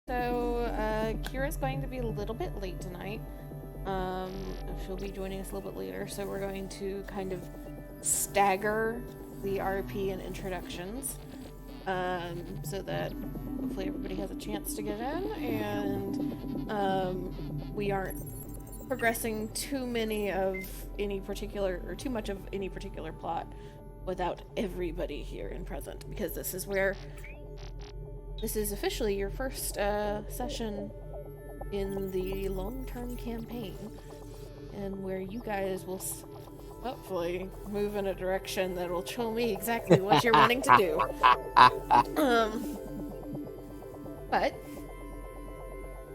So, Kira's going to be a little bit late tonight. Um, she'll be joining us a little bit later, so we're going to kind of stagger the RP and introductions, so that hopefully everybody has a chance to get in, and we aren't progressing too many of any particular, or too much of any particular plot without everybody here and present, because this is officially your first session in the long-term campaign, and where you guys will hopefully move in a direction that will show me exactly what you're wanting to do. But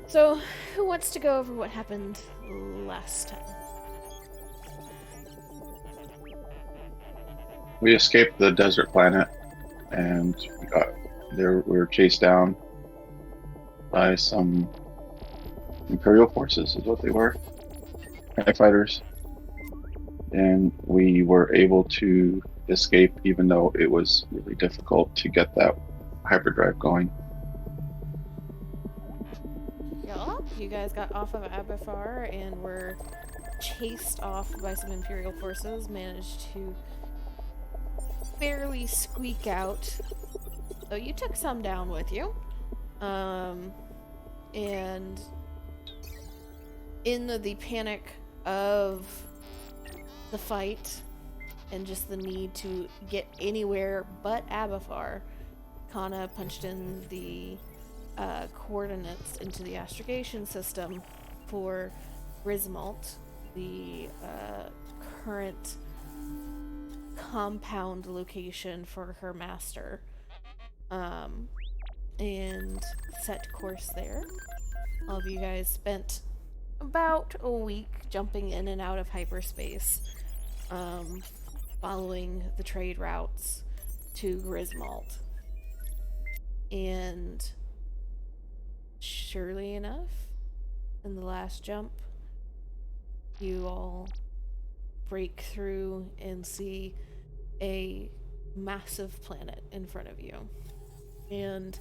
so, who wants to go over what happened last time? We escaped the desert planet, and we got there. We were chased down by some Imperial forces, is what they were, TIE fighters, and we were able to escape, even though it was really difficult to get that hyperdrive going. Yeah, you guys got off of Abafar and were chased off by some Imperial forces, managed to barely squeak out. So you took some down with you. And in the panic of the fight and just the need to get anywhere but Abafar, Kana punched in the coordinates into the astrogation system for Grismalt, the current compound location for her master, and set course there. All of you guys spent about a week jumping in and out of hyperspace, following the trade routes to Grismalt. And surely enough, in the last jump, you all break through and see a massive planet in front of you. And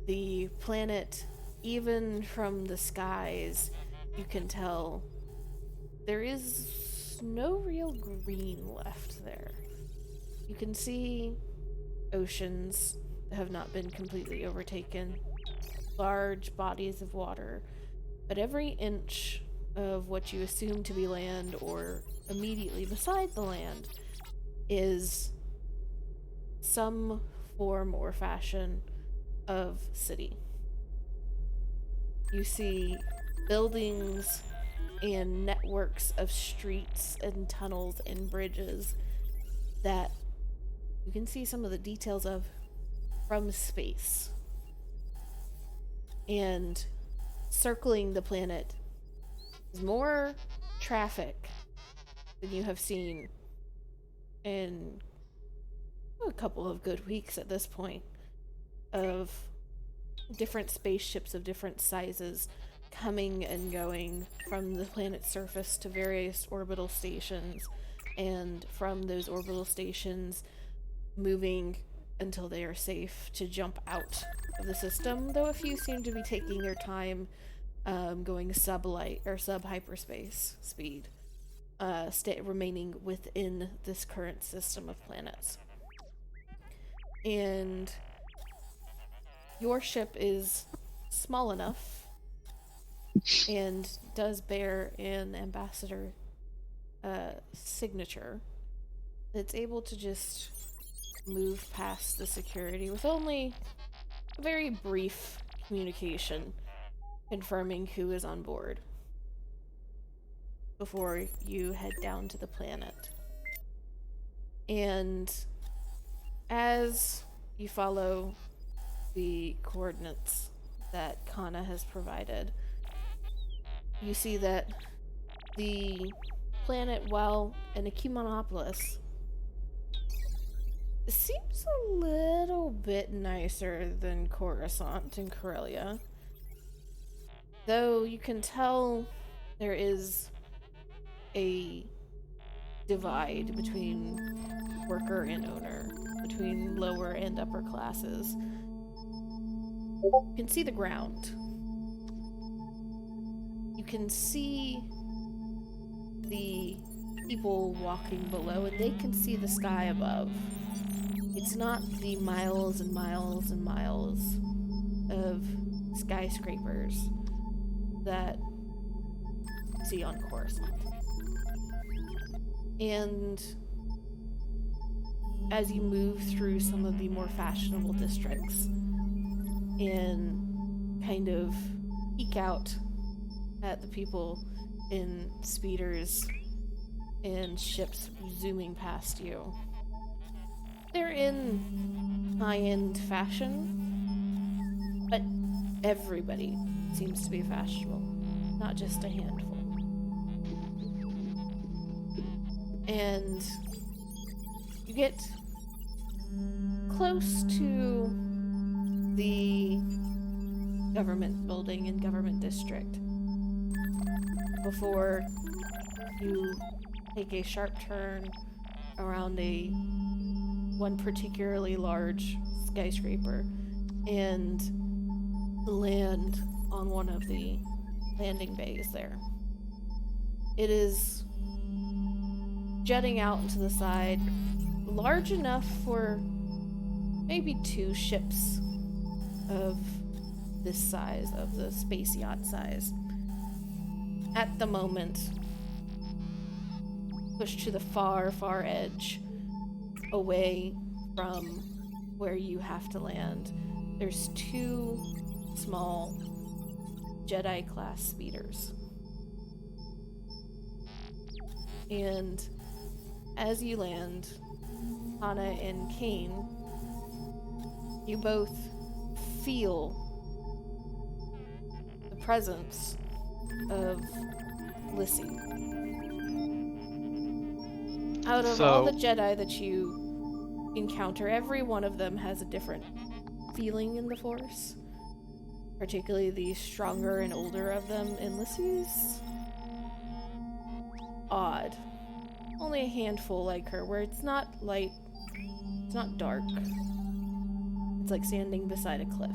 the planet, even from the skies, you can tell there is no real green left there. You can see oceans that have not been completely overtaken, large bodies of water, but every inch of what you assume to be land or immediately beside the land is some form or fashion of city. You see buildings and networks of streets and tunnels and bridges that you can see some of the details of from space. And circling the planet is more traffic than you have seen in a couple of good weeks at this point, of different spaceships of different sizes coming and going from the planet's surface to various orbital stations, and from those orbital stations moving until they are safe to jump out of the system, though a few seem to be taking their time, going sub-light or sub-hyperspace speed, remaining within this current system of planets. And your ship is small enough and does bear an ambassador signature that's able to just move past the security with only a very brief communication confirming who is on board before you head down to the planet. And as you follow the coordinates that Kana has provided, you see that the planet, while an Echemonopolis, seems a little bit nicer than Coruscant and Corellia. Though you can tell there is a divide between worker and owner, between lower and upper classes. You can see the ground. You can see the people walking below, and they can see the sky above. It's not the miles and miles and miles of skyscrapers that you see on Coruscant. And as you move through some of the more fashionable districts and kind of peek out at the people in speeders and ships zooming past you, they're in high-end fashion, but everybody seems to be fashionable, not just a handful. And you get close to the government building and government district before you take a sharp turn around one particularly large skyscraper and land on one of the landing bays there. It is jutting out into the side, large enough for maybe 2 ships of this size, of the space yacht size. At the moment, pushed to the far, far edge, away from where you have to land, there's 2 small Jedi-class speeders. And as you land, Hana and Kane, you both feel the presence of Lissy. Out of all the Jedi that you encounter, every one of them has a different feeling in the Force. Particularly the stronger and older of them, and Lissy's odd. Only a handful like her, where it's not light, it's not dark. It's like standing beside a cliff.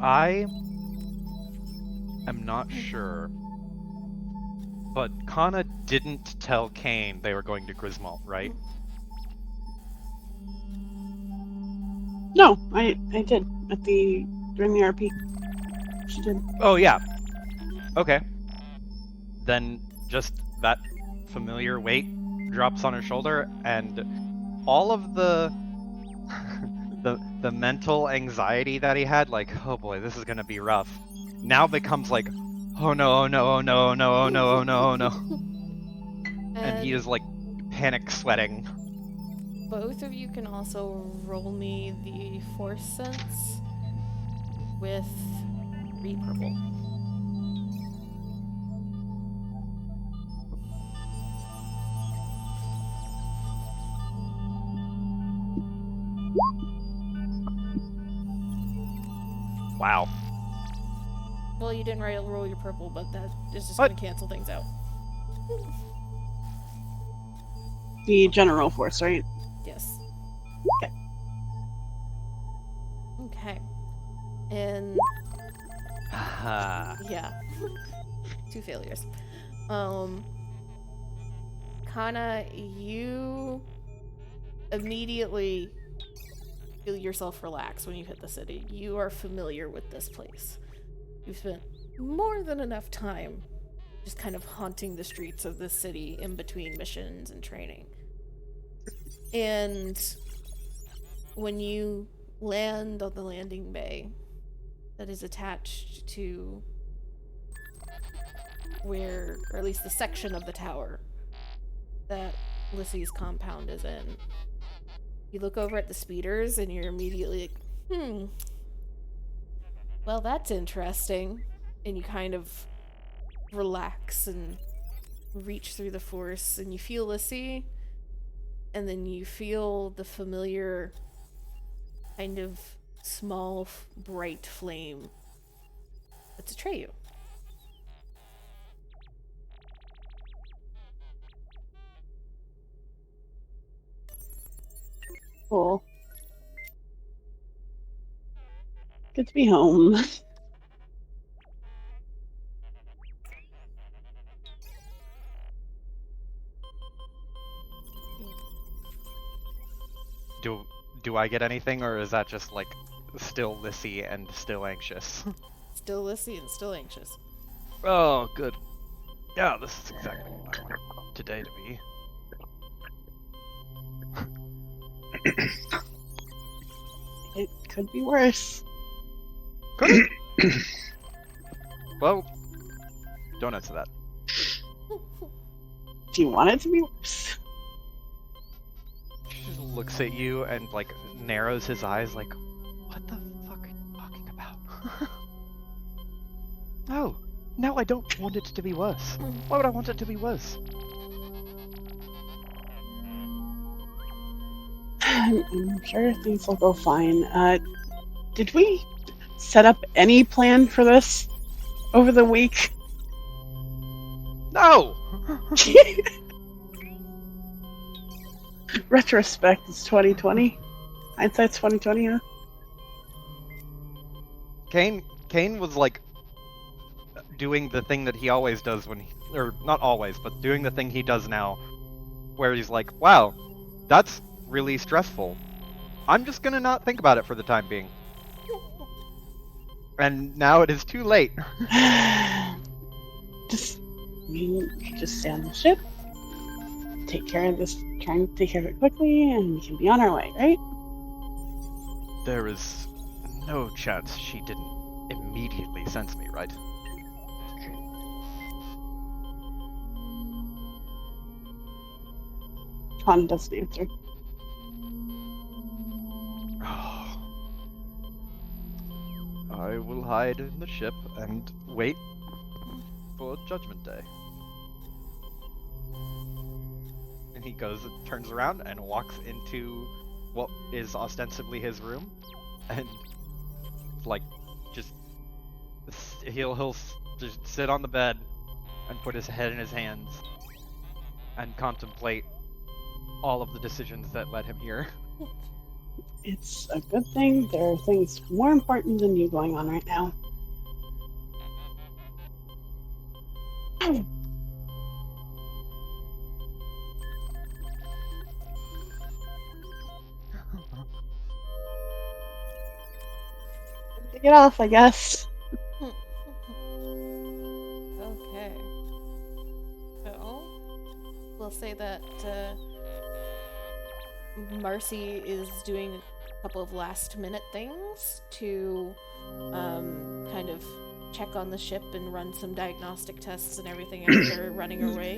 I am not sure, but Kana didn't tell Kane they were going to Griswold, right? No, I did during the RP. She did. Oh yeah. Okay. Then just that familiar weight drops on her shoulder, and all of the the mental anxiety that he had, like, oh boy, this is gonna be rough, now becomes like, oh no, oh no, oh no, oh no, oh no, oh no, oh no. And he is like panic sweating. Both of you can also roll me the Force sense with repurple. Wow. Well, you didn't roll your purple, but that is just going to cancel things out. The general Force, right? Yes. Okay. Okay. And yeah. 2 failures. Kana, you immediately feel yourself relax when you hit the city. You are familiar with this place. You've spent more than enough time just kind of haunting the streets of this city in between missions and training. And when you land on the landing bay that is attached to where, or at least the section of the tower that Lissy's compound is in, you look over at the speeders and you're immediately like, well, that's interesting. And you kind of relax and reach through the Force, and you feel Lissy, and then you feel the familiar kind of small, bright flame that's Atreyu. Cool. Good to be home. Do I get anything, or is that just like still Lissy and still anxious? Still Lissy and still anxious. Oh, good. Yeah, this is exactly what I want today to be. It could be worse. Could it? Well, don't answer that. Do you want it to be worse? He just looks at you and like narrows his eyes like, what the fuck are you talking about? No, I don't want it to be worse. Why would I want it to be worse? I'm sure things will go fine. Did we set up any plan for this over the week? No! Retrospect is 2020. Hindsight's 2020, huh? Kane was like doing the thing that he always does when he, or not always, but doing the thing he does now, where he's like, wow, that's really stressful. I'm just gonna not think about it for the time being. And now it is too late. You just stay on the ship, take care of this, try and take care of it quickly, and we can be on our way, right? There is no chance she didn't immediately sense me, right? Han doesn't answer. I will hide in the ship and wait for Judgment Day. And he goes and turns around and walks into what is ostensibly his room, and like he'll just sit on the bed and put his head in his hands and contemplate all of the decisions that led him here. It's a good thing there are things more important than you going on right now. Get off, I guess. Okay. So, we'll say that Marcy is doing a couple of last-minute things to kind of check on the ship and run some diagnostic tests and everything after running away.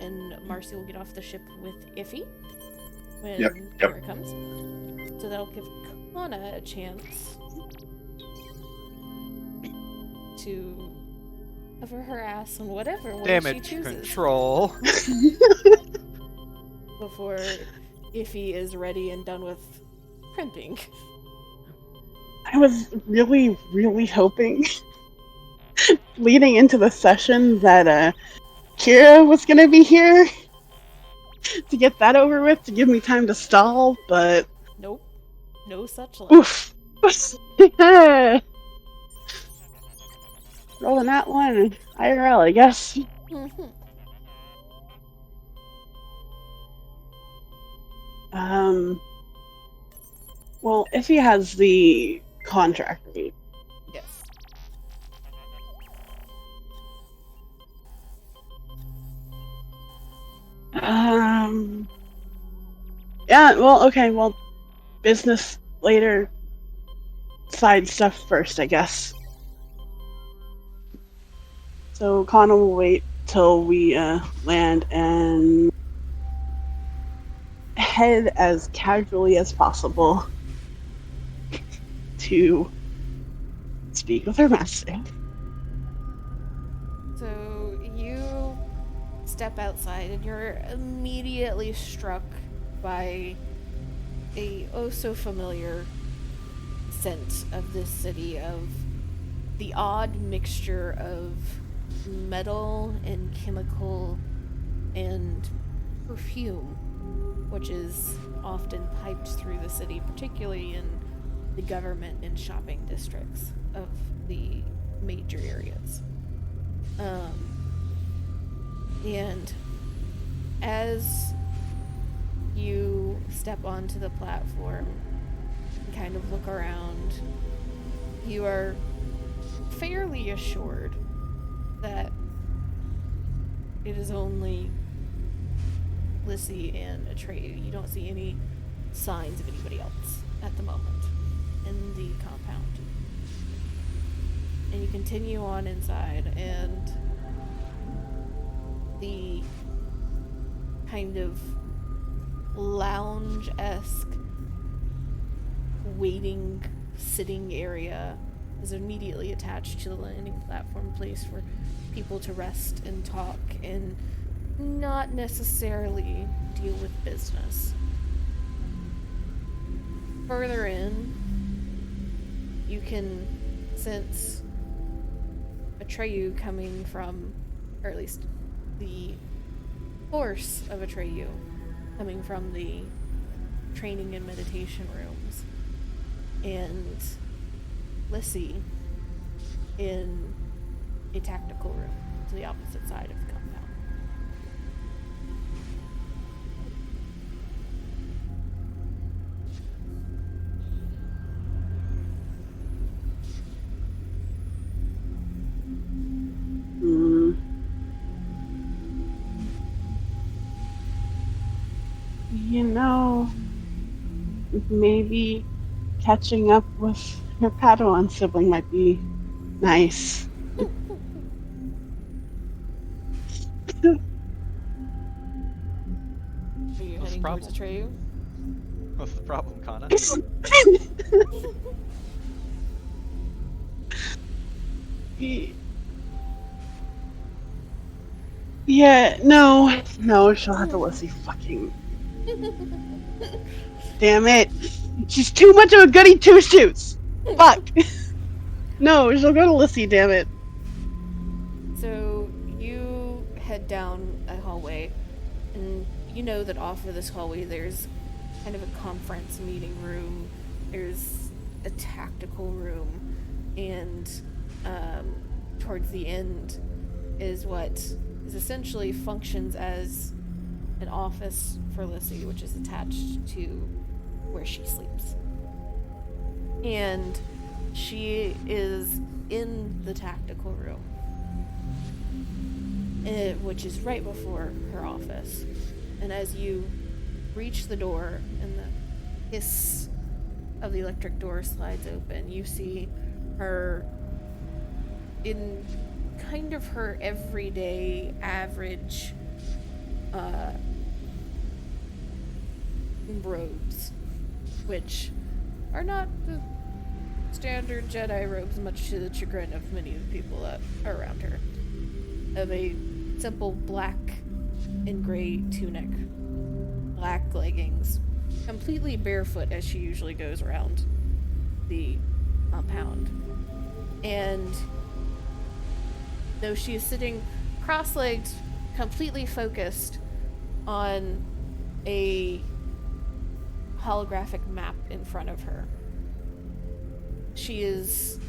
And Marcy will get off the ship with Iffy when Yep. here it comes. So that'll give Kana a chance to cover her ass on whatever way she Damage chooses control. before Iffy is ready and done with primping. I was really, really hoping, leading into the session, that Kira was gonna be here to get that over with, to give me time to stall, but Nope. No such luck. oof. Rolling that one, IRL, I guess. Well, if he has the contract rate, Yes. yeah, well, okay, well, business later, side stuff first, I guess. So Connor will wait till we land and head as casually as possible to speak with our master. So you step outside and you're immediately struck by a oh so familiar scent of this city, of the odd mixture of metal and chemical and perfume, which is often piped through the city, particularly in the government and shopping districts of the major areas. And as you step onto the platform and kind of look around, you are fairly assured that it is only Lissy and Atreyu. You don't see any signs of anybody else at the moment in the compound. And you continue on inside, and the kind of lounge-esque waiting sitting area is immediately attached to the landing platform, place for people to rest and talk and not necessarily deal with business. Further in, you can sense Atreyu coming from, or at least the force of Atreyu coming from the training and meditation rooms, and Lissy in a tactical room to the opposite side of the compound. You know, maybe catching up with her Padawan sibling might be nice. Are you What's the heading towards problem? Atreyu? What's the problem, Kana? Yeah, no, she'll have to Lissy fucking. Damn it! She's too much of a goody two shoes. Fuck. No, she'll go to Lissy. Damn it. So you head down a hallway, and you know that off of this hallway there's kind of a conference meeting room, there's a tactical room, and towards the end is what is essentially functions as an office for Lissy, which is attached to where she sleeps. And she is in the tactical room, which is right before her office. And as you reach the door and the hiss of the electric door slides open, you see her in kind of her everyday average robes, which are not the standard Jedi robes, much to the chagrin of many of the people that are around her. Of a simple black and gray tunic, black leggings, completely barefoot as she usually goes around the compound. And though she is sitting cross-legged, completely focused on a holographic map in front of her, she is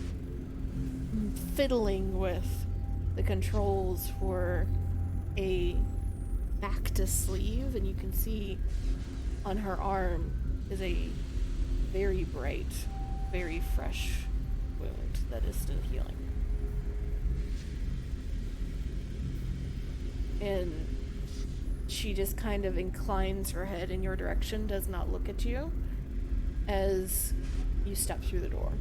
fiddling with the controls for a Bacta sleeve, and you can see on her arm is a very bright, very fresh wound that is still healing. And she just kind of inclines her head in your direction, does not look at you as you step through the door.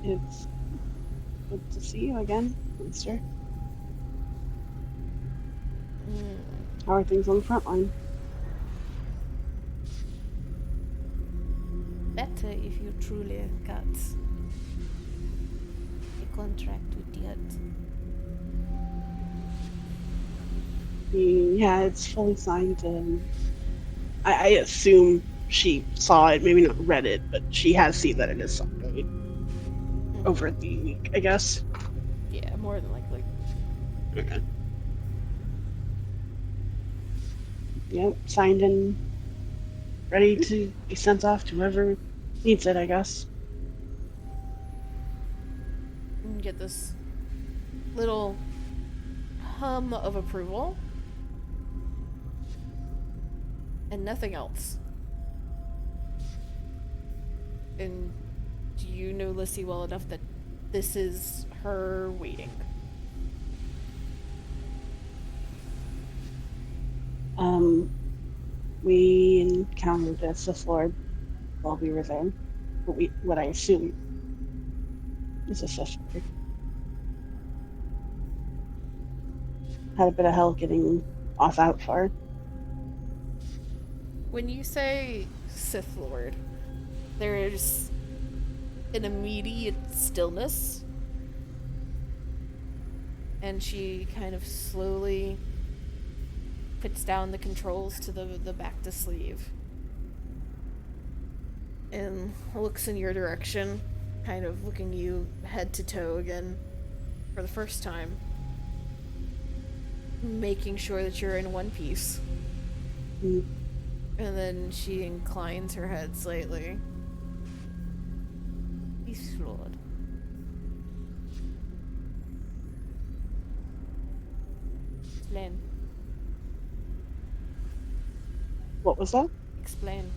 It's good to see you again, Mister. How are things on the front line? Better if you truly got a contract with EotE. Yeah, it's fully signed. I assume she saw it, maybe not read it, but she has seen that it is Sunday over the week, I guess. Yeah, more than likely. Okay. Yep, signed and ready to be sent off to whoever needs it, I guess. You get this little hum of approval. And nothing else. And do you know Lissy well enough that this is her waiting? We encountered a Sith Lord while we were there. What I assume is a Sith Lord. Had a bit of help getting off out far. When you say Sith Lord, there's an immediate stillness. And she kind of slowly puts down the controls to the back to sleeve. And looks in your direction, kind of looking you head to toe again for the first time. Making sure that you're in one piece. Mm. And then she inclines her head slightly. Peace, Lord. Explain. What was that? Explain.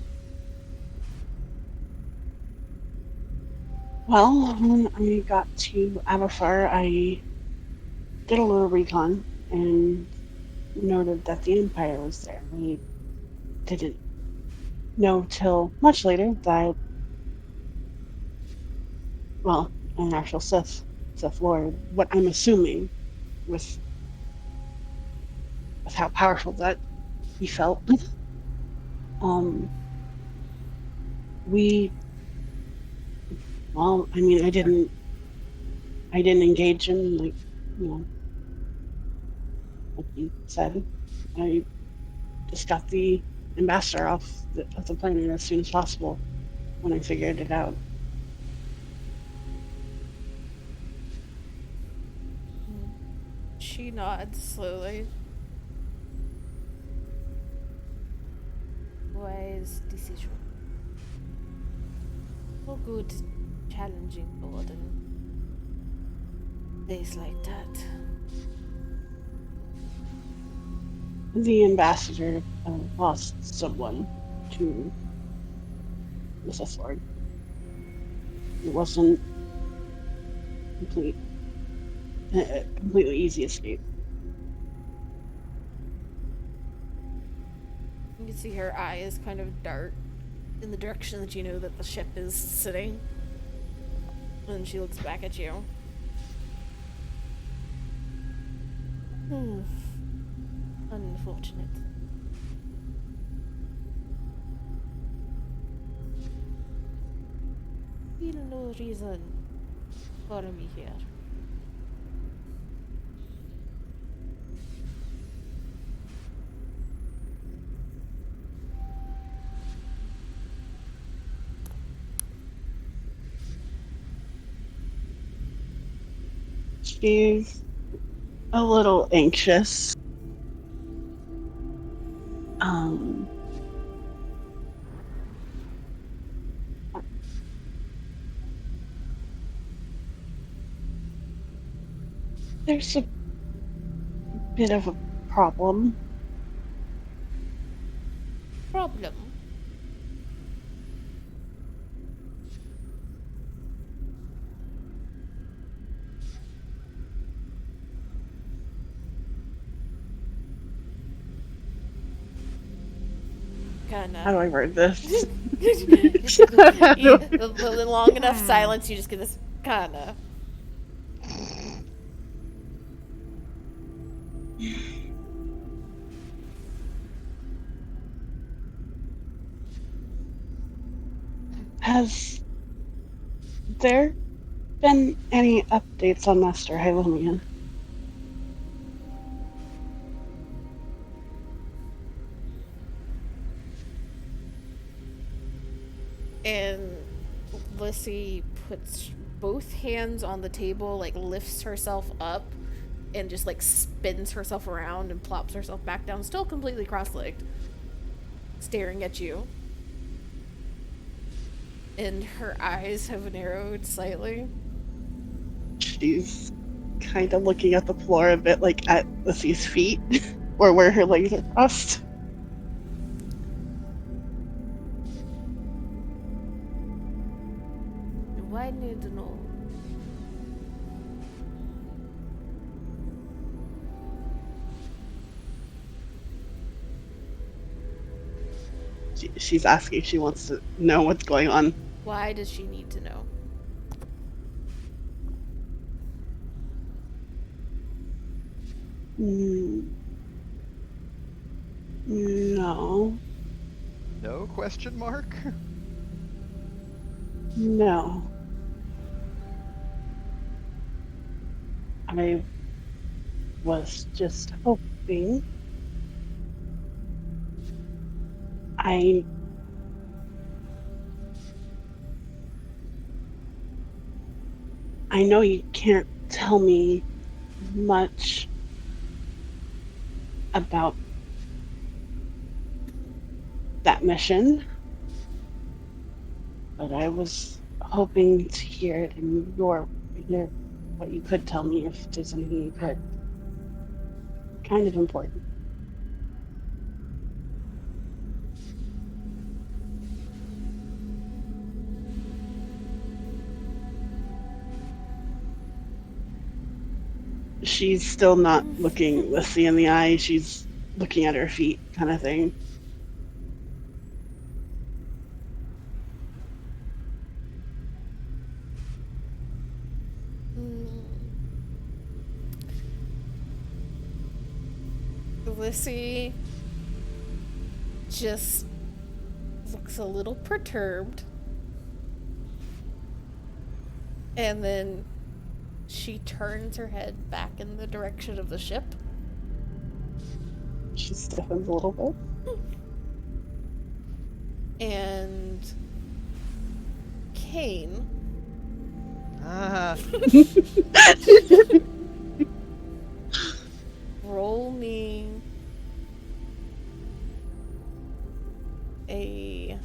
Well, when I got to Avafar, I did a little recon and noted that the Empire was there. We didn't know till much later that, well, an actual Sith Lord, what I'm assuming with how powerful that he felt. We, well, I mean, I didn't engage him like, like he said. I just got the ambassador off the planet as soon as possible when I figured it out. She nods slowly. Wise decision. For good, challenging Lord and days like that. The ambassador lost someone to the Sith Lord. It wasn't completely easy escape. You can see her eyes kind of dart in the direction that you know that the ship is sitting. And she looks back at you. Unfortunate. Feel no reason for me here. She's a little anxious. There's a bit of a problem. Problem? Kinda. How do I word this? The long enough silence, you just get this kinda. Has there been any updates on Master Hylomian? Lissy puts both hands on the table, like lifts herself up, and just like spins herself around and plops herself back down, still completely cross-legged, staring at you. And her eyes have narrowed slightly. She's kind of looking at the floor a bit, like at Lissy's feet, or where her legs are crossed. Why need to know? She's asking. She wants to know what's going on. Why does she need to know? No. No question mark? No. I was just hoping. I know you can't tell me much about that mission, but I was hoping to hear it in hear what you could tell me, if there's anything you could. Kind of important. She's still not looking Lissy in the eye. She's looking at her feet, kind of thing. Lissy just looks a little perturbed. And then she turns her head back in the direction of the ship. She stiffens a little bit. And Kane. Roll me a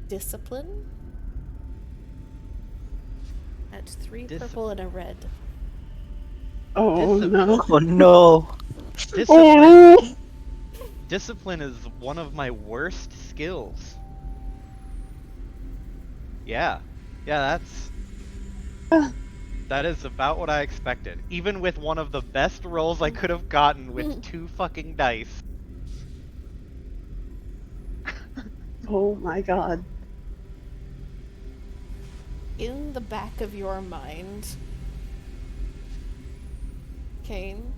discipline. That's 3 purple and a red. Oh no. Oh no. Discipline. Oh. Discipline is one of my worst skills. Yeah, that is about what I expected. Even with one of the best rolls I could have gotten with 2 fucking dice. Oh my god. In the back of your mind, Kane,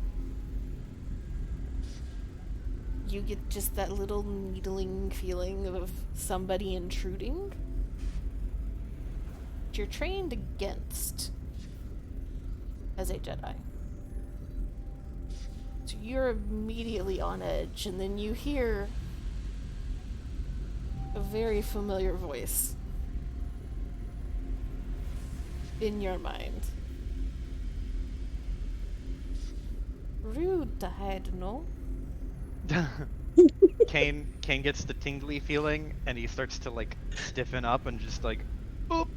you get just that little needling feeling of somebody intruding. You're trained against as a Jedi. So you're immediately on edge, and then you hear a very familiar voice in your mind. Rude to hide, no? Kane gets the tingly feeling, and he starts to like stiffen up and just like, boop.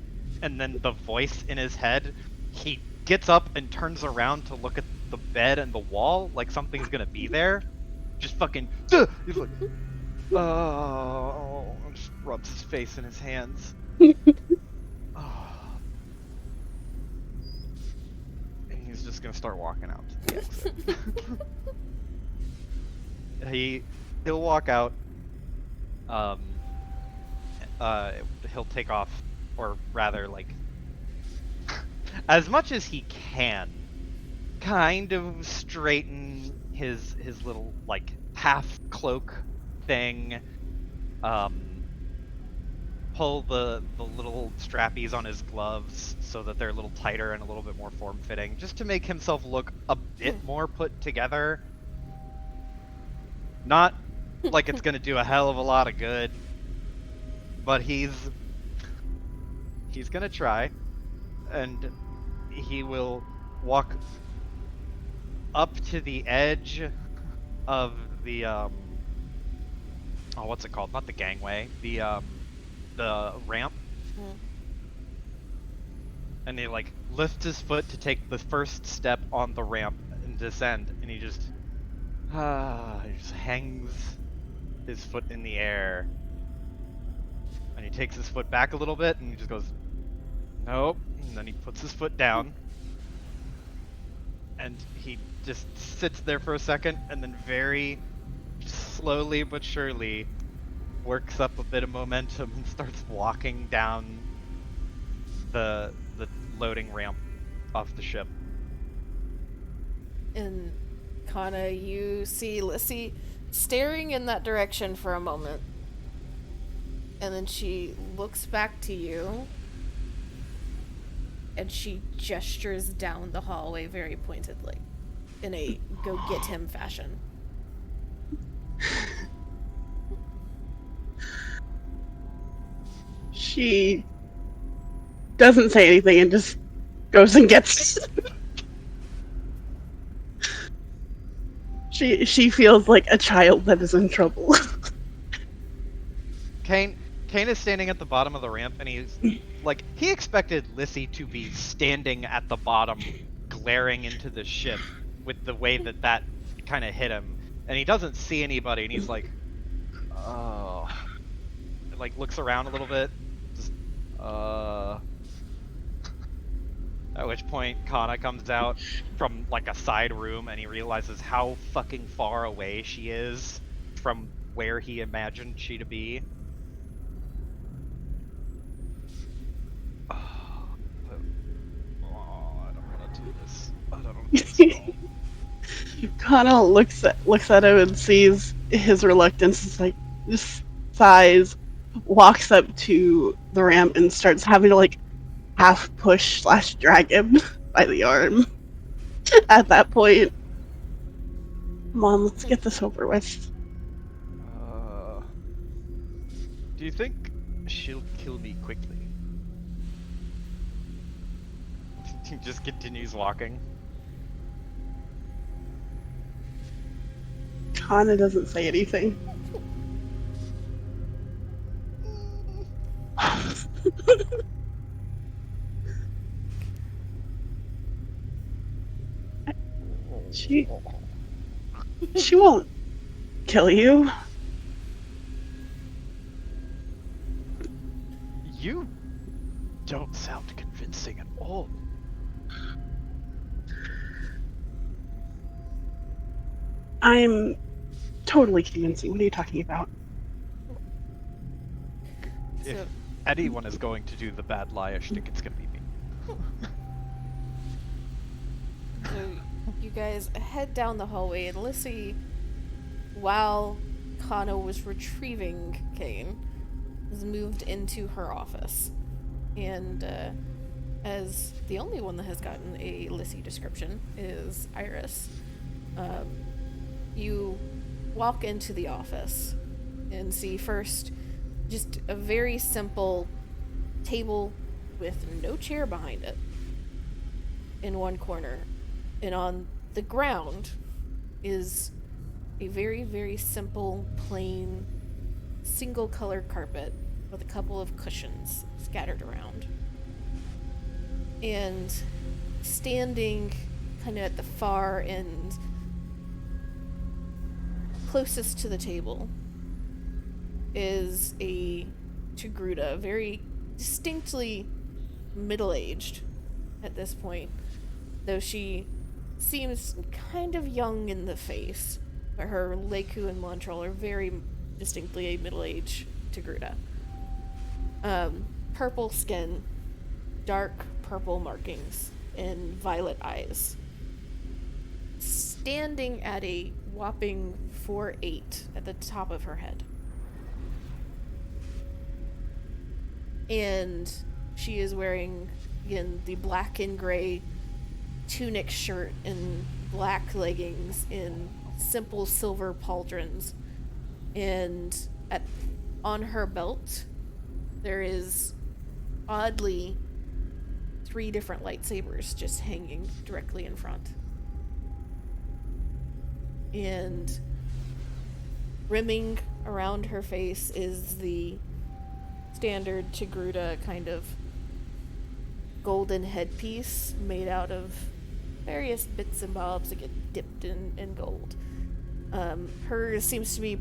And then the voice in his head, he gets up and turns around to look at the bed and the wall like something's gonna be there. Just fucking, he's like, oh, just rubs his face in his hands. Oh. And he's just gonna start walking out to the exit. He'll walk out. He'll take off, or rather, like, as much as he can, kind of straighten his little like half cloak thing. Pull the little strappies on his gloves so that they're a little tighter and a little bit more form-fitting, just to make himself look a bit more put together. Not like it's gonna do a hell of a lot of good, but he's he's gonna try, and he will walk up to the edge of the oh, what's it called? Not the gangway, the ramp, Mm. and he like lifts his foot to take the first step on the ramp and descend, and he just hangs his foot in the air, and he takes his foot back a little bit, and he just goes, nope, and then he puts his foot down, and he just sits there for a second, and then very slowly but surely works up a bit of momentum and starts walking down the loading ramp off the ship. And Kana, you see Lissy staring in that direction for a moment. And then she looks back to you. And she gestures down the hallway very pointedly. In a go get him fashion. She doesn't say anything and just goes and gets she feels like a child that is in trouble. Kane is standing at the bottom of the ramp, and he's like, he expected Lissy to be standing at the bottom, glaring into the ship with the way that kind of hit him, and he doesn't see anybody, and he's like, oh, and, like, looks around a little bit, just, at which point Kana comes out from like a side room, and he realizes how fucking far away she is from where he imagined she to be. I don't want to do this. I don't want to do this at all. Kana looks at him and sees his reluctance. It's like just sighs, walks up to the ramp and starts having to like half push / drag him by the arm. At that point, come on, let's get this over with. Do you think she'll kill me quickly? He just continues walking. Kana doesn't say anything. She won't kill you. You don't sound convincing at all. I'm totally convincing. What are you talking about? If So- anyone is going to do the bad lie, I think it's gonna be me. So you guys head down the hallway, and Lissy, while Kana was retrieving Kane, has moved into her office. And as the only one that has gotten a Lissy description is Iris. You walk into the office and see first just a very simple table with no chair behind it in one corner. And on the ground is a very, very simple, plain, single color carpet with a couple of cushions scattered around. And standing kind of at the far end, closest to the table, is a Togruta, very distinctly middle-aged at this point, though she seems kind of young in the face, but her Leiku and Montreal are very distinctly a middle-aged Togruta. Purple skin, dark purple markings, and violet eyes. Standing at a whopping 4'8" at the top of her head. And she is wearing, again, the black and gray tunic shirt and black leggings in simple silver pauldrons. And on her belt, there is oddly 3 different lightsabers just hanging directly in front. And rimming around her face is the standard Chigruta kind of golden headpiece made out of various bits and bobs that get dipped in gold. Hers seems to be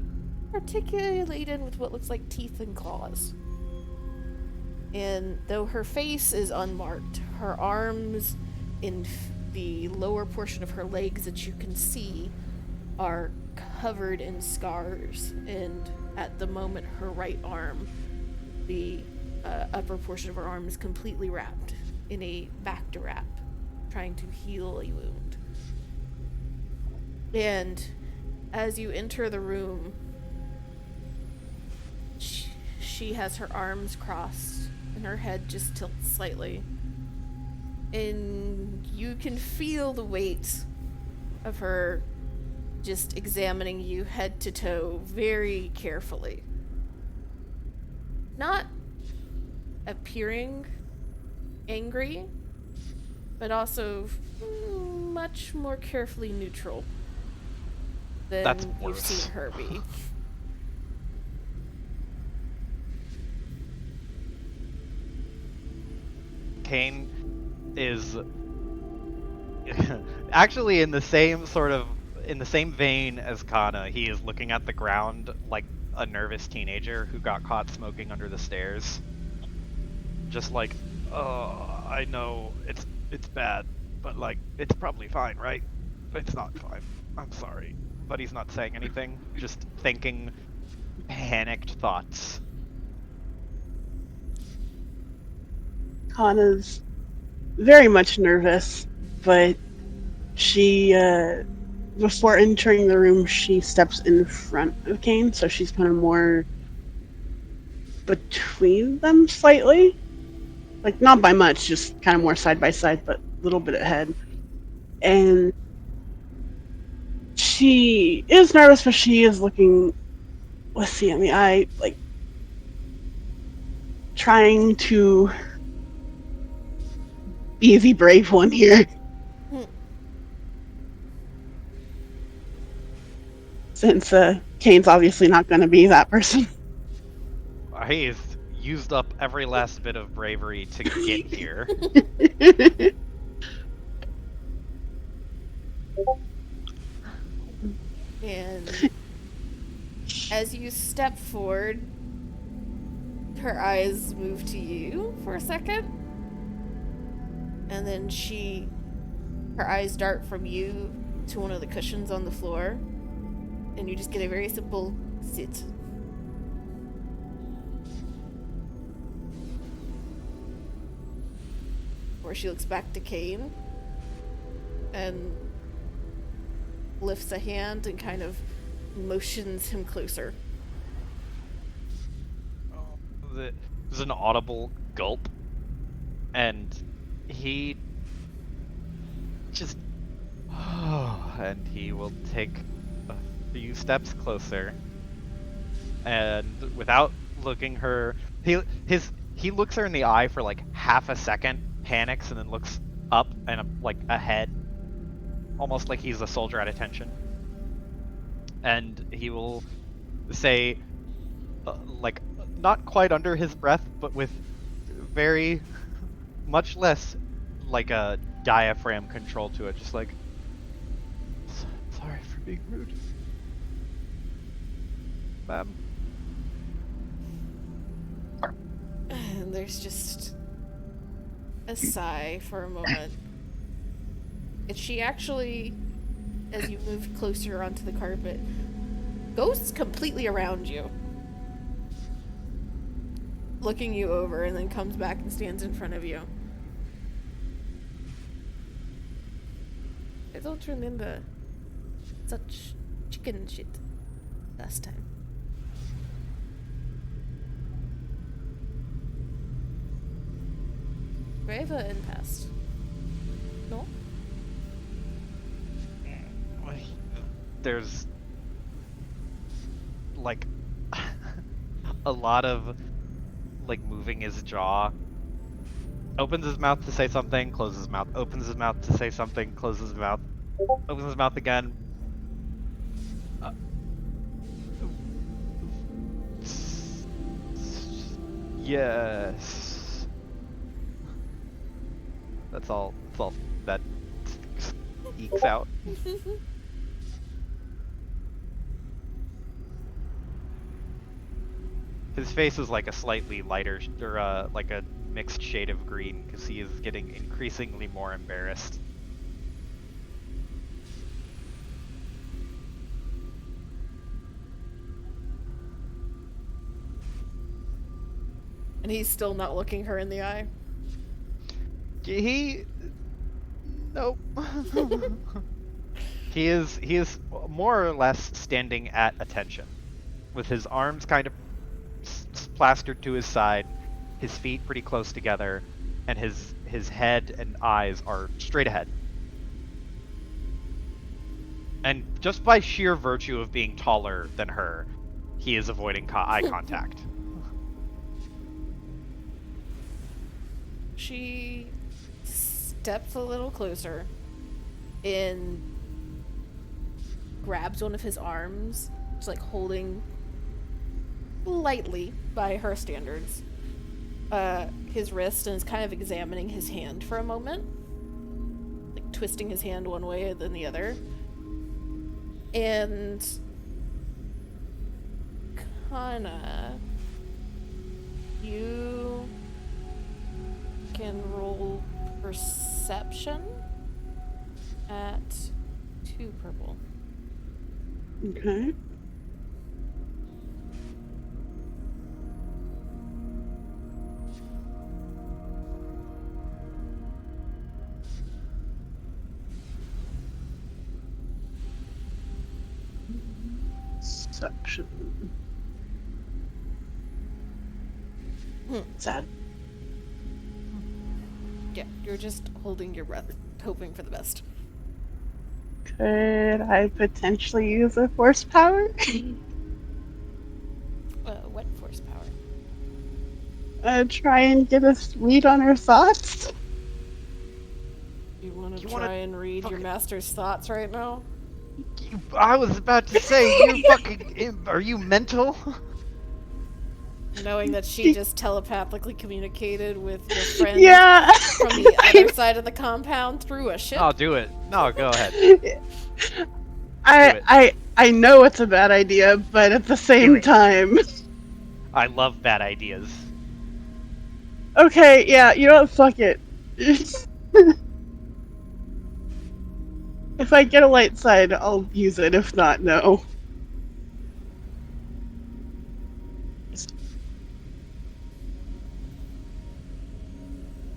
particularly laden with what looks like teeth and claws. And though her face is unmarked, her arms and the lower portion of her legs that you can see are covered in scars. And at the moment, her right arm, the upper portion of her arm, is completely wrapped in a Bacta wrap, trying to heal a wound. And as you enter the room, she has her arms crossed and her head just tilts slightly. And you can feel the weight of her just examining you head to toe very carefully. Not appearing angry, but also much more carefully neutral than That's you've worse. seen her be. Kane is actually in the same vein as Kana. He is looking at the ground like a nervous teenager who got caught smoking under the stairs. Just like, oh, I know it's bad, but like it's probably fine, right? It's not fine. I'm sorry. But he's not saying anything, just thinking panicked thoughts. Hana's very much nervous, but she, before entering the room, she steps in front of Kane, so she's kind of more between them slightly. Like, not by much, just kind of more side by side, but a little bit ahead. And she is nervous, but she is looking, let's see, in the eye, like, trying to be the brave one here. Since Kane's obviously not going to be that person. He's used up every last bit of bravery to get here. And as you step forward, her eyes move to you for a second. And then her eyes dart from you to one of the cushions on the floor. And you just get a very simple sit. Where she looks back to Kane and lifts a hand and kind of motions him closer. There's an audible gulp, and he just and he will take a few steps closer, and without looking her, he looks her in the eye for like half a second, panics, and then looks up and like ahead, almost like he's a soldier at attention, and he will say, like, not quite under his breath, but with very much less like a diaphragm control to it, just like, sorry for being rude, ma'am. And there's just a sigh for a moment. And she actually, as you move closer onto the carpet, goes completely around you, looking you over, and then comes back and stands in front of you. I don't remember such chicken shit last time. Braver in past. No? There's like a lot of like moving his jaw opens his mouth to say something, closes his mouth, opens his mouth to say something, closes his mouth, opens his mouth again. Uh, yes. That's all that ekes out. His face is like a slightly lighter, or like a mixed shade of green, because he is getting increasingly more embarrassed. And he's still not looking her in the eye. Nope. He is more or less standing at attention, with his arms kind of plastered to his side, his feet pretty close together, and his head and eyes are straight ahead. And just by sheer virtue of being taller than her, he is avoiding eye contact. She steps a little closer and grabs one of his arms, just like holding lightly by her standards, his wrist, and is kind of examining his hand for a moment, like twisting his hand one way and then the other. And kinda, you can roll perception at 2 purple. Okay. Perception. Sad. Yeah, you're just holding your breath, hoping for the best. Could I potentially use a force power? What force power? Try and get a read on her thoughts? You want to You try wanna and read your fucking- master's thoughts right now? I was about to say, you fucking... Are you mental? Knowing that she just telepathically communicated with your friend Yeah! from the other side of the compound through a ship? Oh, do it. No, go ahead. I know it's a bad idea, but at the same it. time... I love bad ideas. Okay, yeah, you know what, fuck it. If I get a light side, I'll use it. If not, no.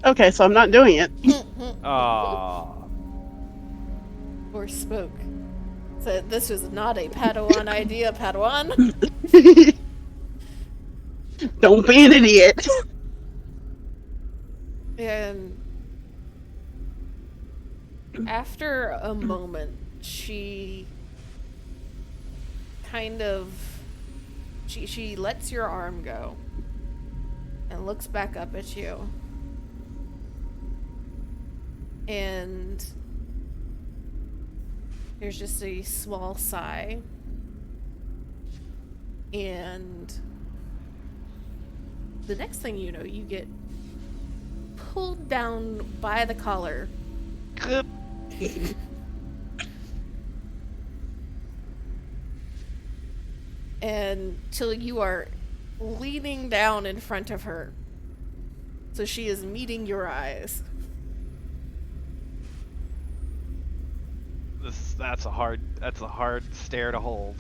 Okay, so I'm not doing it. Aww. Or spoke. Said this was not a Padawan idea, Padawan. Don't be an idiot. And after a moment, she kind of she lets your arm go and looks back up at you. And there's just a small sigh. And the next thing you know, you get pulled down by the collar. And till you are leaning down in front of her. So she is meeting your eyes. That's a hard stare to hold.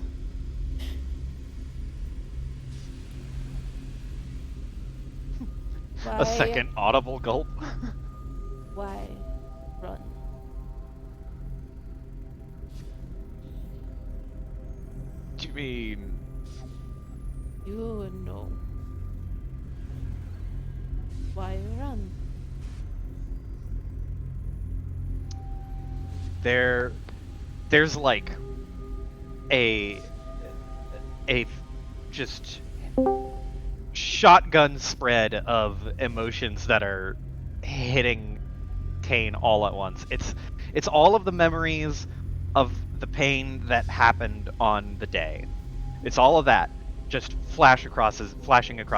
Why? A second audible gulp. Why run? Do you mean You know. Why run? there's like a just shotgun spread of emotions that are hitting Kane all at once. It's all of the memories of the pain that happened on the day. It's all of that just flashing across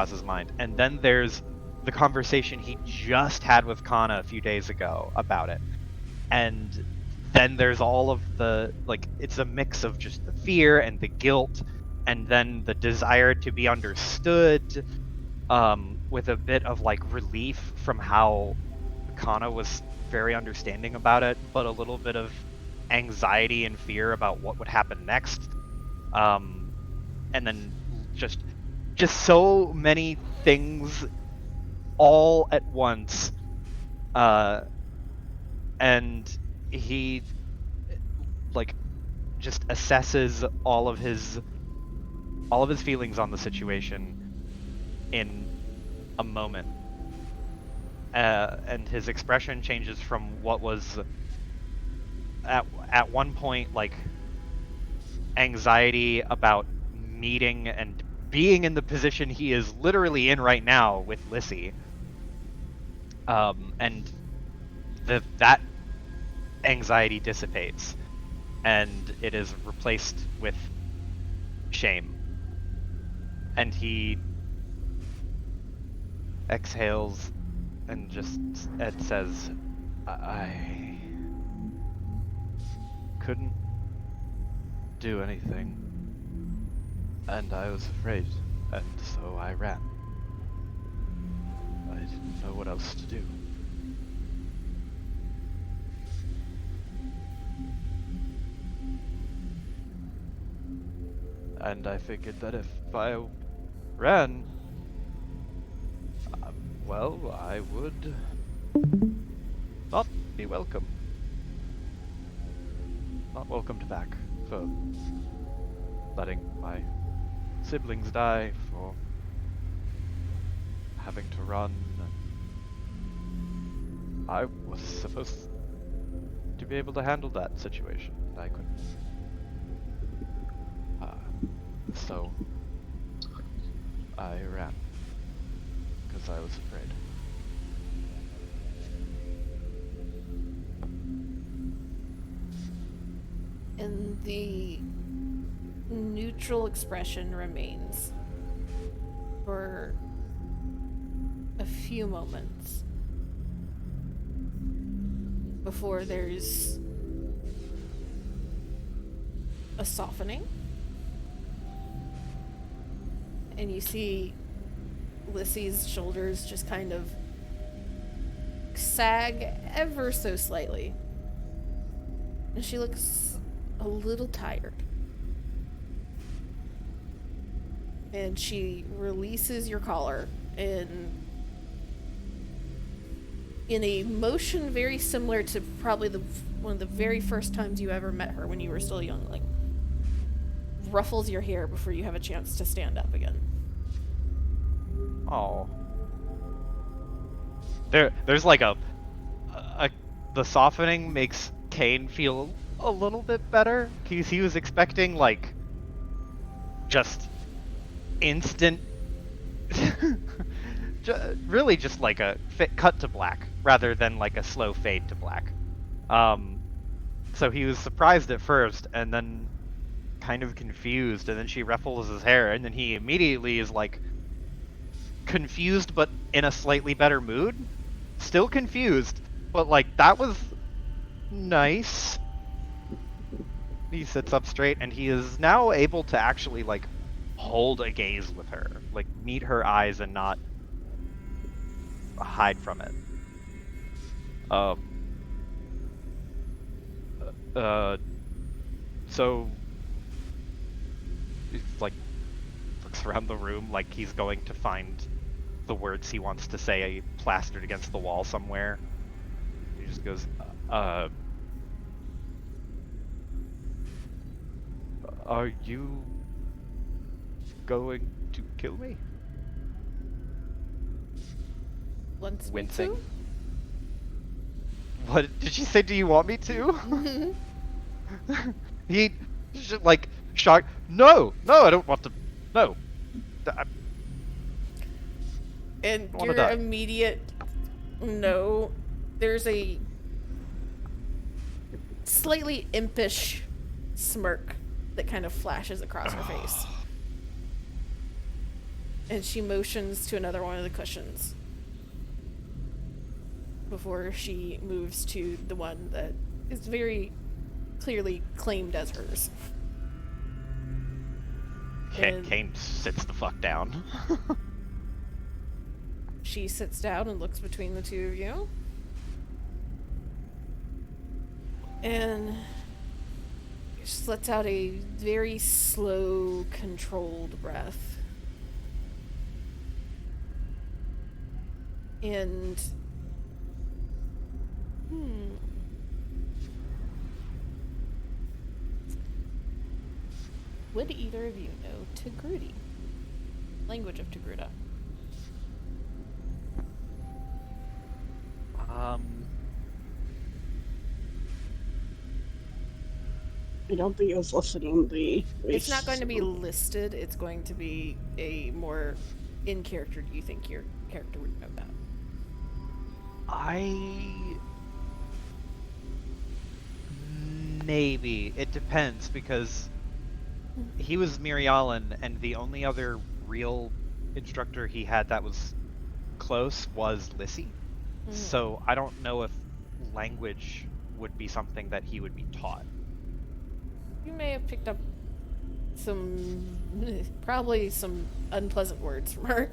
his mind. And then there's the conversation he just had with Kana a few days ago about it. And then there's all of the, like, it's a mix of just the fear and the guilt and then the desire to be understood, with a bit of like relief from how Kana was very understanding about it, but a little bit of anxiety and fear about what would happen next. And then just so many things all at once. And he like just assesses all of his feelings on the situation in a moment. And his expression changes from what was at one point like anxiety about meeting and being in the position he is literally in right now with Lissy. And that anxiety dissipates and it is replaced with shame. And he exhales and just says, I couldn't do anything, and I was afraid, and so I ran. I didn't know what else to do. And I figured that if I ran, well, I would not be welcome. Not welcomed back for letting my siblings die, for having to run. I was supposed to be able to handle that situation, and I couldn't. So I ran, because I was afraid. And the neutral expression remains for a few moments before there's a softening. And you see Lissy's shoulders just kind of sag ever so slightly. And she looks a little tired. And she releases your collar in a motion very similar to probably one of the very first times you ever met her when you were still a youngling. Ruffles your hair before you have a chance to stand up again. Oh. There's like the softening makes Kane feel a little bit better, because he was expecting like just instant really just like a cut to black rather than like a slow fade to black. So he was surprised at first and then kind of confused, and then she ruffles his hair and then he immediately is like confused but in a slightly better mood. Still confused, but like that was nice. He sits up straight and he is now able to actually like hold a gaze with her, like meet her eyes and not hide from it. So he's like looks around the room like he's going to find the words he wants to say plastered against the wall somewhere. He just goes, are you going to kill me? Wants me Wincing. to? What did she say? Do you want me to? He like shocked. No, I don't want to. No. And wanna your die. immediate No, there's a slightly impish smirk that kind of flashes across her face. And she motions to another one of the cushions before she moves to the one that is very clearly claimed as hers. And Kane sits the fuck down. she sits down and looks between the two of you. And just lets out a very slow, controlled breath. And would either of you know Tigruti? Language of Tigruta. I don't think it was listed on the list. It's not going to be listed, it's going to be a more in character. Do you think your character would know that? Maybe. It depends, because he was Mirialan, and the only other real instructor he had that was close was Lissy. So I don't know if language would be something that he would be taught. You may have picked up probably some unpleasant words from her.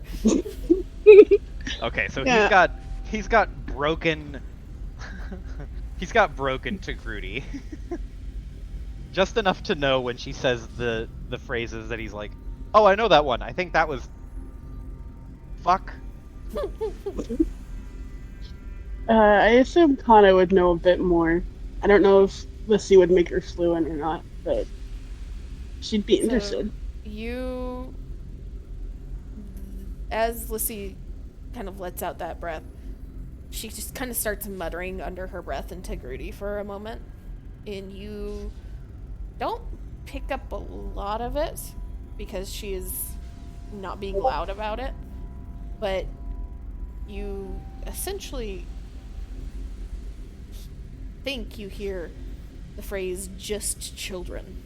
Okay, so Yeah. he's got broken he's got broken Tigruti. Just enough to know when she says the phrases that he's like, "Oh, I know that one. I think that was fuck." I assume Kana would know a bit more. I don't know if Lissy would make her fluent or not, but she'd be interested. You, as Lissy kind of lets out that breath, she just kind of starts muttering under her breath in Tigruti for a moment, and you don't pick up a lot of it because she is not being loud about it, but you essentially think you hear the phrase "just children."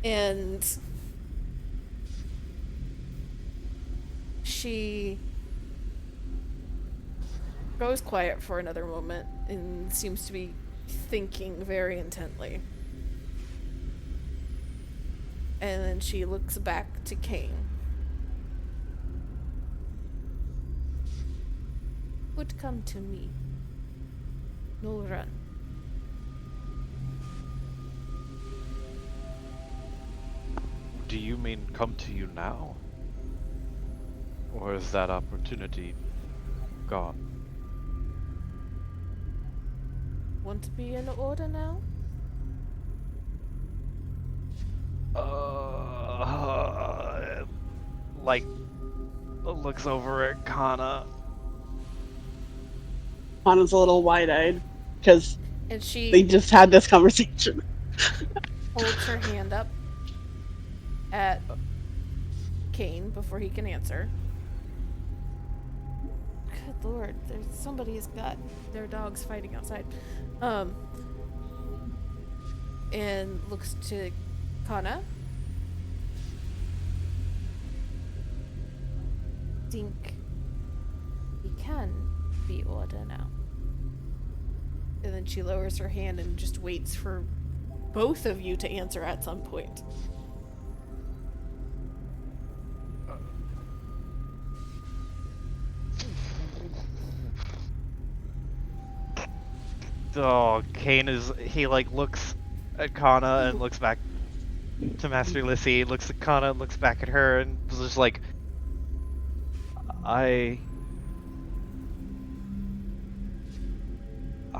And she goes quiet for another moment and seems to be thinking very intently. And then she looks back to Kane. Would come to me. No run. Do you mean come to you now? Or is that opportunity gone? Want to be in order now? Like, looks over at Kana. Kana's a little wide-eyed because And she they just had this conversation. holds her hand up at Kane before he can answer. Good lord, somebody's got their dogs fighting outside. And looks to Kana. Think we can be order now. And then she lowers her hand and just waits for both of you to answer at some point. Oh, Kane he like looks at Kana and looks back to Master Lissy, looks at Kana and looks back at her, and was just like, I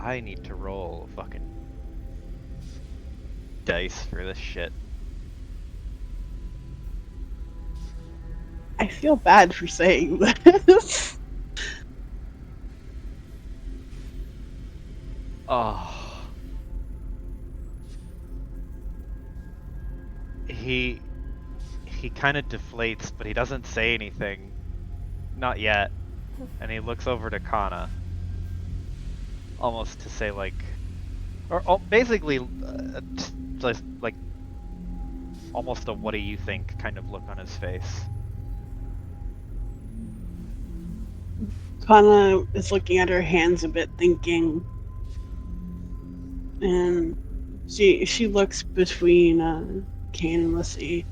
need to roll fucking dice for this shit. I feel bad for saying this. Oh. he kind of deflates, but he doesn't say anything. Not yet. And he looks over to Kana, almost to say like, or basically, just like almost a "what do you think" kind of look on his face. Kana is looking at her hands a bit, thinking, and she looks between Kane and Lissy,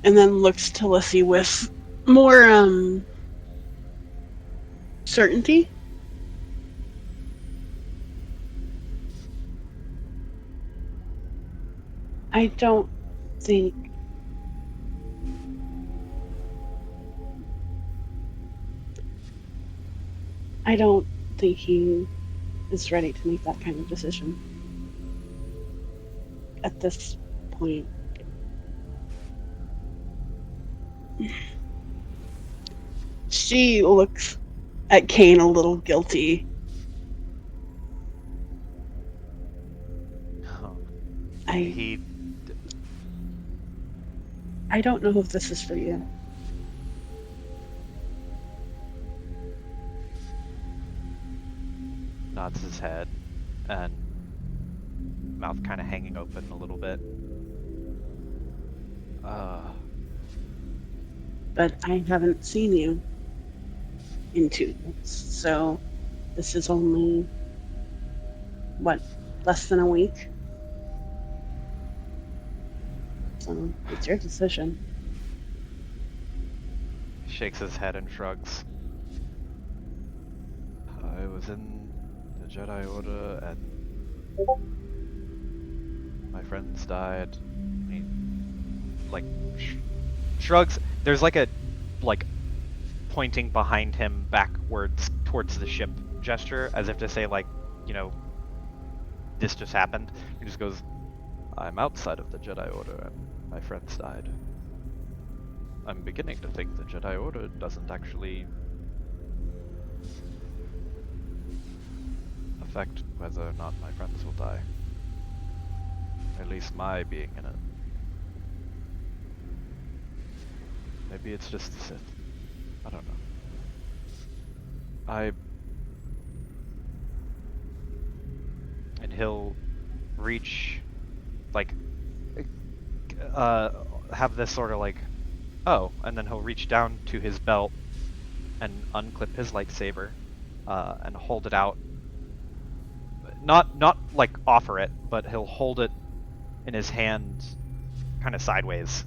and then looks to Lissy with more certainty. I don't think I don't think he is ready to make that kind of decision at this point. She looks at Kane a little guilty. I don't know if this is for you. Nods his head, and mouth kind of hanging open a little bit. But I haven't seen you in 2 weeks, so this is only, what, less than a week? So it's your decision. Shakes his head and shrugs. I was in the Jedi Order and my friends died. He, like, shrugs. There's like a, like, pointing behind him backwards towards the ship gesture, as if to say, like, you know, this just happened. He just goes, I'm outside of the Jedi Order and my friends died. I'm beginning to think the Jedi Order doesn't actually affect whether or not my friends will die. At least my being in it. Maybe it's just the Sith. I don't know. And he'll reach, like, have this sort of like, oh, and then he'll reach down to his belt and unclip his lightsaber, and hold it out. Not like offer it, but he'll hold it in his hand, kind of sideways,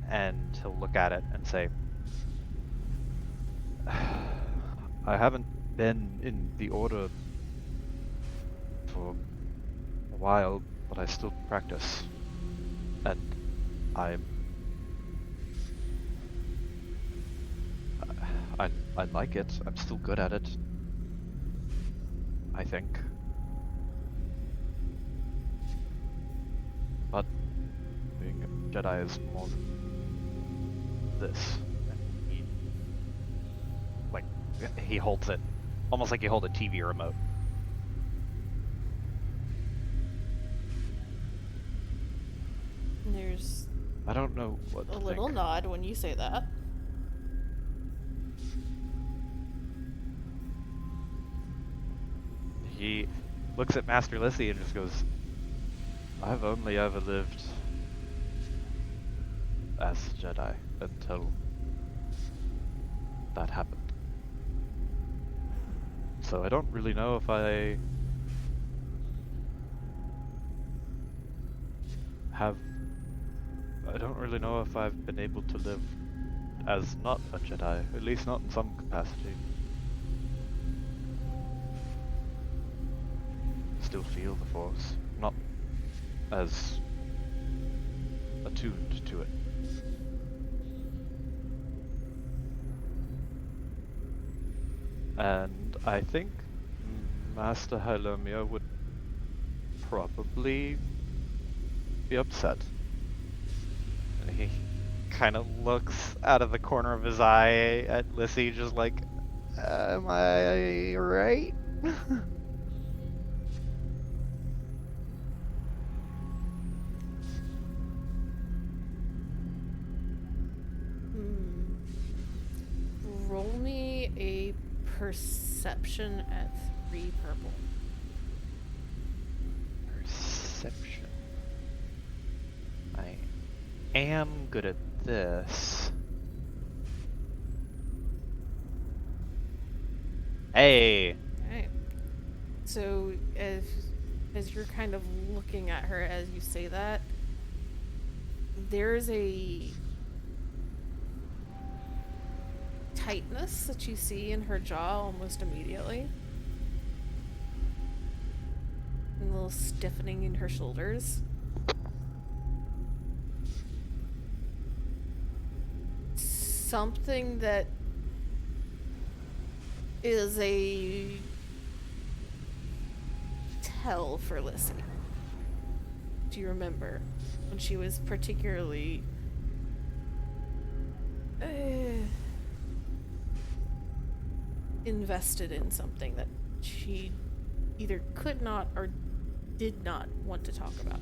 and he'll look at it and say, I haven't been in the Order for a while, but I still practice, and I like it. I'm still good at it, I think. But being a Jedi is more than this. And he holds it, almost like you hold a TV remote. There's I don't know what to a little think. nod when you say that. He looks at Master Lissy and just goes, I've only ever lived as a Jedi until that happened. So I don't really know if I don't really know if I've been able to live as not a Jedi, at least not in some capacity. Still feel the Force, not as attuned to it. And I think Master Hylemia would probably be upset. And he kind of looks out of the corner of his eye at Lissy, just like, am I right? a perception at 3 purple. Perception. I am good at this. Hey! Okay. So as you're kind of looking at her as you say that, there's a tightness that you see in her jaw almost immediately. And a little stiffening in her shoulders. Something that is a tell for Lissy. Do you remember when she was particularly invested in something that she either could not or did not want to talk about?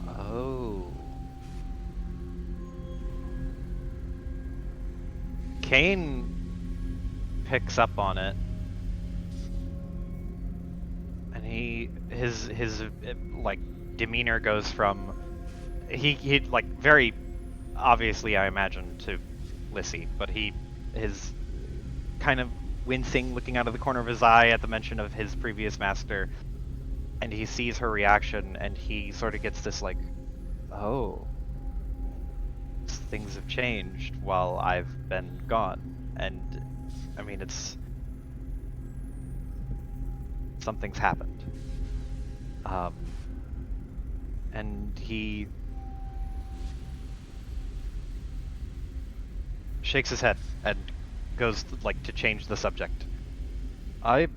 Oh. Kane picks up on it. And his like demeanor goes from he like very obviously I imagine to Lissy, but his kind of wincing, looking out of the corner of his eye at the mention of his previous master, and he sees her reaction, and he sort of gets this like, oh, things have changed while I've been gone, and I mean something's happened, and he shakes his head and goes to change the subject. If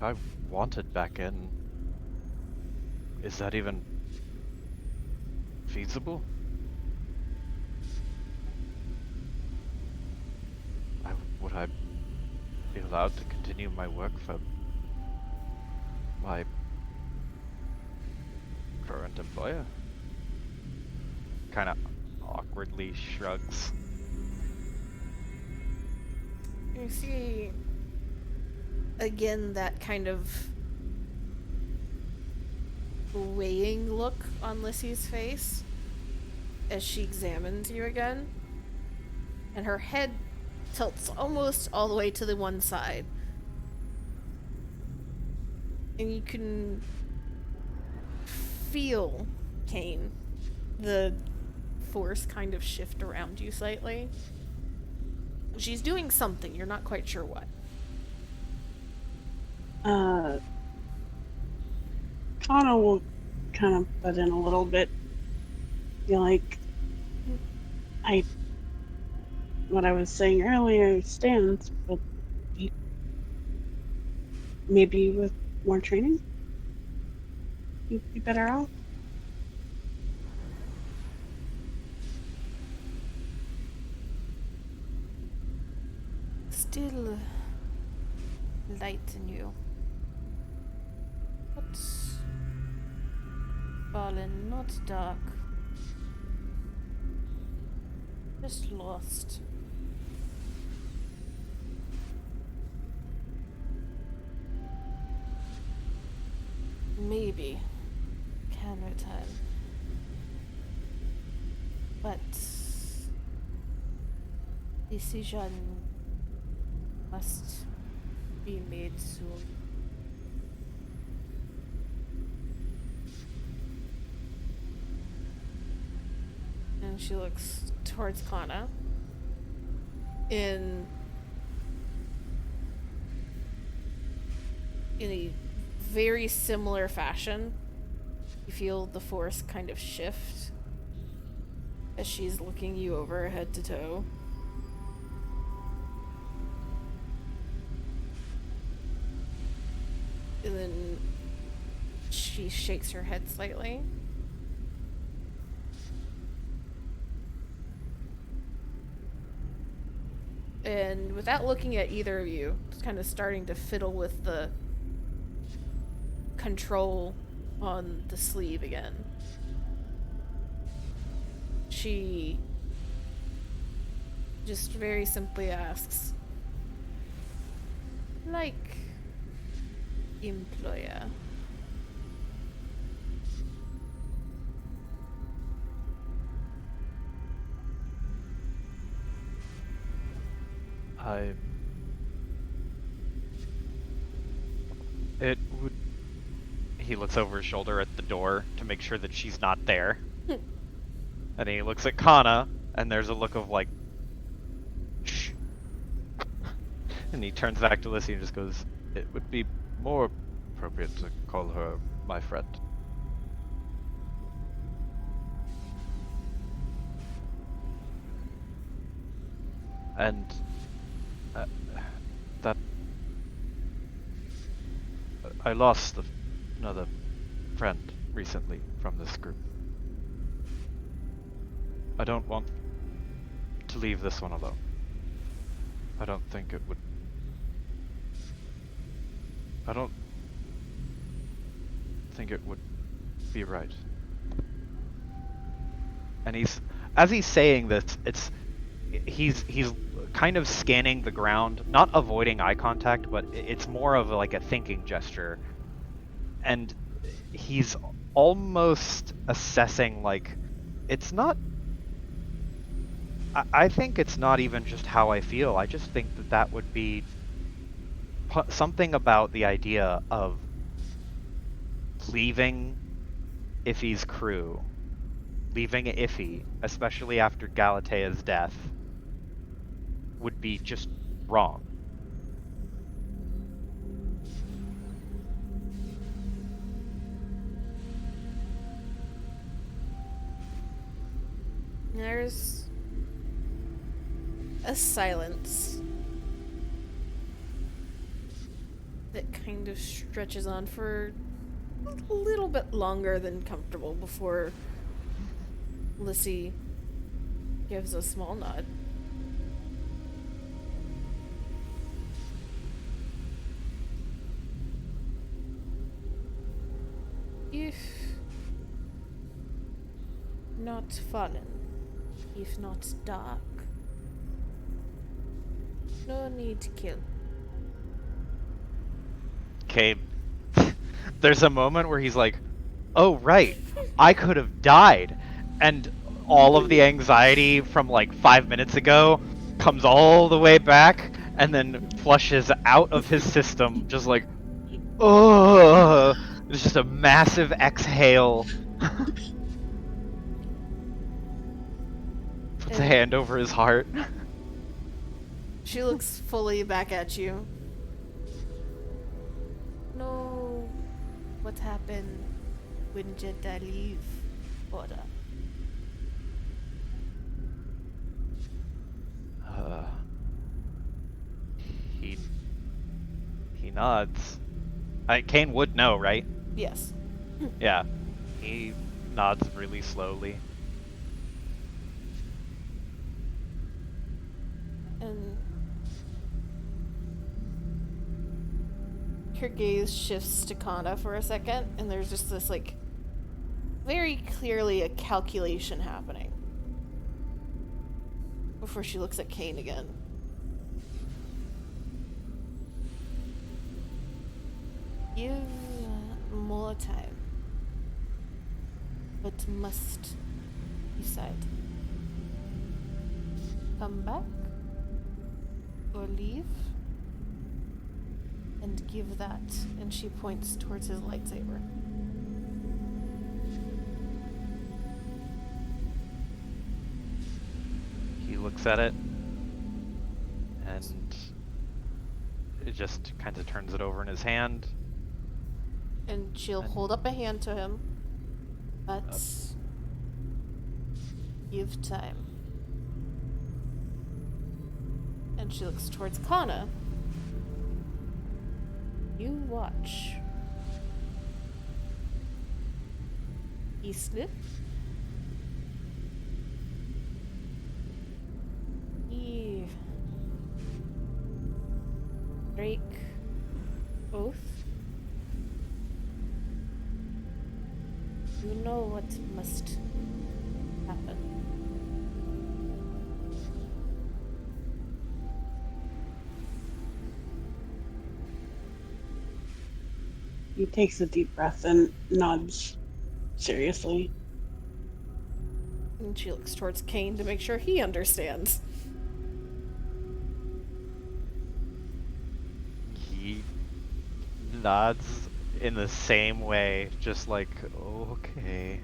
I wanted back in, is that even feasible? Would I be allowed to continue my work for my current employer? Kind of awkwardly shrugs. You see again that kind of weighing look on Lissy's face as she examines you again, and her head tilts almost all the way to the one side, and you can feel, Kane, the force kind of shift around you slightly. She's doing something, you're not quite sure what. Kana will kind of butt in a little bit. Be like, what I was saying earlier stands, but maybe with more training, you'd be better off. Still light in you. But fallen, not dark. Just lost. Maybe can return. But decision must be made soon. And she looks towards Kana in a very similar fashion. You feel the force kind of shift as she's looking you over head to toe. And then she shakes her head slightly. And without looking at either of you, just kind of starting to fiddle with the control on the sleeve again. She just very simply asks, like, employer. It would. He looks over his shoulder at the door to make sure that she's not there. And he looks at Kana, and there's a look of like, shh. And he turns back to Lissy and just goes, It would be more appropriate to call her my friend. And that I lost another friend recently from this group. I don't want to leave this one alone. I don't think it would. I don't think it would be right. and as he's saying this, he's kind of scanning the ground, not avoiding eye contact, but it's more of like a thinking gesture. And he's almost assessing, like, it's not. I think it's not even just how I feel. I just think that would be something about the idea of leaving Iffy's crew, leaving Iffy, especially after Galatea's death, would be just wrong. There's a silence that kind of stretches on for a little bit longer than comfortable before Lissy gives a small nod. If not fallen, if not dark, no need to kill. Okay, there's a moment where he's like, oh right, I could have died, and all of the anxiety from like 5 minutes ago comes all the way back and then flushes out of his system, just like, oh, it's just a massive exhale. Puts a hand over his heart. She looks fully back at you. No, what happened when Jedi leave Order? He nods. Kane would know, right? Yes. Yeah. He nods really slowly. And her gaze shifts to Kana for a second, and there's just this, like, very clearly a calculation happening before she looks at Kane again. Give more time, but must decide. Come back or leave, and give that. And she points towards his lightsaber. He looks at it, and it just kind of turns it over in his hand. And she'll hold up a hand to him, but give time. And she looks towards Kana. You watch. Eastlit. He break oath. You know what must happen. He takes a deep breath and nods seriously. And she looks towards Kane to make sure he understands. He nods in the same way, just like, okay.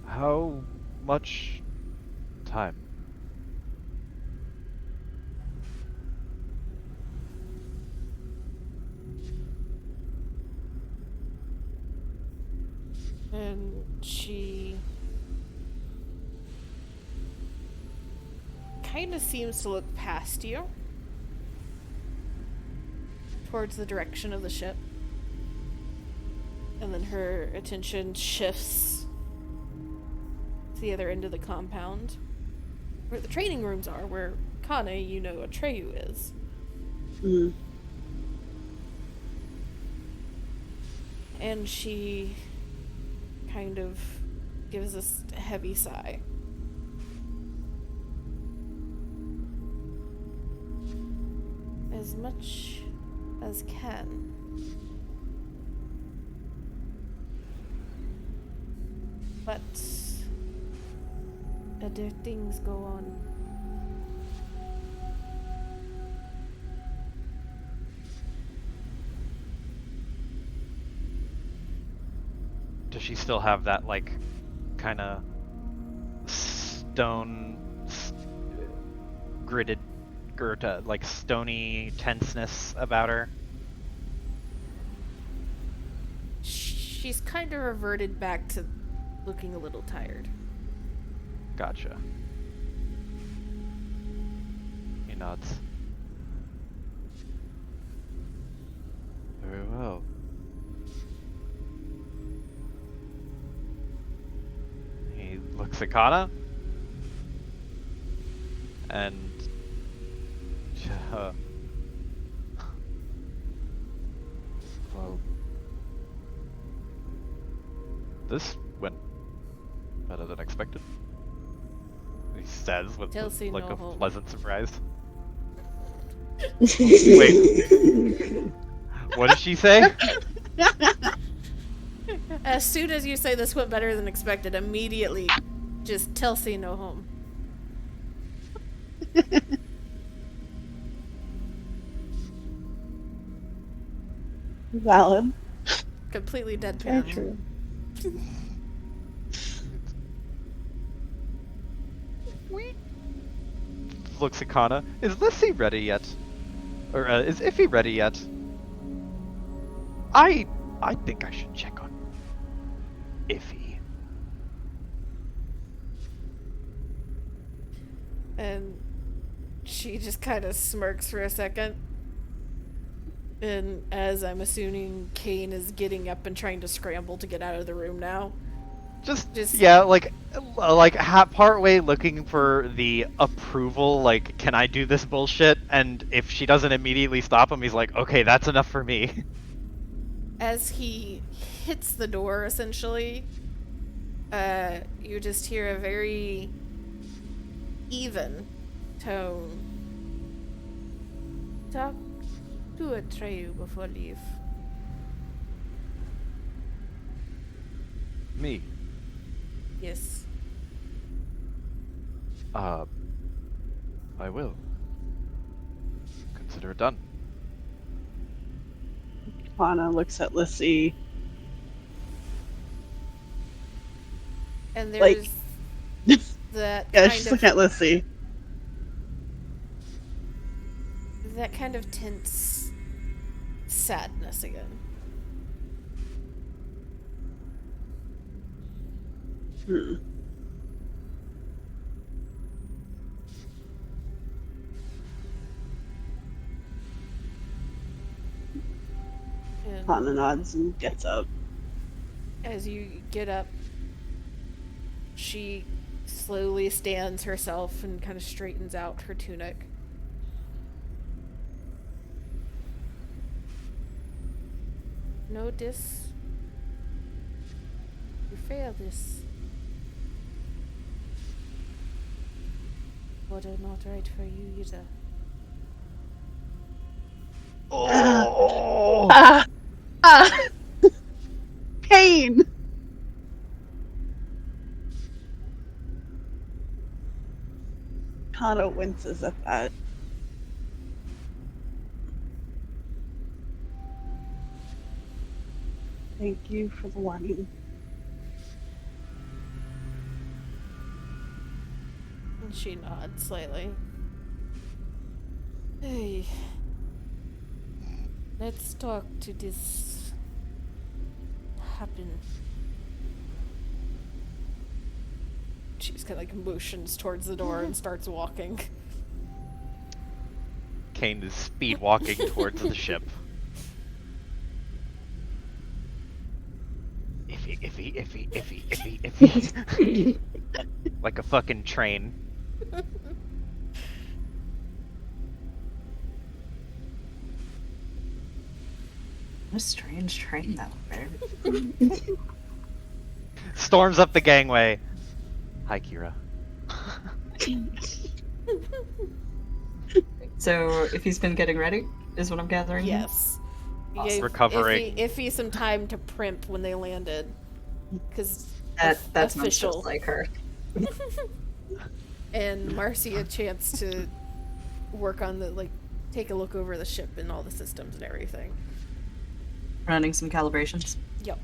How much time? And she kind of seems to look past you towards the direction of the ship. And then her attention shifts to the other end of the compound, where the training rooms are, where Kane, you know, Atreyu is. Mm. And she kind of gives us a heavy sigh. As much as can. But other things go on. Does she still have that, like, kind of stone, gritted, like stony tenseness about her? She's kind of reverted back to looking a little tired. Gotcha. He nods. Very well. He looks at Kana and well, this went better than expected. He says with Chelsea, like no a hope. pleasant surprise. Wait, what did she say? As soon as you say this went better than expected, immediately just Chelsea, no home. Valid. Completely Very deadpan. true. Looks at Kana. Is Lissy ready yet? Or is Iffy ready yet? I think I should check on Iffy. And she just kind of smirks for a second. And as I'm assuming Kane is getting up and trying to scramble to get out of the room now. Just- Yeah, like partway looking for the approval, like, can I do this bullshit? And if she doesn't immediately stop him, he's like, okay, that's enough for me. As he hits the door, essentially, you just hear a very even tone. Talk to Atreyu before leave. Me. Yes. I will. Consider it done. Kana looks at Lissy. And Like- there's that Yeah, kind she's of looking at Lissy. that kind of tense sadness again. Hmm. And Kana nods and gets up. as you get up, she slowly stands herself and kind of straightens out her tunic. Know this. You fail this. what are not right for you either. Oh! Ah! Ah! Pain! Kana winces at that. Thank you for the warning. And she nods slightly. Hey. Let's talk to this happen. She's kind of like motions towards the door and starts walking. Kane is speed walking towards the ship. Iffy. Like a fucking train. What a strange train that way. Storms up the gangway. Hi, Kira. So, if he's been getting ready, is what I'm gathering? here? Yes. You Awesome. gave Recovering. Iffy some time to primp when they landed. Because That's not official. just like her. And Marcy a chance to work on the, like, take a look over the ship and all the systems and everything. Running some calibrations. Yep.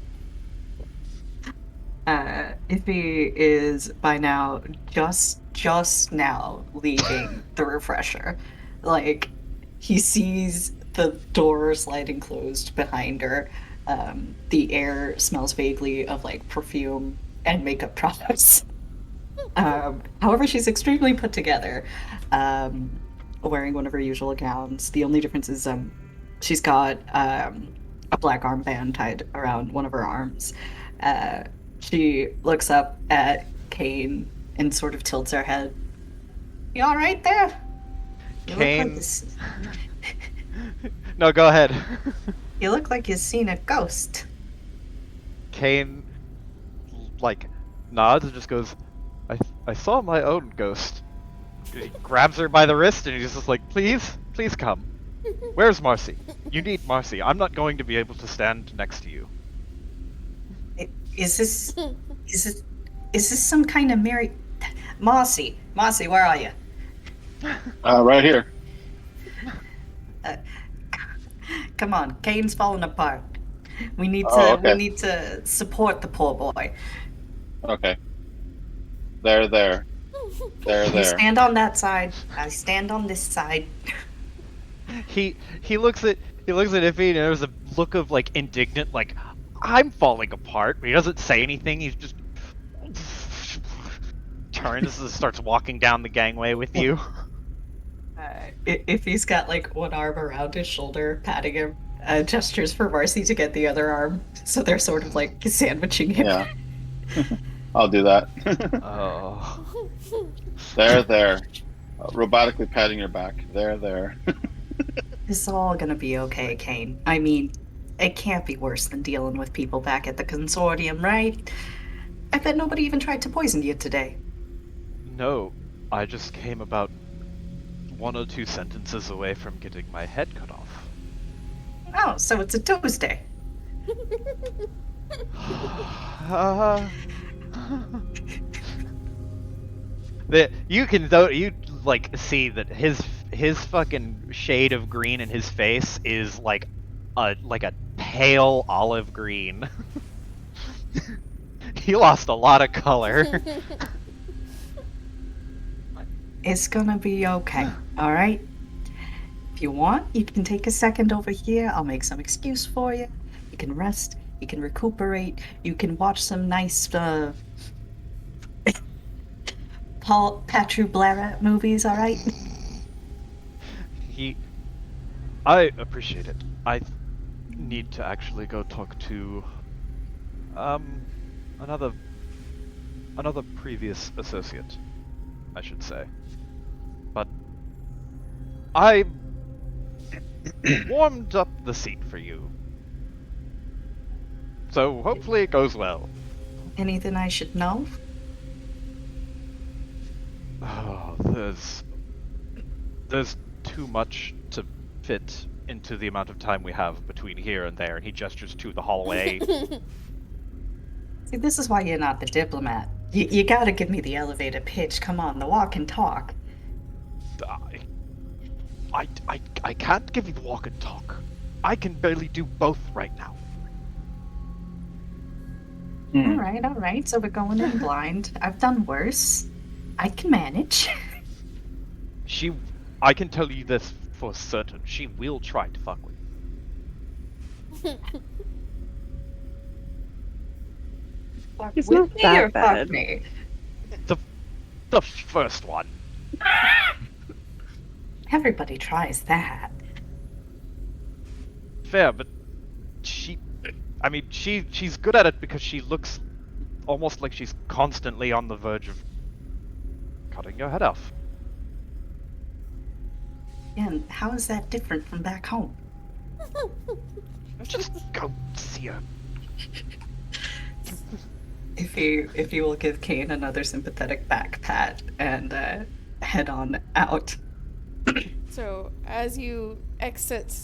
Iffy is by now just now leaving the refresher. Like, he sees the door sliding closed behind her. The air smells vaguely of like perfume and makeup products. However, she's extremely put together, wearing one of her usual gowns. The only difference is she's got a black armband tied around one of her arms. She looks up at Kane and sort of tilts her head. You all right there? You Kane. Look like No, go ahead. you look like you've seen a ghost. Kane, like, nods and just goes, I saw my own ghost. He grabs her by the wrist and he's just like, please come. Where's Marcy? You need Marcy. I'm not going to be able to stand next to you. Is this some kind of Mary? Marcy, where are you? Right here. Come on, Kane's falling apart. We need to Oh, okay. we need to support the poor boy. Okay. There. You stand on that side. I stand on this side. He looks at Iffy and there's a look of like indignant, like, I'm falling apart, but he doesn't say anything. He's just turns and starts walking down the gangway with you. If he's got like one arm around his shoulder, patting him, gestures for Marcy to get the other arm, so they're sort of like sandwiching him. Yeah. I'll do that. Oh. There. Robotically patting your back. There. It's all gonna be okay, Kane. I mean, it can't be worse than dealing with people back at the consortium, right? I bet nobody even tried to poison you today. No, I just came about 1 or 2 sentences away from getting my head cut off. Oh, so it's a Tuesday. You like see that his fucking shade of green in his face is like a pale olive green. He lost a lot of color. It's gonna be okay, alright? If you want, you can take a second over here. I'll make some excuse for you. You can rest, you can recuperate, you can watch some nice, Patrick Blarat movies, alright? I appreciate it. I need to actually go talk to another previous associate, I should say. But I warmed up the seat for you. So hopefully it goes well. Anything I should know? Oh, There's too much to fit into the amount of time we have between here and there, and he gestures to the hallway. See, this is why you're not the diplomat. You gotta give me the elevator pitch. Come on, the walk and talk. I can't give you the walk and talk. I can barely do both right now. Hmm. All right. So we're going in blind. I've done worse. I can manage. I can tell you this for certain. She will try to fuck with you. Fuck It's with not me that or bad. fuck me? The first one. Everybody tries that. Fair, but she's good at it because she looks almost like she's constantly on the verge of cutting your head off. And how is that different from back home? Just go see her. If you will give Kane another sympathetic back pat and head on out. So, as you exit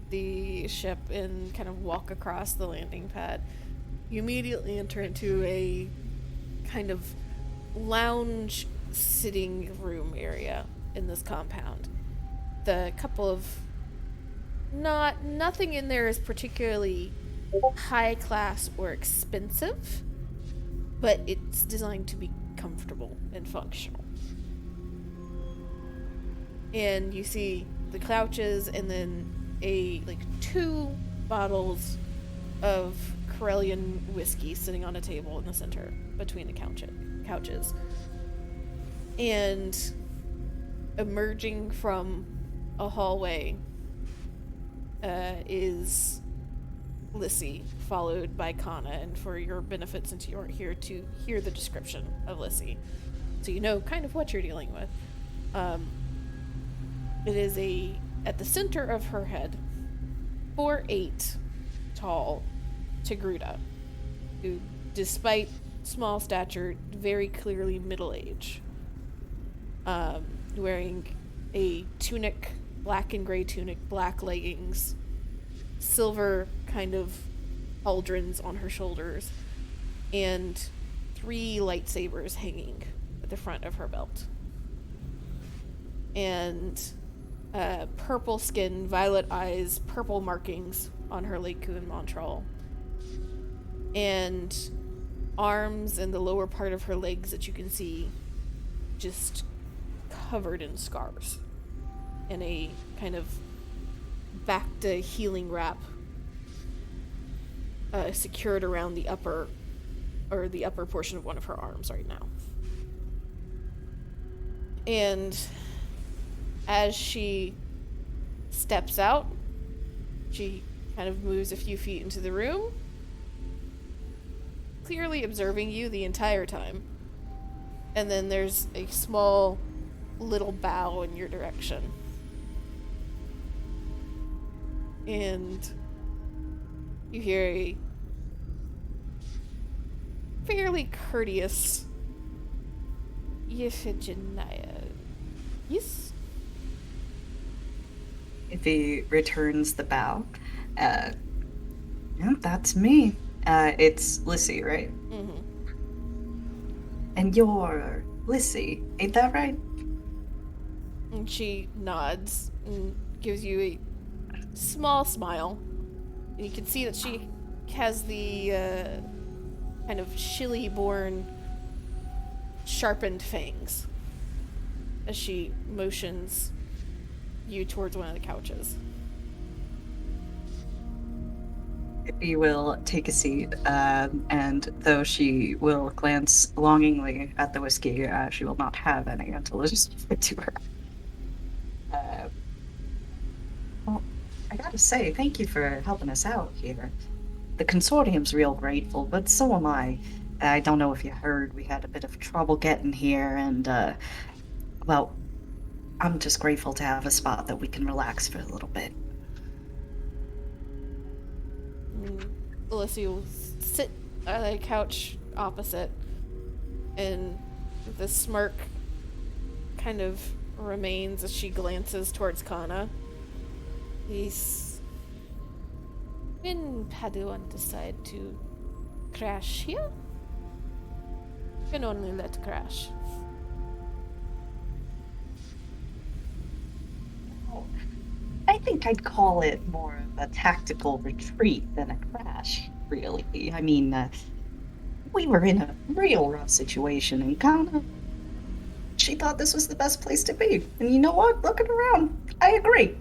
the ship and kind of walk across the landing pad, you immediately enter into a kind of lounge sitting room area in this compound. The couple of nothing in there is particularly high class or expensive, but it's designed to be comfortable and functional. And you see the couches and then two bottles of Corellian whiskey sitting on a table in the center between the couches. And emerging from a hallway is Lissy, followed by Kana. And for your benefit, since you aren't here to hear the description of Lissy, so you know kind of what you're dealing with. It is at the center of her head, 4'8" tall Tigruda, who, despite small stature, very clearly middle age. Wearing a tunic, black and gray tunic, black leggings, silver kind of pauldrons on her shoulders, and 3 lightsabers hanging at the front of her belt. And purple skin, violet eyes, purple markings on her Leiku and Montreal. And arms and the lower part of her legs that you can see just covered in scars. And a kind of back to healing wrap secured around the upper portion of one of her arms right now. And as she steps out, she kind of moves a few feet into the room, clearly observing you the entire time. And then there's a small little bow in your direction. And you hear a fairly courteous Iphigenia. Yes? If he returns the bow, yeah, that's me. It's Lissy, right? Mm-hmm. And you're Lissy, ain't that right? And she nods and gives you a small smile. And you can see that she has the kind of Shilly-born sharpened fangs as she motions you towards one of the couches. He will take a seat, and though she will glance longingly at the whiskey, she will not have any until it is offered to her. Well, I gotta say, thank you for helping us out here. The consortium's real grateful, but so am I. I don't know if you heard, we had a bit of trouble getting here, and, well, I'm just grateful to have a spot that we can relax for a little bit. Alyssa will sit on a couch opposite and with a smirk kind of remains as she glances towards Kana. When Padawan decide to crash here? Can only let crash. I think I'd call it more of a tactical retreat than a crash, really. I mean, we were in a real rough situation, and Kana, she thought this was the best place to be. And you know what? Looking around, I agree.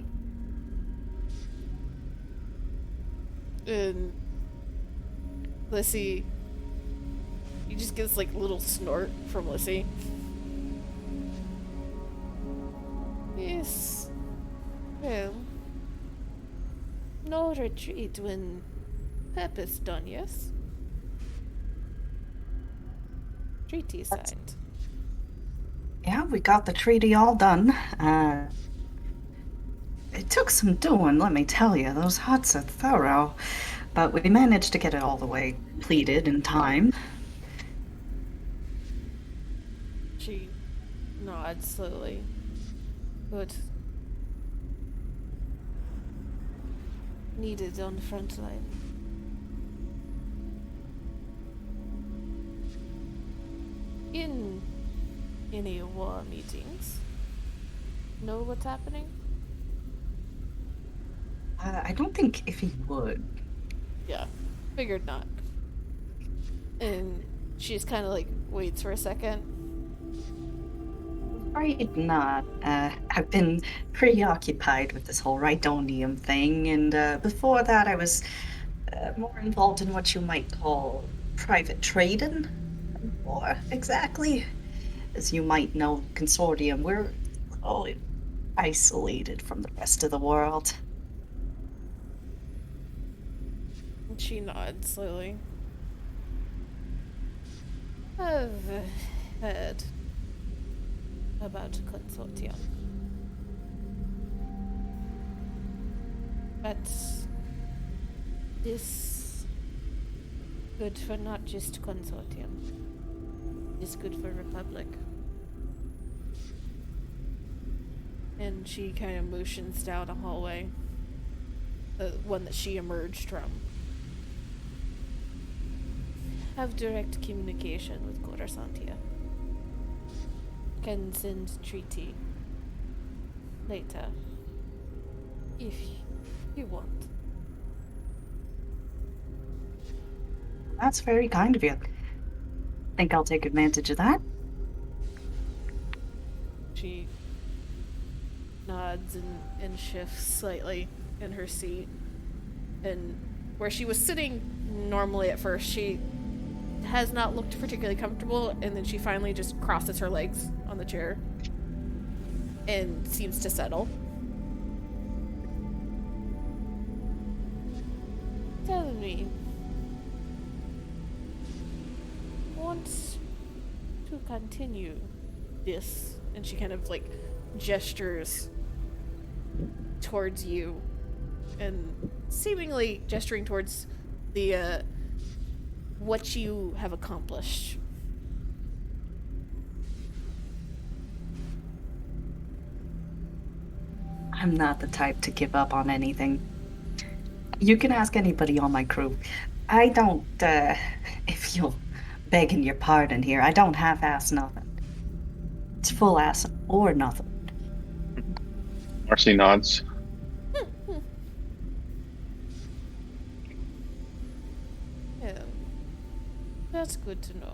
And Lissy, you just get this like little snort from Lissy. Yes. Well, no retreat when purpose done, yes? Treaty signed. Yeah, we got the treaty all done. It took some doing, let me tell you. Those huts are thorough. But we managed to get it all the way completed in time. She nods slowly. Good. Needed on the front line. In any war meetings, know what's happening? I don't think if he would. Yeah, figured not. And she just kind of like waits for a second. Afraid not. I've been preoccupied with this whole Rhydonium thing, and before that I was more involved in what you might call private trading. Or exactly. As you might know, Consortium, we're all isolated from the rest of the world. And she nods slowly. I've heard about Consortium. But this good for not just Consortium. It's good for Republic. And she kind of motions down a hallway. The one that she emerged from. Have direct communication with Coruscant. Can send treaty later. If you want. That's very kind of you. Think I'll take advantage of that? She nods and shifts slightly in her seat. And where she was sitting normally at first, she has not looked particularly comfortable, and then she finally just crosses her legs on the chair and seems to settle. Tell me, want to continue this? And she kind of like gestures towards you and seemingly gesturing towards the what you have accomplished. I'm not the type to give up on anything. You can ask anybody on my crew. I don't, if you'll begging your pardon here, I don't half-ass nothing. It's full ass or nothing. Marcy nods. Yeah. That's good to know.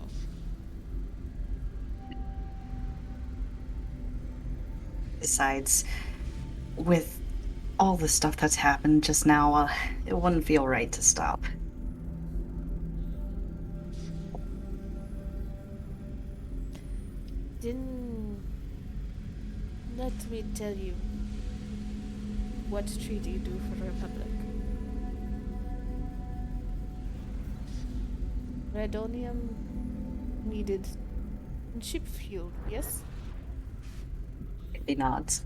Besides, with all the stuff that's happened just now, it wouldn't feel right to stop. Then let me tell you what treaty do for the Republic. Rhydonium needed ship fuel, yes? He nods.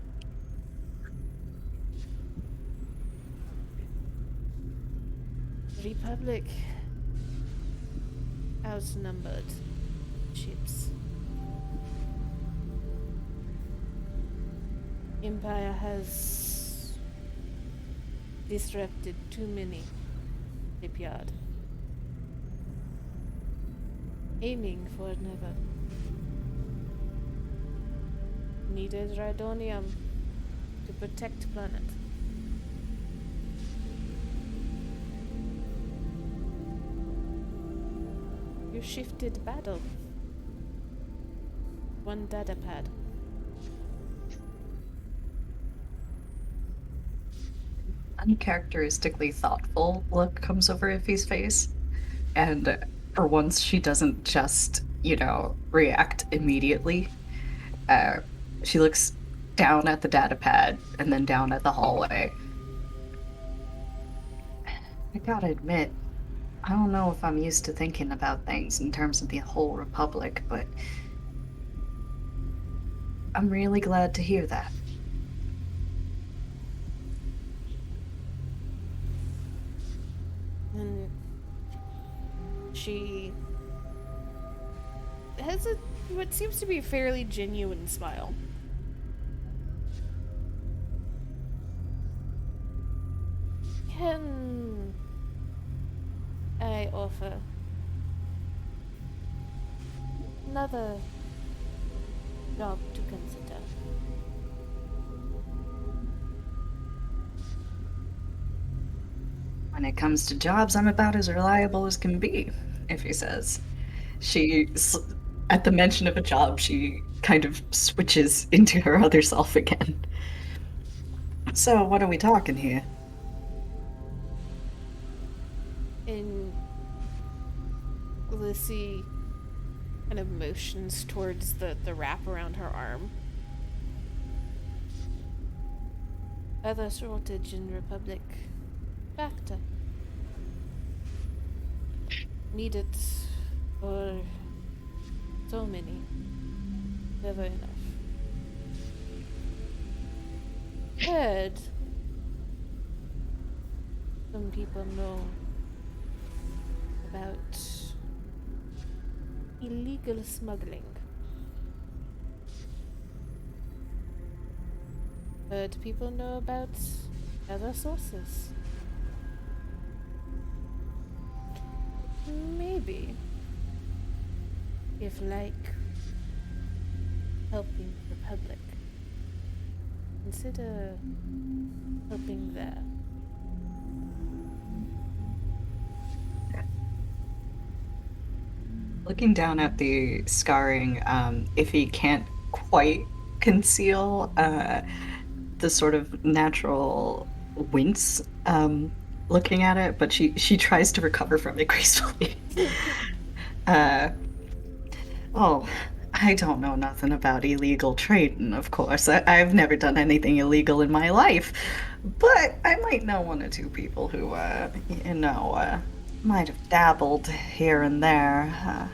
Republic outnumbered ships. Empire has disrupted too many shipyard. Aiming for never. Needed Rhydonium to protect planet. You shifted battle. One data pad. Uncharacteristically thoughtful look comes over Iffy's face, and for once she doesn't just, react immediately. She looks down at the data pad and then down at the hallway. I gotta admit, I don't know if I'm used to thinking about things in terms of the whole Republic, but I'm really glad to hear that. And she has what seems to be a fairly genuine smile. Can I offer another job to consider? When it comes to jobs, I'm about as reliable as can be, Iffy says. At the mention of a job, she kind of switches into her other self again. So, what are we talking here? And Lissy kind of motions towards the wrap around her arm. Other shortage in Republic factor. Need it for so many. Never enough. Heard some people know about illegal smuggling. Heard people know about other sources. Maybe, if like helping Republic, consider helping there. Looking down at the scarring, Iffy can't quite conceal the sort of natural wince looking at it, but she tries to recover from it gracefully. Oh, I don't know nothing about illegal trading, of course. I've never done anything illegal in my life, but I might know one or two people who, might have dabbled here and there.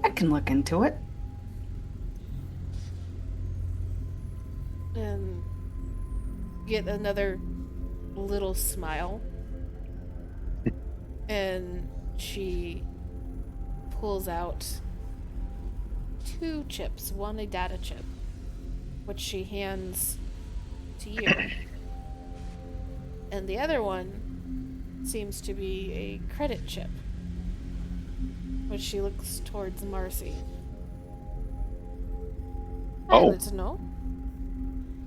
I can look into it. And get another little smile. And she pulls out 2 chips, one a data chip, which she hands to you. And the other one seems to be a credit chip, which she looks towards Marcy. Oh. Pilot, no?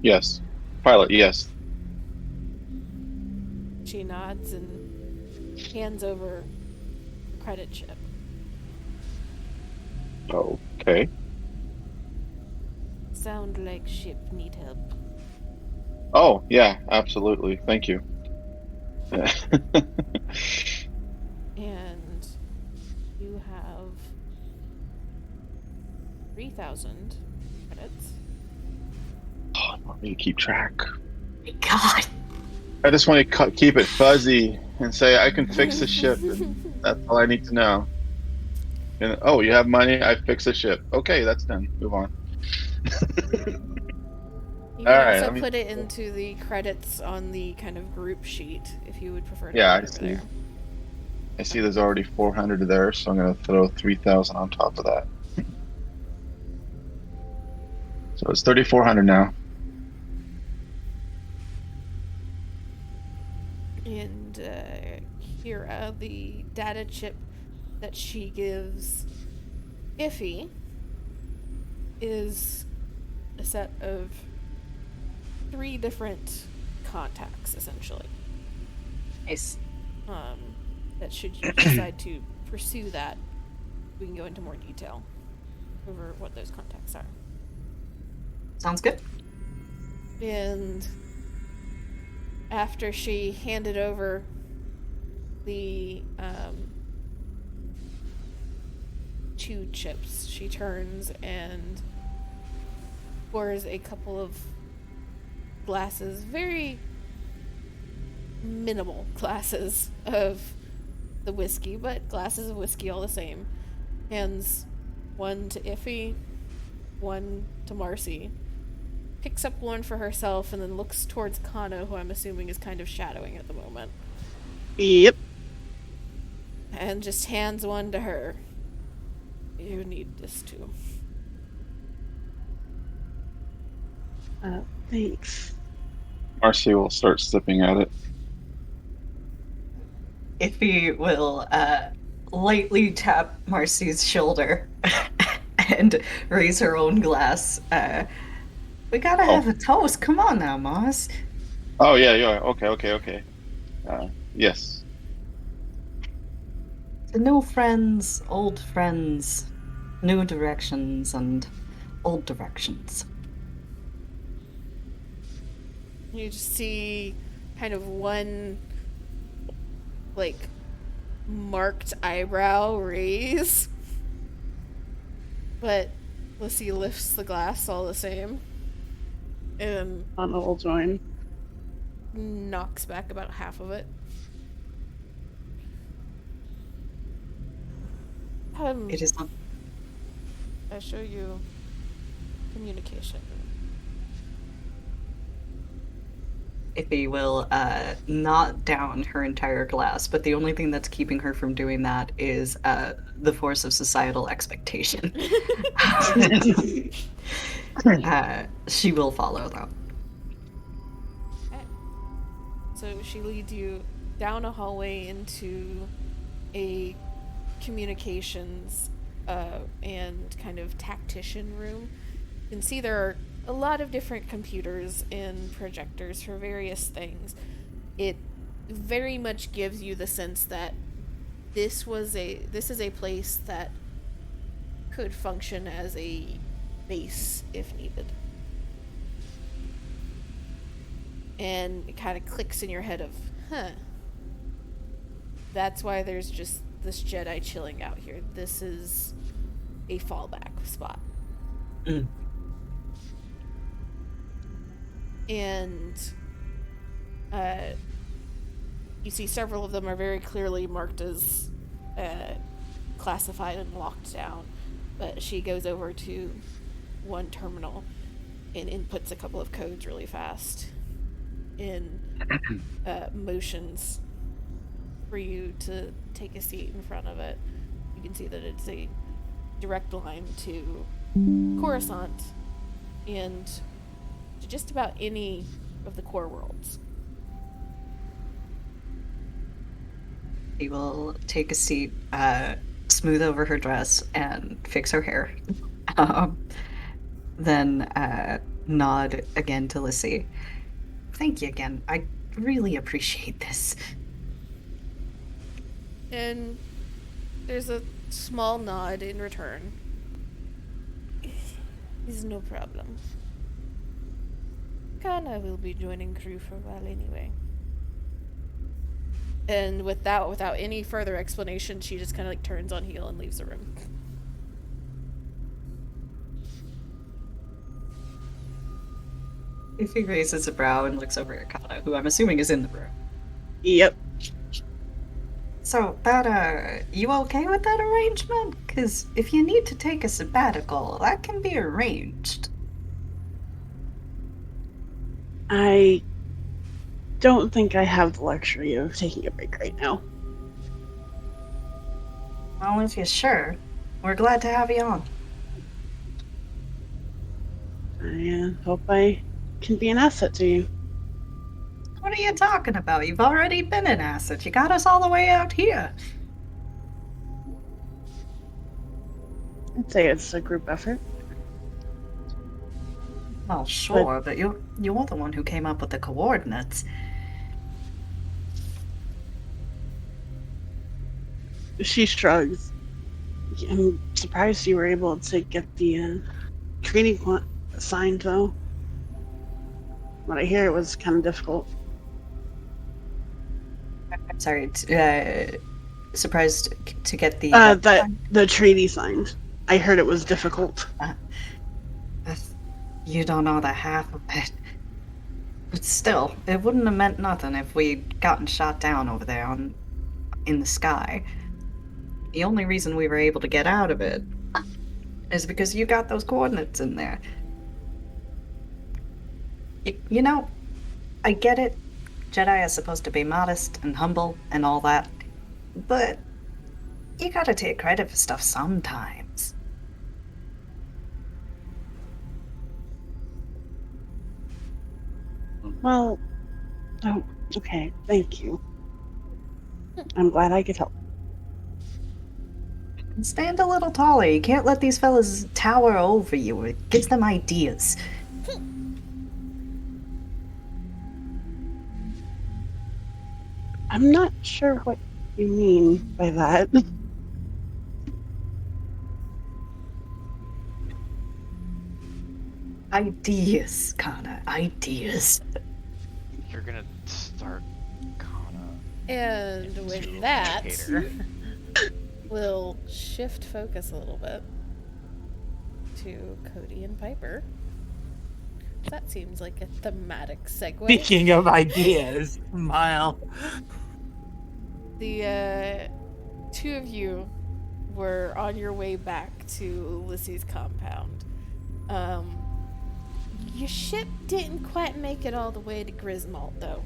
Yes. Pilot, yes. She nods and hands over the credit chip. Okay. Sound like ship need help. Oh, yeah, absolutely. Thank you. And you have 3,000 credits. Oh, I want me to keep track. God. I just want to keep it fuzzy and say I can fix the ship. And that's all I need to know. And, oh, you have money? I fix the ship. Okay, that's done. Move on. You can Alright, also let me- put it into the credits on the kind of group sheet if you would prefer to Yeah, put it I over see. there. I see there's already 400 there, so I'm going to throw 3,000 on top of that. So it's 3,400 now. and Kira, the data chip that she gives Iffy is a set of 3 different contacts, essentially. Nice. That should you decide to pursue that, we can go into more detail over what those contacts are. Sounds good. And after she handed over the 2 chips, she turns and pours a couple of glasses, very minimal glasses of the whiskey, but glasses of whiskey all the same. Hands one to Iffy, one to Marcy. Picks up one for herself and then looks towards Kano, who I'm assuming is kind of shadowing at the moment. Yep. And just hands one to her. You need this too. Thanks. Marcy will start sipping at it. Iffy will lightly tap Marcy's shoulder and raise her own glass. We gotta have a toast. Come on now, Mars. Oh, yeah. Okay. Yes. To new friends, old friends, new directions, and old directions. You just see kind of one, like, marked eyebrow raise. But Lissy lifts the glass all the same. And On the will join. knocks back about half of it. It is not. I show you communication. Iffy will not down her entire glass, but the only thing that's keeping her from doing that is the force of societal expectation. She will follow, though. Okay. So she leads you down a hallway into a communications and kind of tactician room. You can see there are a lot of different computers and projectors for various things. It very much gives you the sense that this is a place that could function as a base if needed. And it kind of clicks in your head of, that's why there's just this Jedi chilling out here. This is a fallback spot. Mm. And you see several of them are very clearly marked as classified and locked down. But she goes over to one terminal and inputs a couple of codes really fast in motions for you to take a seat in front of it. You can see that it's a direct line to Coruscant and to just about any of the core worlds. She will take a seat, smooth over her dress, and fix her hair. Then nod again to Lissy. Thank you again. I really appreciate this. And there's a small nod in return. Is no problem. Kana will be joining crew for a while anyway. And without any further explanation, she just kind of like turns on heel and leaves the room. If he raises a brow and looks over at Kana, who I'm assuming is in the room. Yep. So, you okay with that arrangement? Because if you need to take a sabbatical, that can be arranged. I don't think I have the luxury of taking a break right now. Well, if you're sure, we're glad to have you on. I hope I can be an asset to you. What are you talking about? You've already been in acid. You got us all the way out here. I'd say it's a group effort. Well, sure, but you're the one who came up with the coordinates. She shrugs. I'm surprised you were able to get the treaty signed, though. What I hear, it was kind of difficult. Sorry, surprised to get the what That signed? the treaty signed. I heard it was difficult. You don't know the half of it. But still, it wouldn't have meant nothing if we'd gotten shot down over there in the sky. The only reason we were able to get out of it is because you got those coordinates in there. You know, I get it. Jedi are supposed to be modest and humble and all that. But you gotta take credit for stuff sometimes. Well, oh, okay, thank you. I'm glad I could help. Stand a little taller. You can't let these fellas tower over you. It gives them ideas. I'm not sure what you mean by that. Ideas, Kana. Ideas. You're gonna start Kana. And with to that, hater. we'll shift focus a little bit to Cody and Piper. That seems like a thematic segue. Speaking of ideas, Mile. The two of you were on your way back to Ulysses' compound. Your ship didn't quite make it all the way to Griswold, though.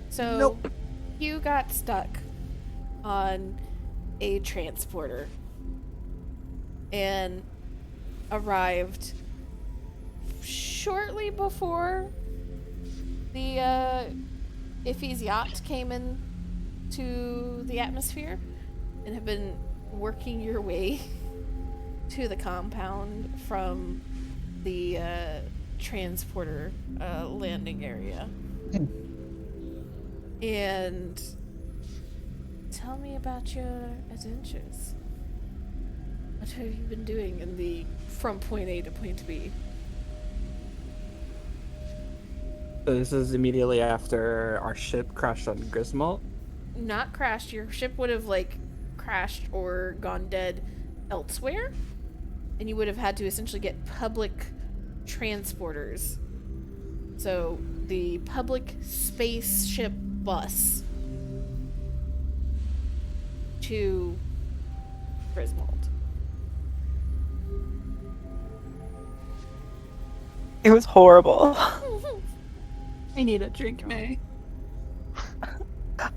So Nope. you got stuck on a transporter and arrived shortly before the Iffy's yacht came in to the atmosphere and have been working your way to the compound from the transporter landing area. And tell me about your adventures. What have you been doing in the from point A to point B? So this is immediately after our ship crashed on Griswold. Not crashed. Your ship would have crashed or gone dead elsewhere, and you would have had to essentially get public transporters. So the public spaceship bus to Griswold. It was horrible. I need a drink, May.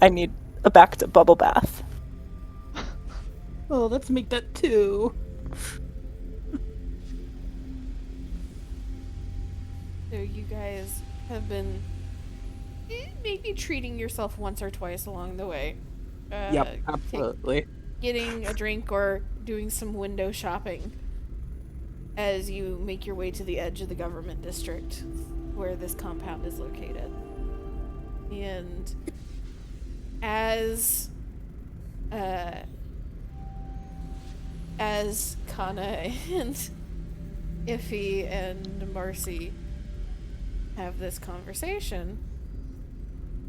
I need a back to bubble bath. Oh, let's make that 2. So you guys have been maybe treating yourself once or twice along the way. Yep, absolutely. Getting a drink or doing some window shopping as you make your way to the edge of the government district where this compound is located. And as Kana and Iffy and Marcy have this conversation,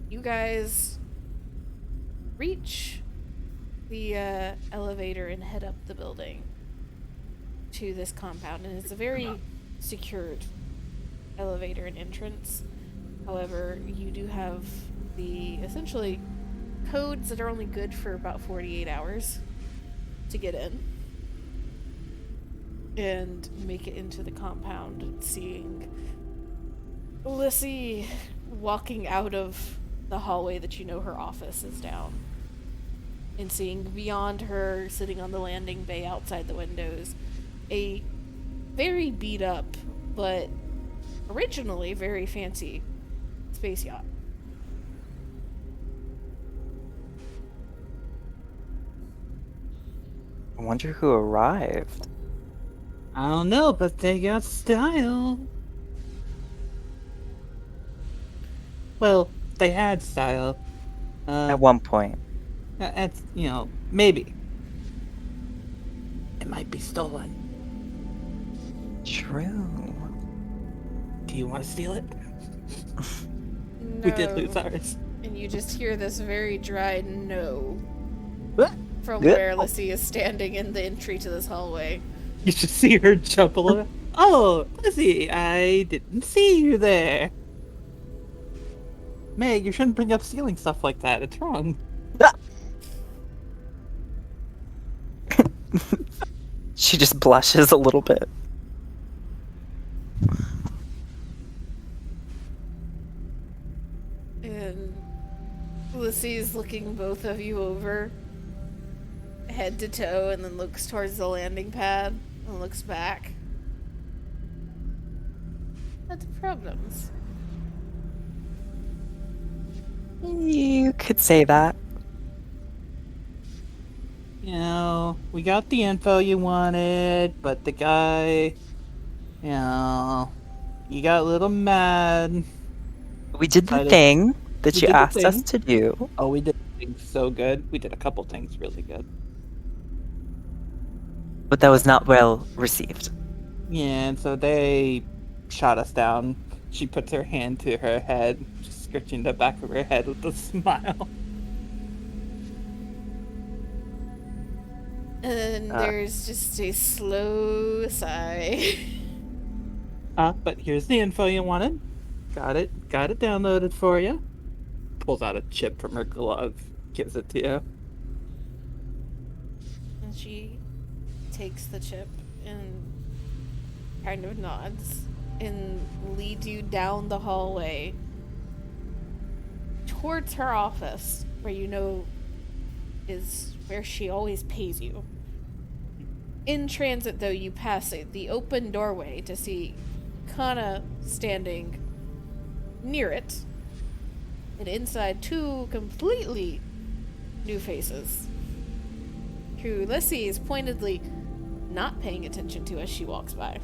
you guys reach the elevator and head up the building to this compound, and it's a very secured elevator and entrance. However, you do have the essentially codes that are only good for about 48 hours to get in and make it into the compound, seeing Lissy walking out of the hallway that you know her office is down, and seeing beyond her, sitting on the landing bay outside the windows, a very beat up but originally very fancy space yacht. I wonder who arrived. I don't know, but they got style. Well, they had style. At one point. That's, maybe. It might be stolen. True. Do you want to steal it? No. We did lose ours. And you just hear this very dry no What? from Yeah. where Lissy is standing in the entry to this hallway. You should see her jump a little. Oh, Lizzie, I didn't see you there. Meg, you shouldn't bring up stealing stuff like that. It's wrong. She just blushes a little bit. And Lissy is looking both of you over, head to toe, and then looks towards the landing pad and looks back. That's problems. You could say that. We got the info you wanted, but the guy, you got a little mad. We did the Decided- thing that we you did the asked us thing. to do, Oh, we did things so good. We did a couple things really good. but that was not well received. Yeah, and so they shot us down. She puts her hand to her head, just scratching the back of her head with a smile. And then there's just a slow sigh. But here's the info you wanted. Got it downloaded for you. Pulls out a chip from her glove, gives it to you. And she takes the chip and kind of nods and leads you down the hallway towards her office, where you know is where she always pays you. In transit, though, you pass the open doorway to see Kana standing near it, and inside two completely new faces, who Lissy is pointedly not paying attention to as she walks by.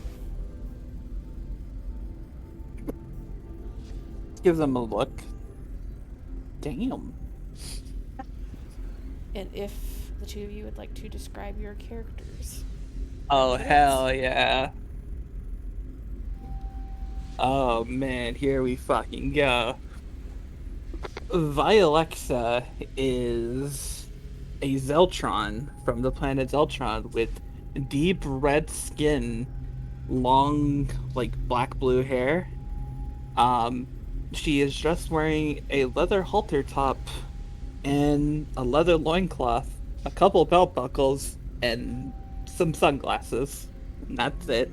Gives them a look. Damn. And if the two of you would like to describe your characters. Oh, hell yeah. Oh, man, here we fucking go. Vialexa is a Zeltron from the planet Zeltron with deep red skin, long, black-blue hair. She is just wearing a leather halter top and a leather loincloth, a couple belt buckles, and some sunglasses. And that's it.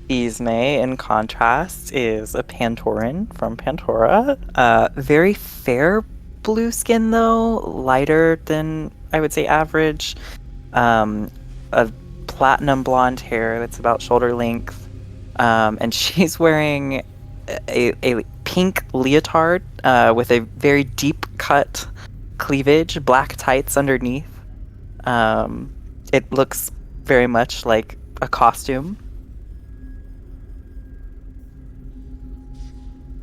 Isme, in contrast, is a Pantoran from Pantora. Very fair blue skin, though, lighter than I would say average. A platinum blonde hair that's about shoulder length. And she's wearing a pink leotard with a very deep cut cleavage, black tights underneath. It looks very much like a costume.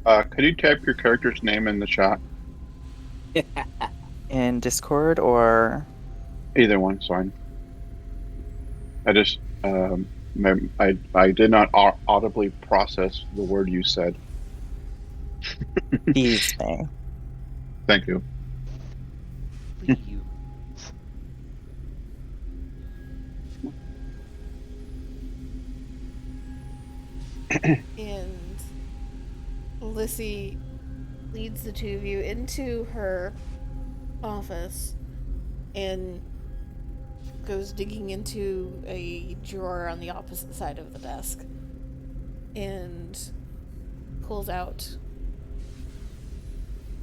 Could you type your character's name in the chat? In Discord or Either one's fine. I just, I did not audibly process the word you said. Isme. Thank you. You. And Lissy leads the two of you into her office and goes digging into a drawer on the opposite side of the desk and pulls out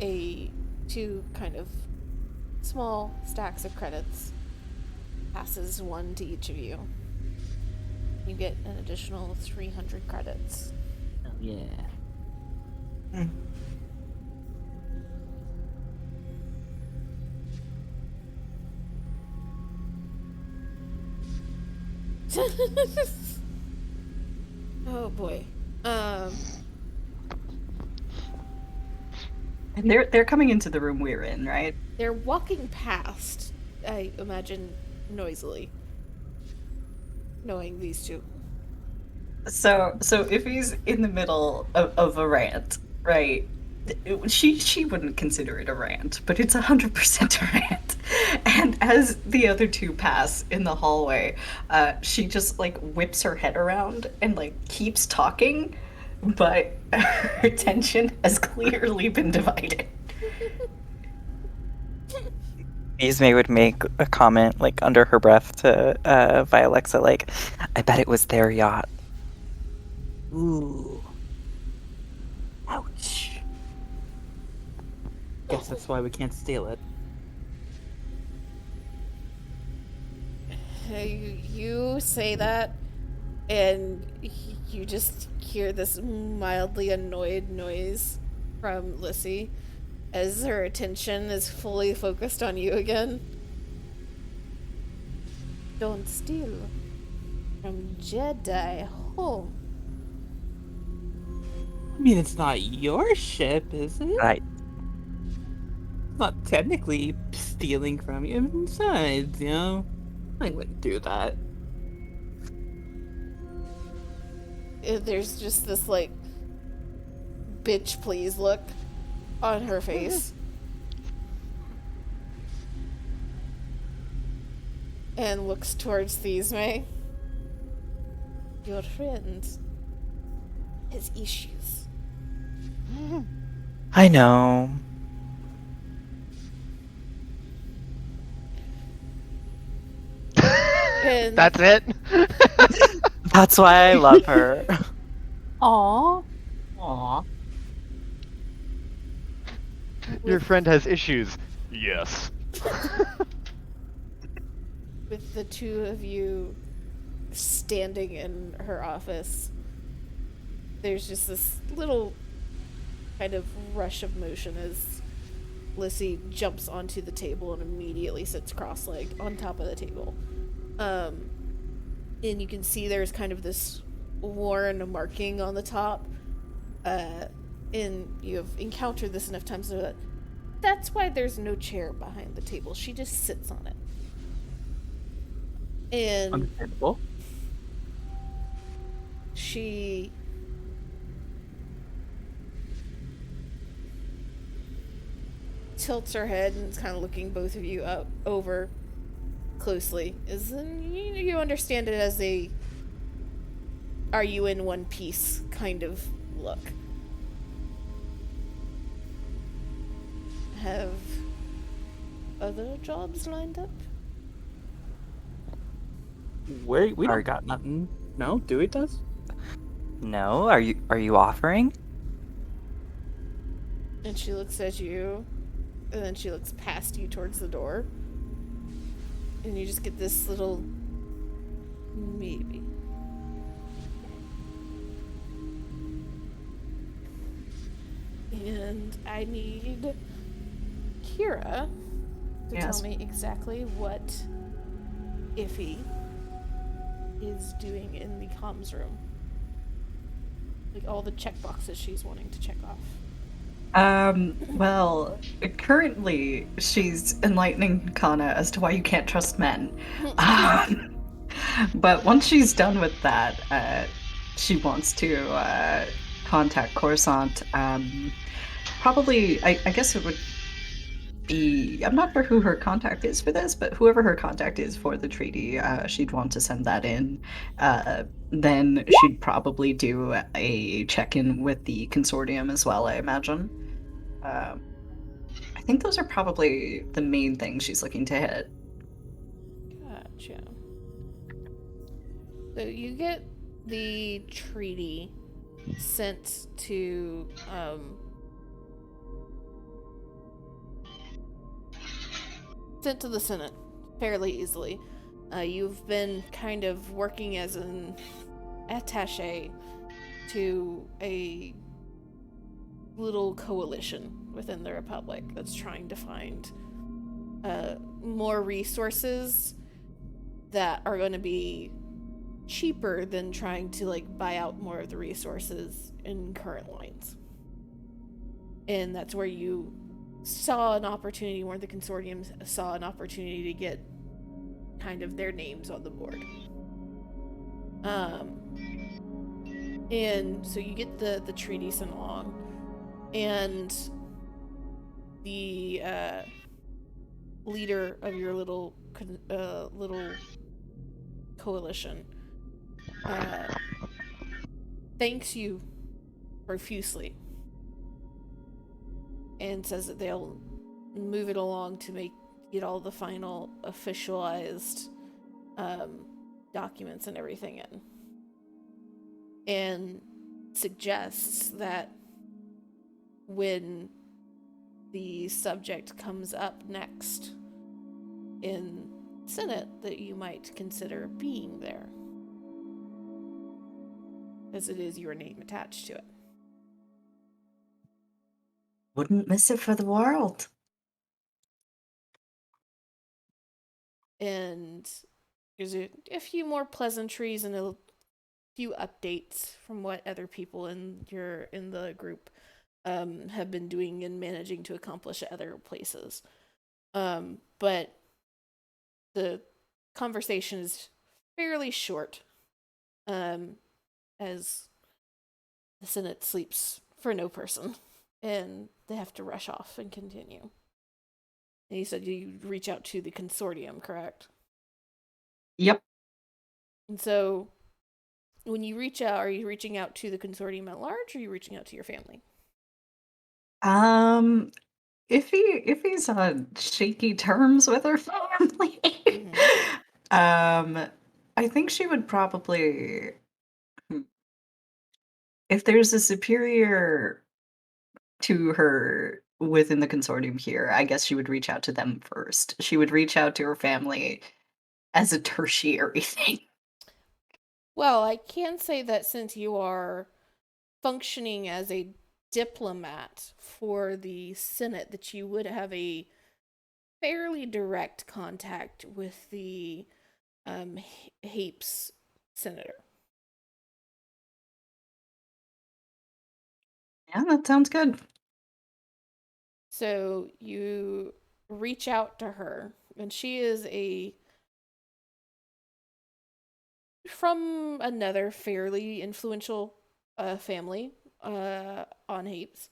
two kind of small stacks of credits, passes one to each of you. You get an additional 300 credits. Oh, yeah. Oh boy. And they're coming into the room we're in, right? They're walking past, I imagine, noisily. Knowing these two. So if he's in the middle of a rant, right? She wouldn't consider it a rant, but it's 100% a rant. And as the other two pass in the hallway, she just like whips her head around and like keeps talking, but her attention has clearly been divided. Ismay would make a comment, like, under her breath to Vialexa, like, I bet it was their yacht. Ooh. Ouch. Guess that's why we can't steal it. You say that, and you just hear this mildly annoyed noise from Lissy as her attention is fully focused on you again. Don't steal from Jedi home. I mean, it's not your ship, is it? Right. It's not technically stealing from you. Besides, you know, I wouldn't do that. There's just this, like, bitch please look on her face. And looks towards Thisme. Your friend has issues. I know. And That's it? That's why I love her. Aww. Aww. Your friend has issues. Yes. with the two of you standing in her office, there's just this little kind of rush of motion as Lissy jumps onto the table and immediately sits cross-legged on top of the table. And you can see there's kind of this worn marking on the top. And you have encountered this enough times to know that that's why there's no chair behind the table. She just sits on it. And Understandable. she tilts her head and is kind of looking both of you up over closely. You understand it as a "are you in one piece" kind of look. Have other jobs lined up? We Are- don't got nothing. No, Dewey does. No? Are you offering? And she looks at you, and then she looks past you towards the door. And you just get this little maybe. And I need Kira to Yes. tell me exactly what Iffy is doing in the comms room. Like all the checkboxes she's wanting to check off. Well, currently she's enlightening Kana as to why you can't trust men. But once she's done with that, she wants to contact Coruscant. Probably, I guess it would be. I'm not sure who her contact is for this, but whoever her contact is for the treaty, she'd want to send that in. Then she'd probably do a check-in with the consortium as well, I imagine. I think those are probably the main things she's looking to hit. Gotcha. So you get the treaty sent to the Senate fairly easily. You've been kind of working as an attaché to a little coalition within the Republic that's trying to find more resources that are going to be cheaper than trying to like buy out more of the resources in current lines. And that's where you saw an opportunity, where the consortium saw an opportunity to get kind of their names on the board. And so you get the treaty sent along, and the leader of your little coalition thanks you profusely and says that they'll move it along to get all the final officialized documents and everything in, and suggests that when the subject comes up next in Senate that you might consider being there, as it is your name attached to it. Wouldn't miss it for the world. And there's a few more pleasantries and a few updates from what other people in the group have been doing and managing to accomplish at other places. But the conversation is fairly short, as the Senate sleeps for no person, and they have to rush off and continue. And you said you reach out to the consortium, correct? Yep. And so, when you reach out, are you reaching out to the consortium at large, or are you reaching out to your family? If he's on shaky terms with her family, I think she would probably, if there's a superior to her within the consortium here, I guess she would reach out to them first. She would reach out to her family as a tertiary thing. Well, I can say that since you are functioning as a diplomat for the Senate, that you would have a fairly direct contact with the Hapes senator. Yeah, that sounds good. So you reach out to her, and she is from another fairly influential family on Hapes,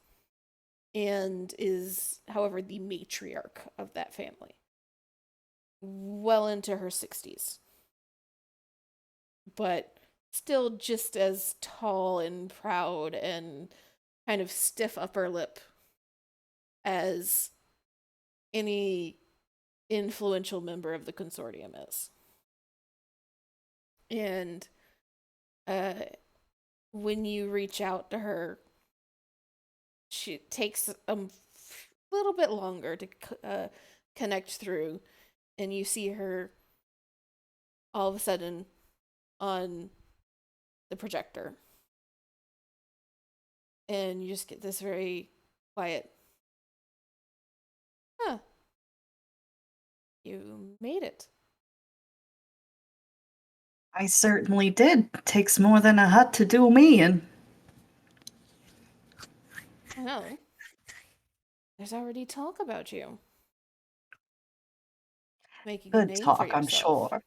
and is, however, the matriarch of that family. Well into her 60s. But still just as tall and proud and kind of stiff upper lip as any influential member of the consortium is. And when you reach out to her, she takes a little bit longer to connect through, and you see her all of a sudden on the projector. And you just get this very quiet, huh, you made it. I certainly did. Takes more than a hut to do me in. Well, there's already talk about you making a Good name for talk, I'm yourself. sure.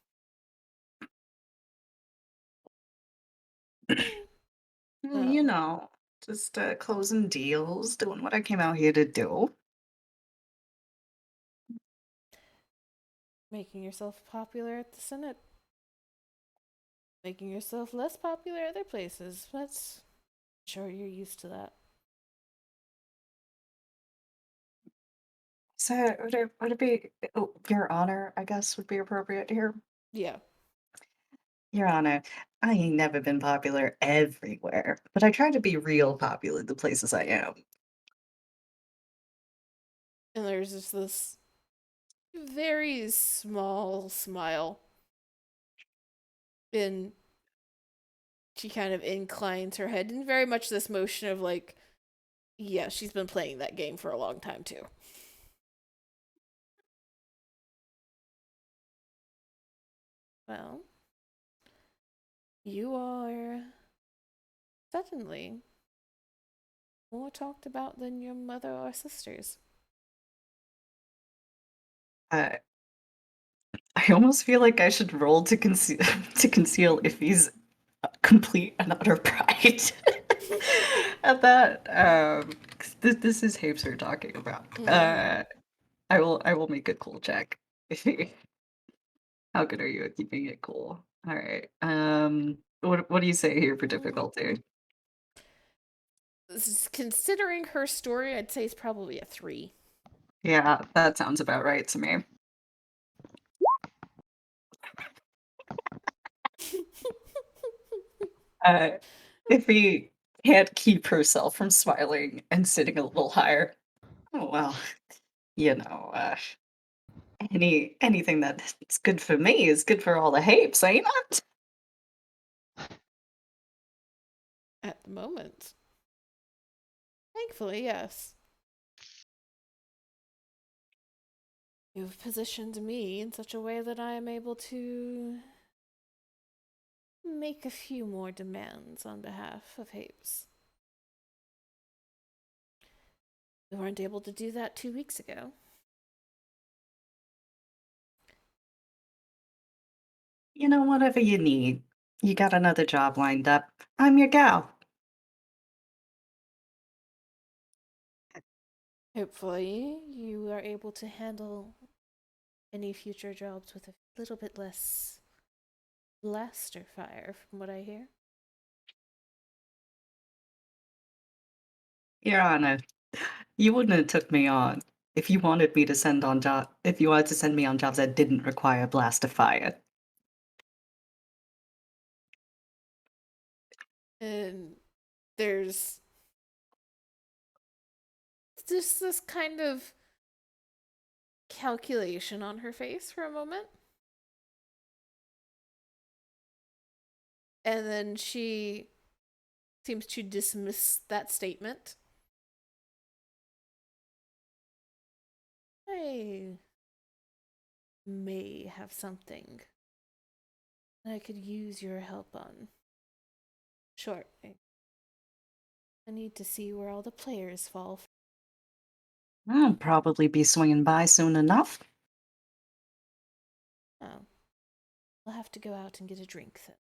You Um, know, just closing deals, doing what I came out here to do. making yourself popular at the Senate, making yourself less popular at other places. That's sure you're used to that. So would it be Your Honor, I guess would be appropriate here. Yeah. Your Honor, I ain't never been popular everywhere, but I try to be real popular the places I am. And there's just this very small smile. And she kind of inclines her head in very much this motion of like, yeah, she's been playing that game for a long time too. Well, You are suddenly more talked about than your mother or sisters. I almost feel like I should roll to conceal to conceal if he's complete and utter pride at that. 'Cause this is Hapes we're talking about. I will make a cool check. How good are you at keeping it cool? All right. What do you say here for difficulty? Considering her story, I'd say it's probably a 3. Yeah, that sounds about right to me. Uh, if he can't keep herself from smiling and sitting a little higher, oh well, you know, anything that's good for me is good for all the Hapes, ain't it? At the moment. Thankfully, yes. You've positioned me in such a way that I am able to make a few more demands on behalf of Hapes. We weren't able to do that 2 weeks ago. You know, whatever you need. You got another job lined up. I'm your gal. Hopefully, you are able to handle any future jobs with a little bit less blaster fire, from what I hear. Your Honor, you wouldn't have took me on if you wanted me to if you wanted to send me on jobs that didn't require a blast of fire. And there's just this kind of calculation on her face for a moment. And then she seems to dismiss that statement. I may have something I could use your help on shortly. I need to see where all the players fall. I'll probably be swinging by soon enough. Oh, we'll have to go out and get a drink then.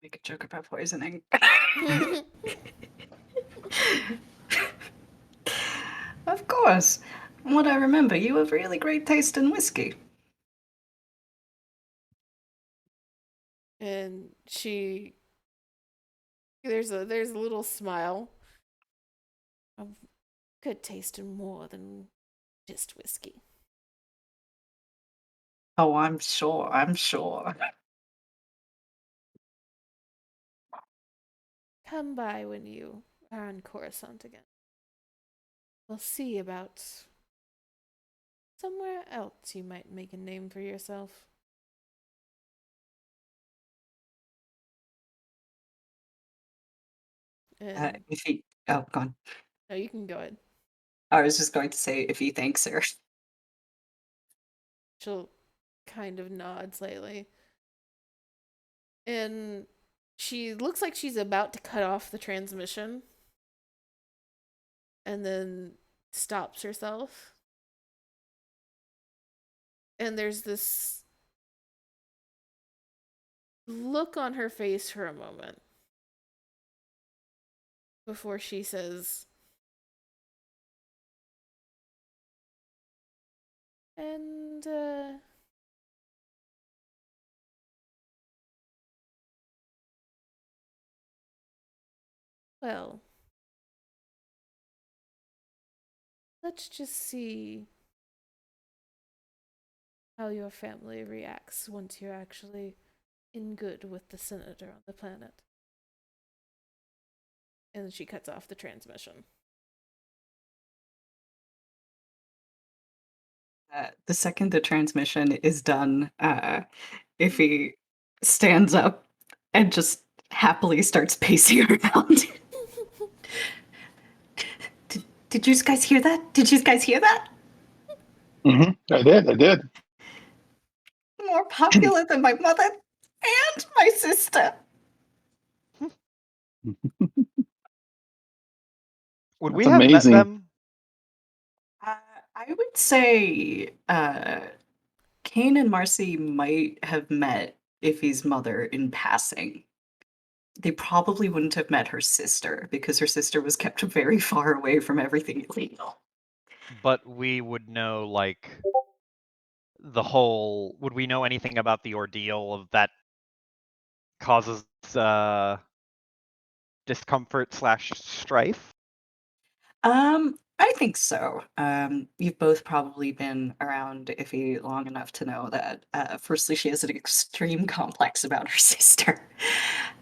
Make a joke about poisoning. Of course. From what I remember, you have really great taste in whiskey. And there's a little smile of good taste in more than just whiskey. Oh, I'm sure, I'm sure. Come by when you are on Coruscant again. We'll see about somewhere else you might make a name for yourself. And If he Oh, gone. no, you can go ahead. I was just going to say if he thanks her. She'll kind of nod slightly. And she looks like she's about to cut off the transmission. And then stops herself. And there's this look on her face for a moment before she says, and well, let's just see how your family reacts once you're actually in good with the senator on the planet. And then she cuts off the transmission. The second the transmission is done, if he stands up and just happily starts pacing around. Did you guys hear that? Did you guys hear that? I did. more popular than my mother and my sister. Would That's we have met amazing. them? I would say Kane and Marcy might have met Iffy's mother in passing. They probably wouldn't have met her sister because her sister was kept very far away from everything illegal. But we would know, like, the whole. Would we know anything about the ordeal of that causes discomfort slash strife? I think so. You've both probably been around Iffy long enough to know that, firstly, she has an extreme complex about her sister.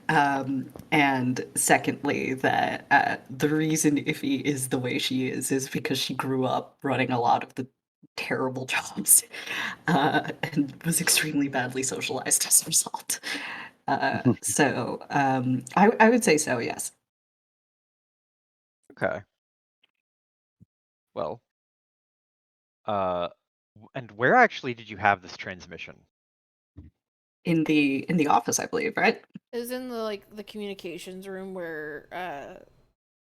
And secondly, that the reason Iffy is the way she is because she grew up running a lot of the terrible jobs and was extremely badly socialized as a result. So I would say so, yes. Okay. Well, and where actually did you have this transmission? In the office, I believe, right? It was in the communications room where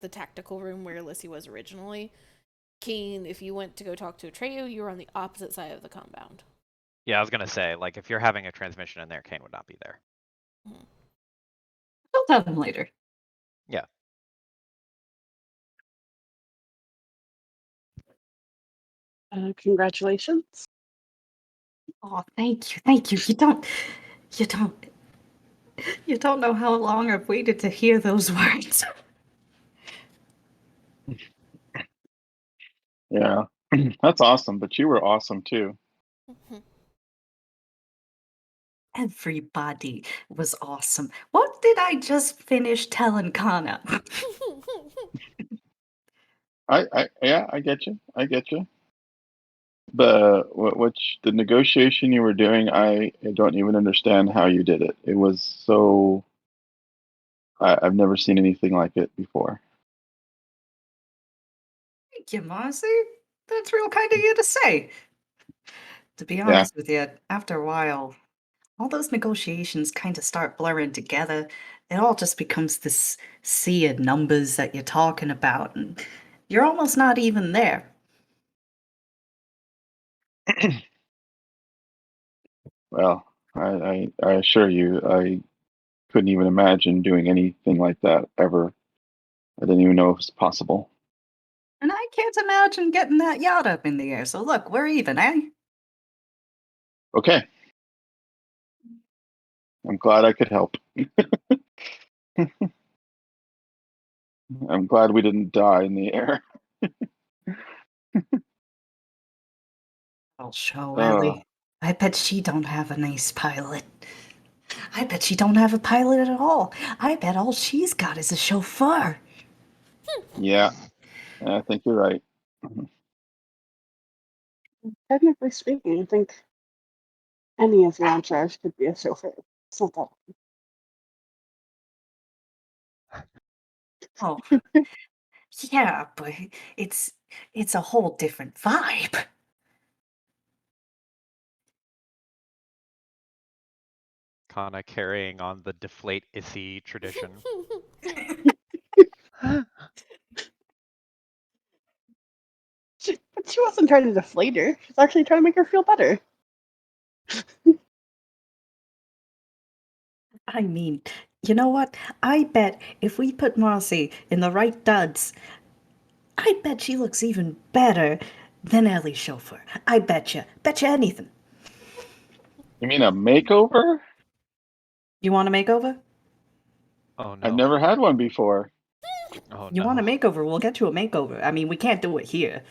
the tactical room where Lissy was originally. Kane, if you went to go talk to Atreyu, you were on the opposite side of the compound. Yeah, I was gonna say, like, if you're having a transmission in there, Kane would not be there. I'll tell them later. Yeah. Congratulations. Oh, thank you, thank you. You don't, you don't know how long I've waited to hear those words. Yeah, that's awesome. But you were awesome too. Everybody was awesome. What did I just finish telling Kana? Yeah, I get you. I get you. The negotiation you were doing, I don't even understand how you did it. It was so. I've never seen anything like it before. Thank you, Marcy. That's real kind of you to say. To be Yeah. honest with you, after a while, all those negotiations kind of start blurring together. It all just becomes this sea of numbers that you're talking about, and you're almost not even there. Well, I assure you, I couldn't even imagine doing anything like that ever. I didn't even know it was possible. And I can't imagine getting that yacht up in the air, so look, we're even, eh? Okay. I'm glad I could help. I'm glad we didn't die in the air. I'll show Uh, Ellie. I bet she don't have a nice pilot. I bet she don't have a pilot at all. I bet all she's got is a chauffeur. yeah, I think you're right. Technically speaking, I think any of your entourage could be a chauffeur. It's not that. Oh, yeah, but it's it's a whole different vibe. Kana carrying on the deflate Issy tradition. But she wasn't trying to deflate her. She's actually trying to make her feel better. I mean, you know what? I bet if we put Marcy in the right duds, I bet she looks even better than Ellie's chauffeur. I bet you anything. You mean a makeover? You want a makeover? Oh I've no. never had one before. Oh You want a no. makeover? We'll get you a makeover. I mean, we can't do it here.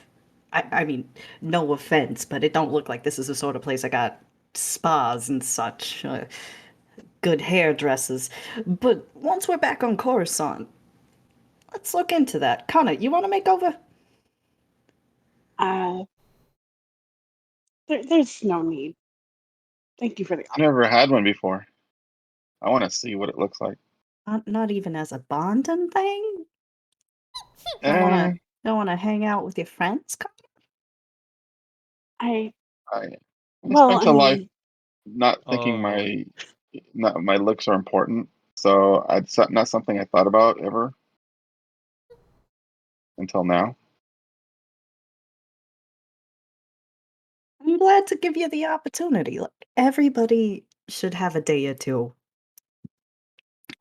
I mean, no offense, but it don't look like this is the sort of place I got spas and such. Good hairdressers. But once we're back on Coruscant, let's look into that. Connor, you want a makeover? Uh, there's no need. Thank you for the I've never had one before. I want to see what it looks like. Not even as a bonding thing? Eh, Don't wanna hang out with your friends? I I well, spent I a life mean, not thinking Oh. my looks are important. So it's not something I thought about ever until now. I'm glad to give you the opportunity. Look, everybody should have a day or two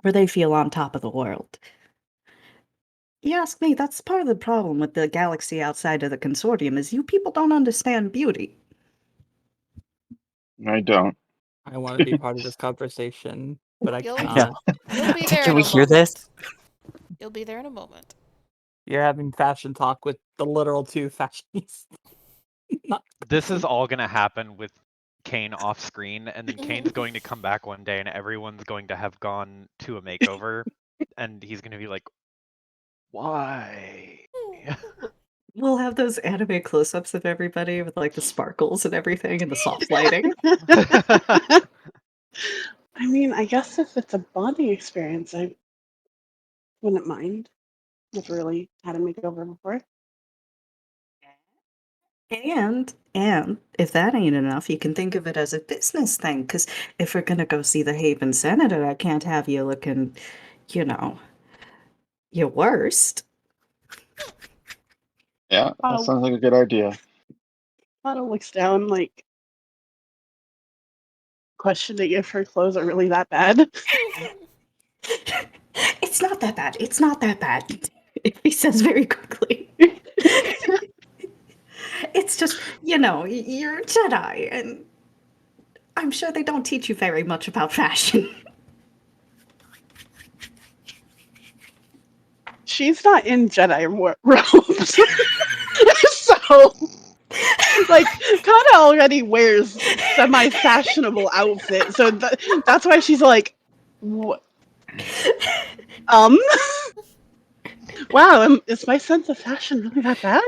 where they feel on top of the world. You ask me, that's part of the problem with the galaxy outside of the consortium is you people don't understand beauty. I don't. I want to be part of this conversation, but I You'll I know. cannot. you'll be there Can in we a hear this? moment. You'll be there in a moment. You're having fashion talk with the literal two fashionists. Not This is all gonna happen with Kane off screen, and then Kane's going to come back one day and everyone's going to have gone to a makeover, and he's gonna be like, why? We'll have those anime close-ups of everybody with like the sparkles and everything and the soft lighting. I mean, I guess if it's a bonding experience, I wouldn't mind. Never really had a makeover before. And if that ain't enough, you can think of it as a business thing. Because if we're gonna go see the Haven Senator, I can't have you looking, you know, your worst. Yeah, that Otto, sounds like a good idea. Otto looks down, like, questioning if her clothes are really that bad. It's not that bad. It's not that bad. He says very quickly. It's just, you're a Jedi, and I'm sure they don't teach you very much about fashion. She's not in Jedi robes. So, like, Kana already wears semi-fashionable outfit, so that's why she's like, um, wow, is my sense of fashion really that bad?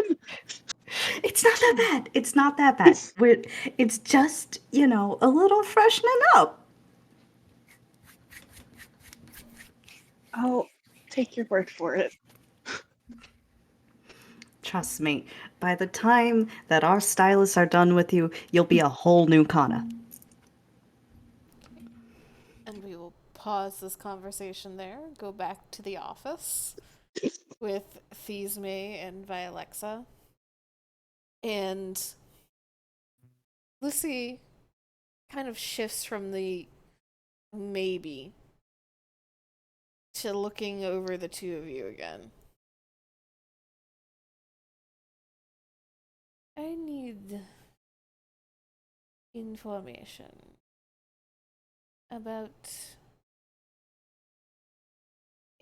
It's not that bad. It's not that bad. It's just, a little freshening up. I'll take your word for it. Trust me, by the time that our stylists are done with you, you'll be a whole new Kana. And we will pause this conversation there, go back to the office with Thisme and Vialexa. And Lucy kind of shifts from the maybe to looking over the two of you again. I need information about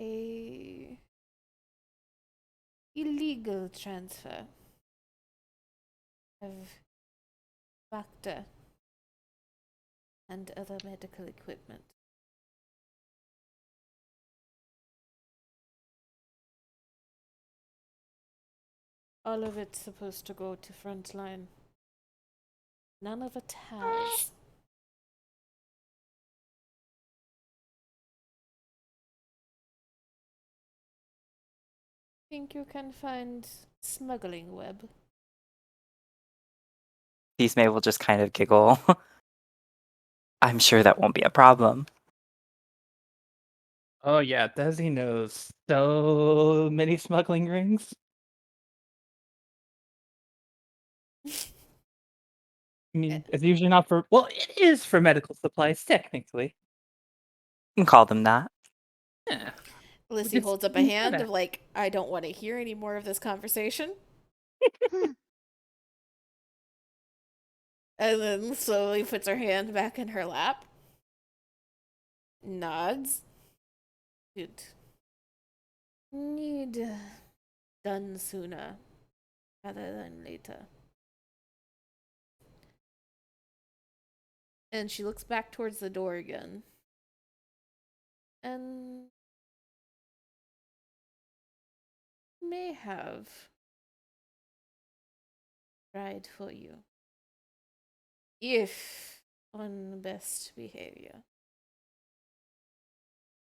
a illegal transfer of Bacta and other medical equipment. All of it's supposed to go to Frontline. None of it has. Think you can find smuggling web? May will just kind of giggle. I'm sure that won't be a problem. Oh yeah, Desi knows so many smuggling rings. I mean, it's usually not for. Well, it is for medical supplies technically. You can call them that. Yeah. Lissy holds up a hand of like, I don't want to hear any more of this conversation. And then slowly puts her hand back in her lap. Nods. Good. Need done sooner rather than later. And she looks back towards the door again. And may have tried for you. If on best behavior.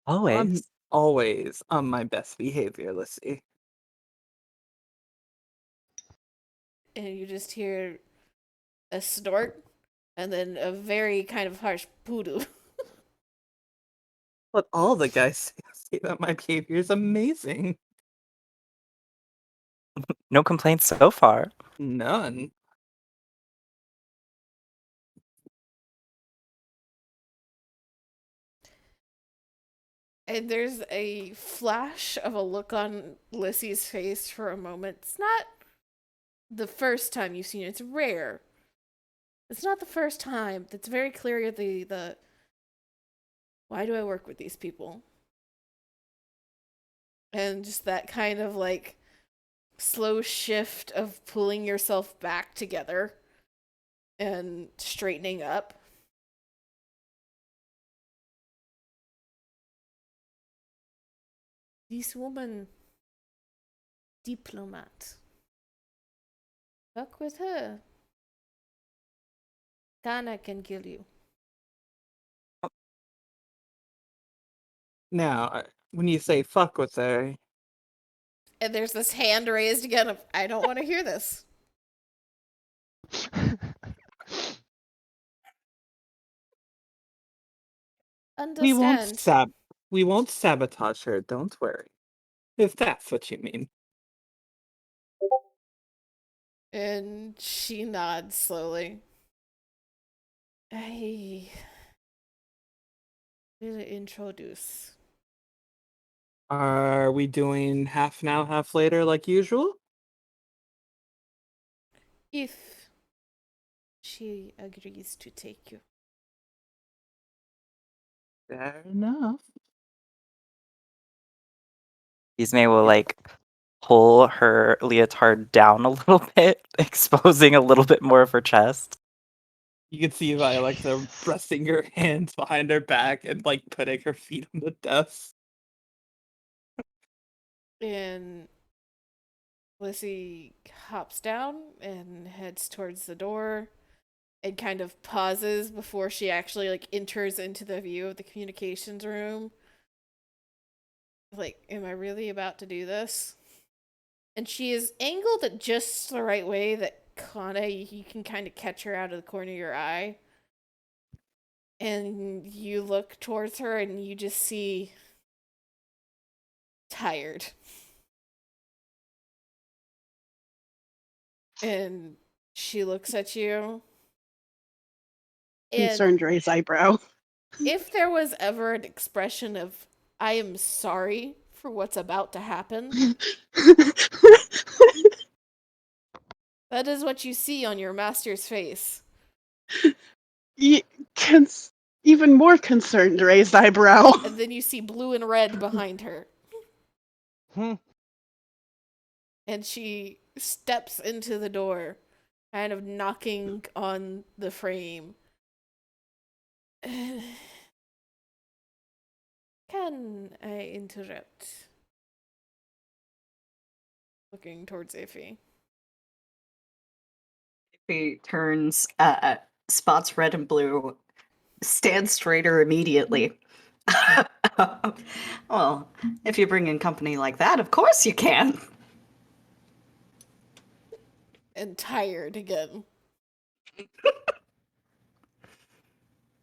I'm Always. always on my best behavior, let's see. And you just hear a snort and then a very kind of harsh poodle. But all the guys say that my behavior is amazing. No complaints so far. None. And there's a flash of a look on Lissy's face for a moment. It's not the first time you've seen it. It's rare. It's not the first time. It's very clear the why do I work with these people? And just that kind of like slow shift of pulling yourself back together and straightening up. This woman, diplomat. Fuck with her. Kana can kill you. Now, when you say fuck with her, And there's this hand raised again of, I don't want to hear this. we won't Understand. we won't sabotage her, don't worry. If that's what you mean. And she nods slowly. I will introduce. Are we doing half now, half later like usual? If she agrees to take you. Fair enough. Ismay will like pull her leotard down a little bit, exposing a little bit more of her chest. You can see Violexa pressing her hands behind her back and like putting her feet on the desk. And Lissy hops down and heads towards the door and kind of pauses before she actually like enters into the view of the communications room. Like, am I really about to do this? And she is angled at just the right way that Kana, you can kind of catch her out of the corner of your eye. And you look towards her and you just see tired. And she looks at you. And Concerned raise eyebrow. if there was ever an expression of, I am sorry for what's about to happen, that is what you see on your master's face. Even more concerned raised eyebrow. And then you see blue and red behind her. And she steps into the door, kind of knocking on the frame. Can I interrupt? Looking towards Iffy. He turns, spots red and blue, stands straighter immediately. Well, if you bring in company like that, of course you can. And tired again.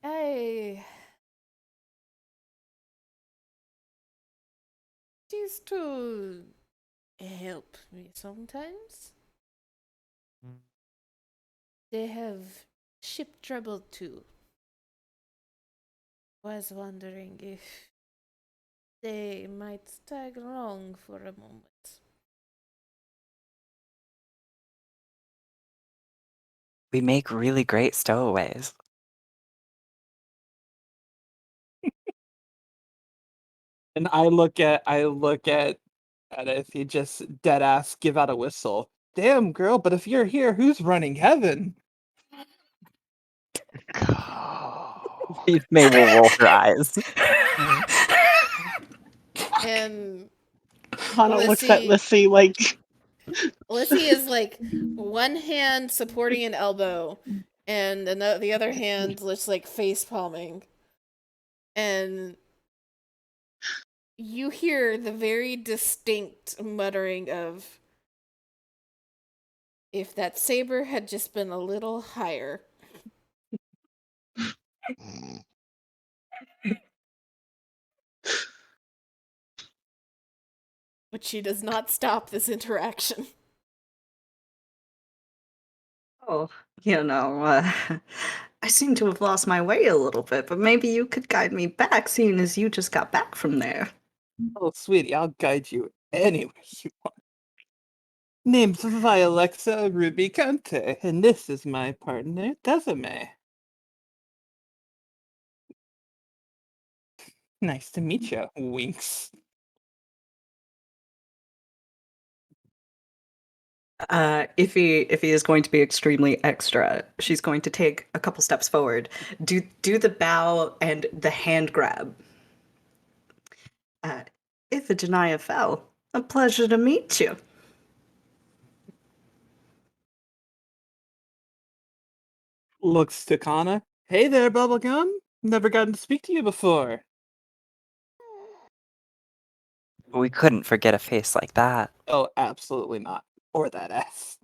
I used to help me sometimes. They have ship trouble too. Was wondering if they might tag along for a moment. We make really great stowaways. And I look at if he just dead ass give out a whistle. Damn girl, but if you're here, who's running heaven? Ismay will roll her eyes. And Kana looks at Lissy like, Lissy is like one hand supporting an elbow and the other hand just like face palming. And you hear the very distinct muttering of, if that saber had just been a little higher. But she does not stop this interaction. Oh, I seem to have lost my way a little bit, but maybe you could guide me back, seeing as you just got back from there. Oh, sweetie, I'll guide you anywhere you want. Name's Vialexa Ruby Conte, and this is my partner, Desime. Nice to meet you, Winks. If he is going to be extremely extra, she's going to take a couple steps forward, do the bow and the hand grab. If a Janaya fell, a pleasure to meet you. Looks to Kana. Hey there, Bubblegum. Never gotten to speak to you before. We couldn't forget a face like that. Oh, absolutely not. Or that ass.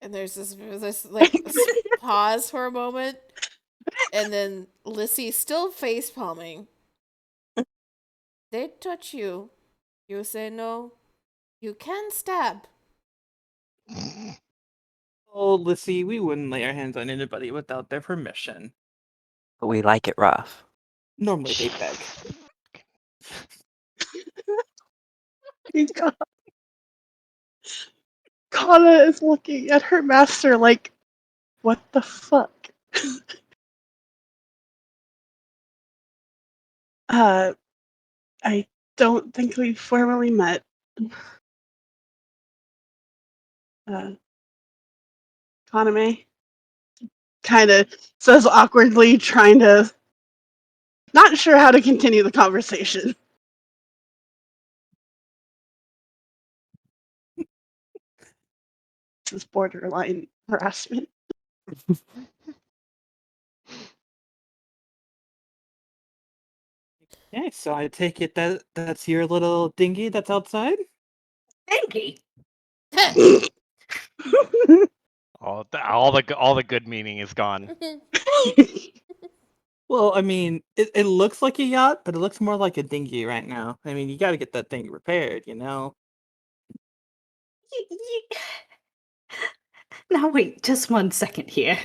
And there's this like pause for a moment, and then Lissy still face palming. They touch you. You say no. You can stab. Oh, Lissy, we wouldn't lay our hands on anybody without their permission. But we like it rough. Normally they beg. Kana is looking at her master like, what the fuck? I don't think we've formally met. Kaname kind of says awkwardly, trying to, not sure how to continue the conversation. This is borderline harassment. Okay, so I take it that's your little dinghy that's outside? Thank All the good meaning is gone. Well, I mean, it looks like a yacht, but it looks more like a dinghy right now. I mean, you gotta get that thing repaired, you know? Now wait just 1 second here.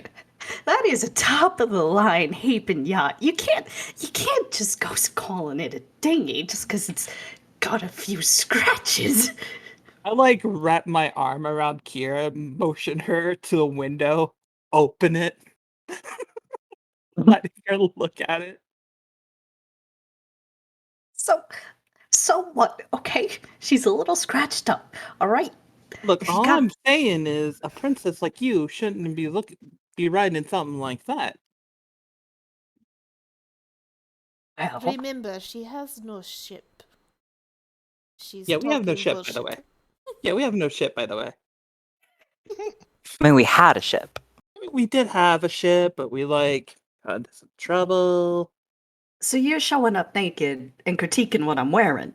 That is a top of the line Hapen yacht. You can't just go calling it a dinghy just because it's got a few scratches. I like wrap my arm around Kira, motion her to the window, open it, letting her look at it. So what? Okay, she's a little scratched up. All right. Look, She all got I'm saying is a princess like you shouldn't be riding something like that. well. Remember, she has no ship. She's Yeah, we have no talking ship, by the bullshit. way. Yeah, we have no ship, by the way. I mean, we had a ship. I mean, we did have a ship, but we got into some trouble. So you're showing up naked and critiquing what I'm wearing.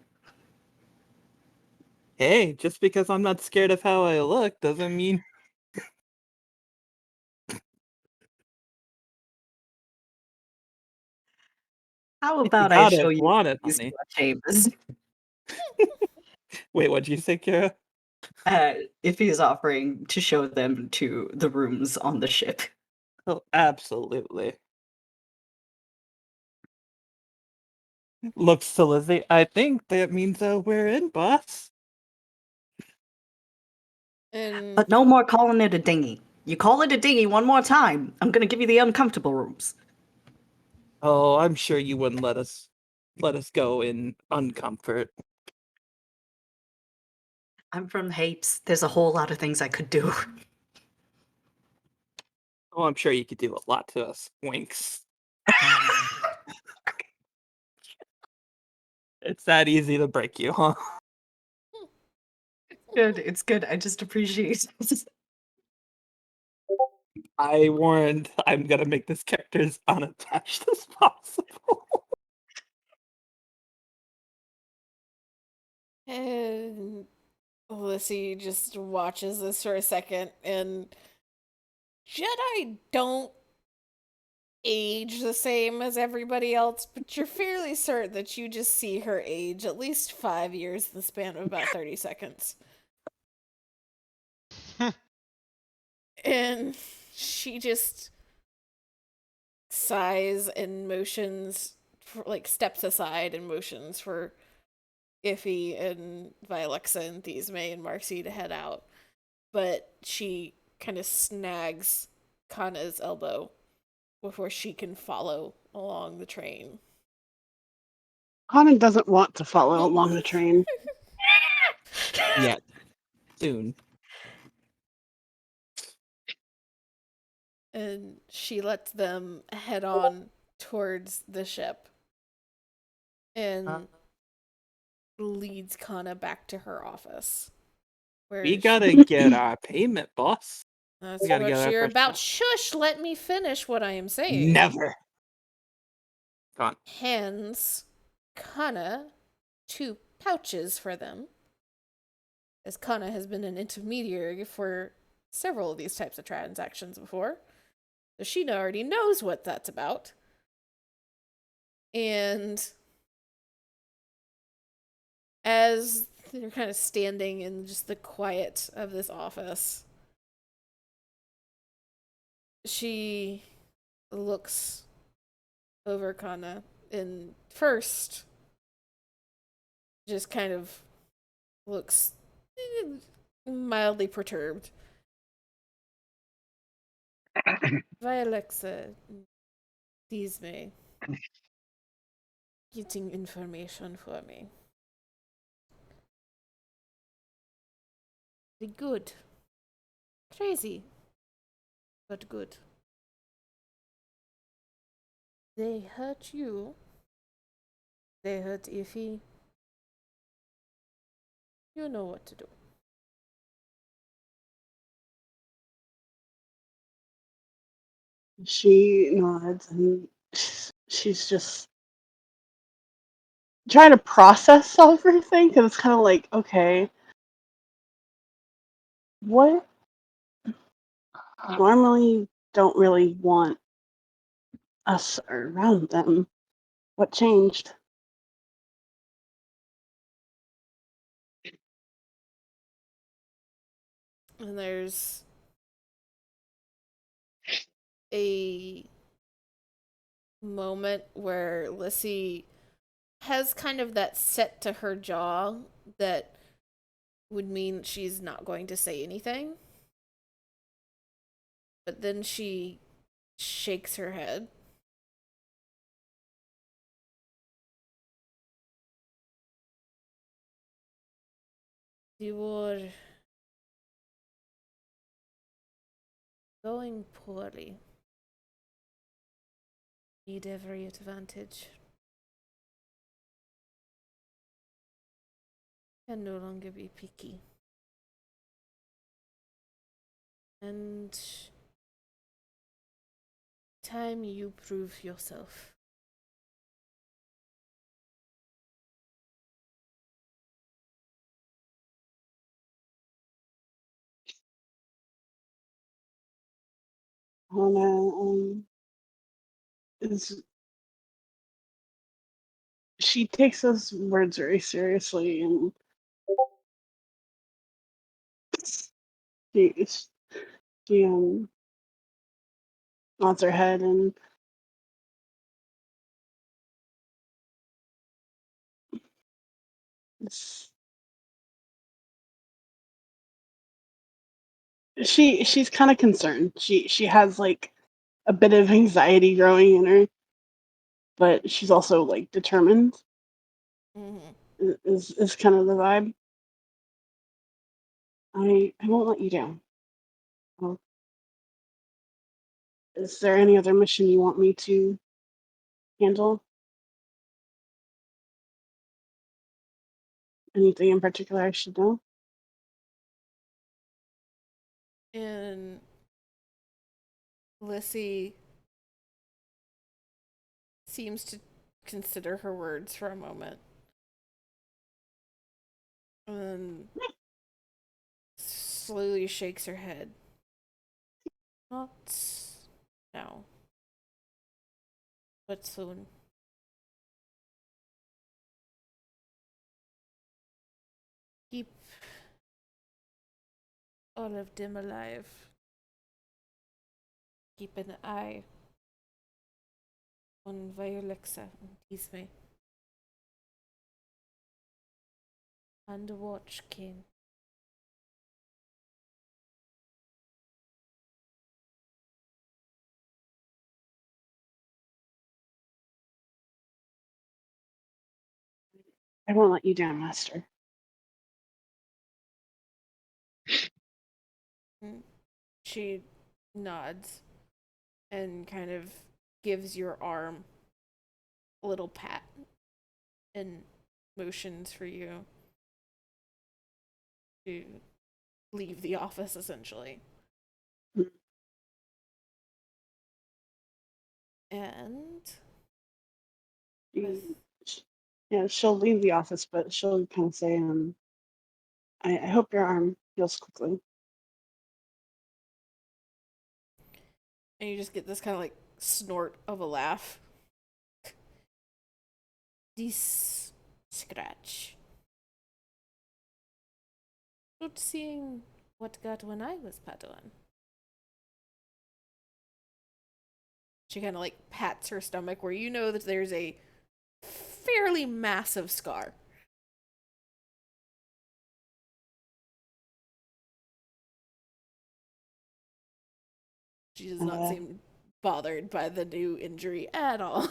Hey, just because I'm not scared of how I look doesn't mean How you about I gotta show you flaunt it, these honey. chambers? Wait, what'd you say, Kira? If he is offering to show them to the rooms on the ship. Oh, absolutely. Looks to Lizzie. I think that means we're in, boss. And But no more calling it a dinghy. You call it a dinghy one more time, I'm gonna give you the uncomfortable rooms. Oh, I'm sure you wouldn't let us go in uncomfort. I'm from Hapes. There's a whole lot of things I could do. Oh, I'm sure you could do a lot to us. Winks. It's that easy to break you, huh? Good, it's good. I just appreciate it. I warned I'm gonna make this character as unattached as possible. And Lissy just watches this for a second, and Jedi don't age the same as everybody else, but you're fairly certain that you just see her age at least 5 years in the span of about 30 seconds. And she just sighs and motions, for, like, steps aside and motions for Iffy and Vilexa and Thisme and Marcy to head out. But she kind of snags Kana's elbow before she can follow along the train. Conan doesn't want to follow along the train. Yet. Soon. And she lets them head on towards the ship and leads Kana back to her office. Where We she- gotta get our payment, boss. That's we gotta what get our you're first about. shot. Shush, let me finish what I am saying. Never. Go on. Hands Kana 2 pouches for them, as Kana has been an intermediary for several of these types of transactions before. So she already knows what that's about. And as they're kind of standing in just the quiet of this office, she looks over Kana and first just kind of looks mildly perturbed. Vilexa, Thisme, getting information for me. Be good. Crazy, but good. They hurt you. They hurt Iffy. You know what to do. She nods and she's just trying to process everything because it's kind of like, okay, what normally don't really want us around them? What changed? And there's a moment where Lissy has kind of that set to her jaw that would mean she's not going to say anything. But then she shakes her head. You were going poorly. Need every advantage. Can no longer be picky. And time you prove yourself. Hannah is she takes those words very seriously and she she nods her head and it's, she's kind of concerned. She has like a bit of anxiety growing in her, but she's also like determined. Is kind of the vibe. I won't let you down. Well, is there any other mission you want me to handle? Anything in particular I should know? And Lissy seems to consider her words for a moment. And slowly shakes her head. Not now, but soon. Keep all of them alive. Keep an eye on Violixa and Tisme. And watch, King. I won't let you down, Master. She nods and kind of gives your arm a little pat and motions for you to leave the office, essentially. Mm. And She- Yeah, she'll leave the office, but she'll kind of say, I hope your arm heals quickly. and you just get this kind of like snort of a laugh. This scratch. Not seeing what got when I was Padawan. She kind of like pats her stomach where you know that there's a fairly massive scar. She does not seem bothered by the new injury at all.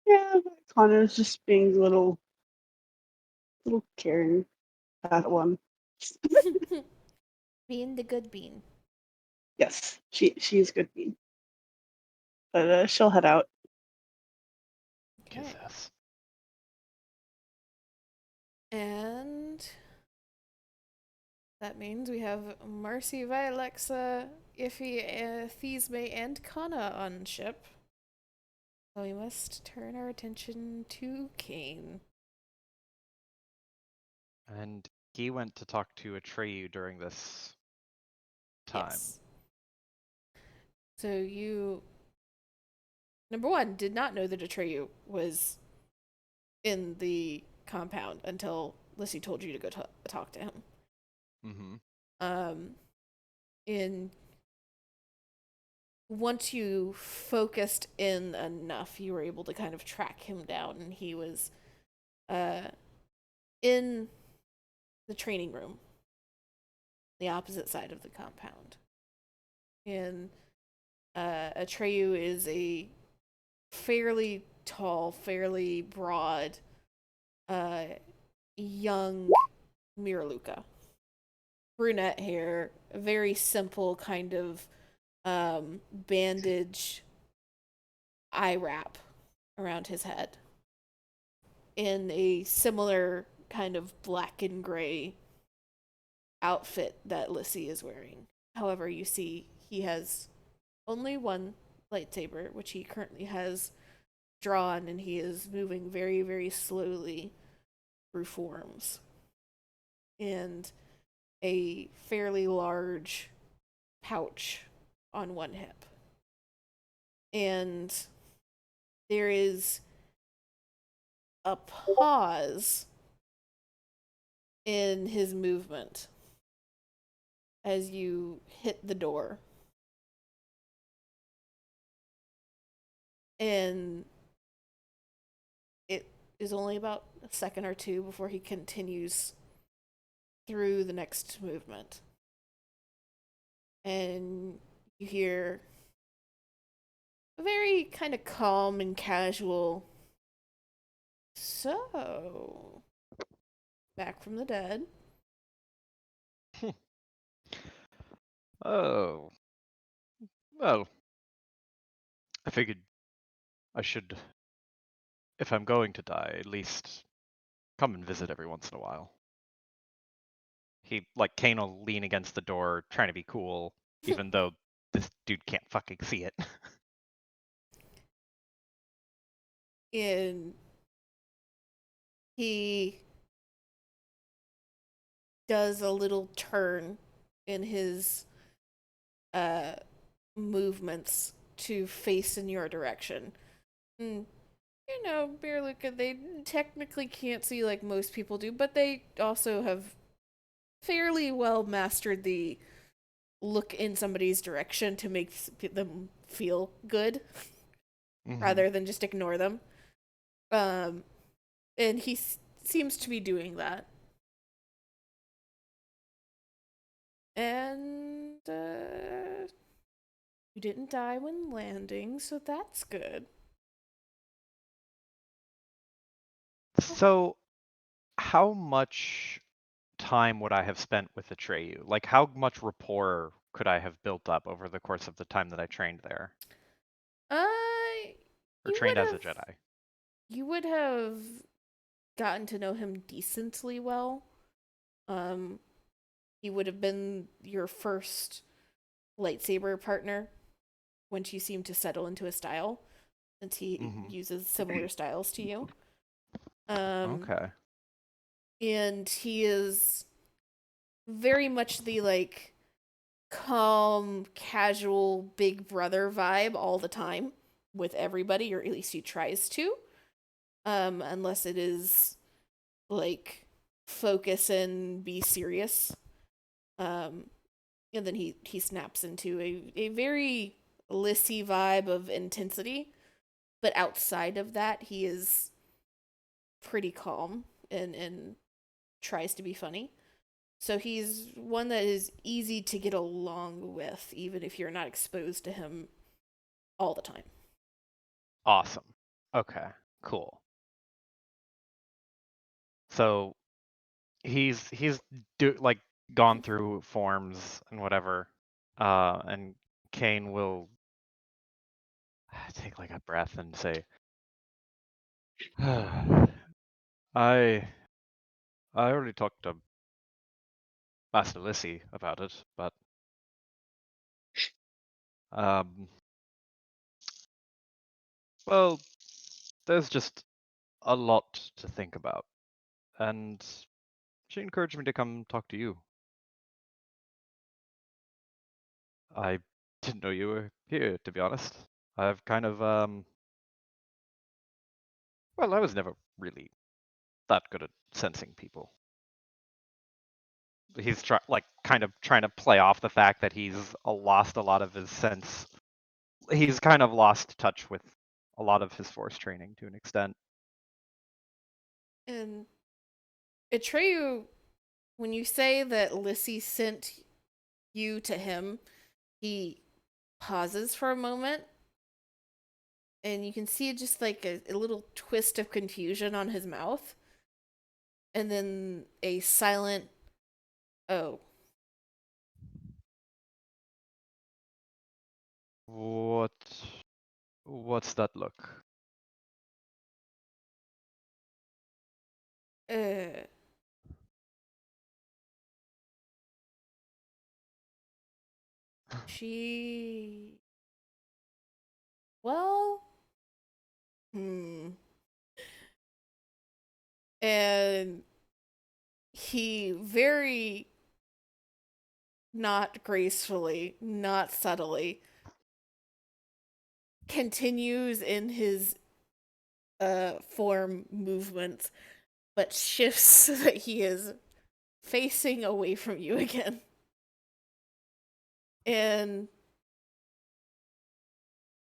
Yeah, Connor's just being a little caring that one. Being the good bean. Yes, she's good bean. But she'll head out. Kiss Okay. ass. And that means we have Marcy, Vialexa, Iffy, Thisme, and Kana on ship. So we must turn our attention to Kane. And he went to talk to Atreyu during this time. Yes. So you, number one, did not know that Atreyu was in the compound until Lissy told you to go talk to him. Mm-hmm. In once you focused in enough, you were able to kind of track him down, and he was in the training room, the opposite side of the compound. And Atreyu is a fairly tall, fairly broad, young Miraluka. Brunette hair, a very simple kind of bandage eye wrap around his head. In a similar kind of black and gray outfit that Lissy is wearing. However, you see he has only one lightsaber, which he currently has drawn, and he is moving very, very slowly through forms. And a fairly large pouch on one hip. And there is a pause in his movement as you hit the door. And it is only about a second or two before he continues through the next movement. And you hear a very kind of calm and casual, "So, back from the dead." Oh. Well, I figured I should, if I'm going to die, at least come and visit every once in a while. Kane will lean against the door, trying to be cool, even though this dude can't fucking see it. And he does a little turn in his movements to face in your direction. And, Beerluca, they technically can't see like most people do, but they also have fairly well mastered the look in somebody's direction to make them feel good rather than just ignore them. And he seems to be doing that. And you didn't die when landing, so that's good. So, how much time would I have spent with Atreyu? Like, how much rapport could I have built up over the course of the time that I trained there? Uh, Or you trained would as a have Jedi? you would have gotten to know him decently well. He would have been your first lightsaber partner once you seem to settle into a style, since he uses similar styles to you. Okay. And he is very much the like calm, casual big brother vibe all the time with everybody, or at least he tries to. Unless it is like focus and be serious. And then he snaps into a very Lissy vibe of intensity. But outside of that, he is pretty calm and tries to be funny. So he's one that is easy to get along with, even if you're not exposed to him all the time. Awesome. Okay, cool. So he's like gone through forms and whatever, and Kane will take like a breath and say, I already talked to Master Lissy about it, but well, there's just a lot to think about, and she encouraged me to come talk to you. I didn't know you were here, to be honest. I've kind of well, I was never really that good at sensing people. He's kind of trying to play off the fact that he's lost a lot of his sense. He's kind of lost touch with a lot of his force training to an extent. And Atreyu, when you say that Lissy sent you to him, he pauses for a moment, and you can see just like a little twist of confusion on his mouth, and then a silent "oh." What's that look? Uh, she. Well. And he very not gracefully, not subtly, continues in his form movements, but shifts so that he is facing away from you again. And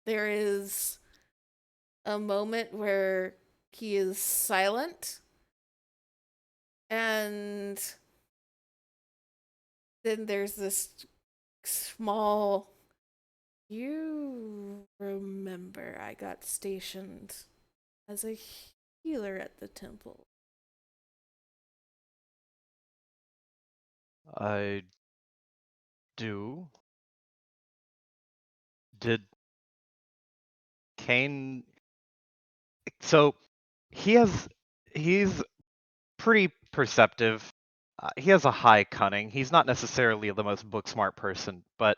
there is a moment where he is silent, and then there's this small, "you remember I got stationed as a healer at the temple." I do. Did Kane? So he's pretty perceptive. He has a high cunning. He's not necessarily the most book smart person, but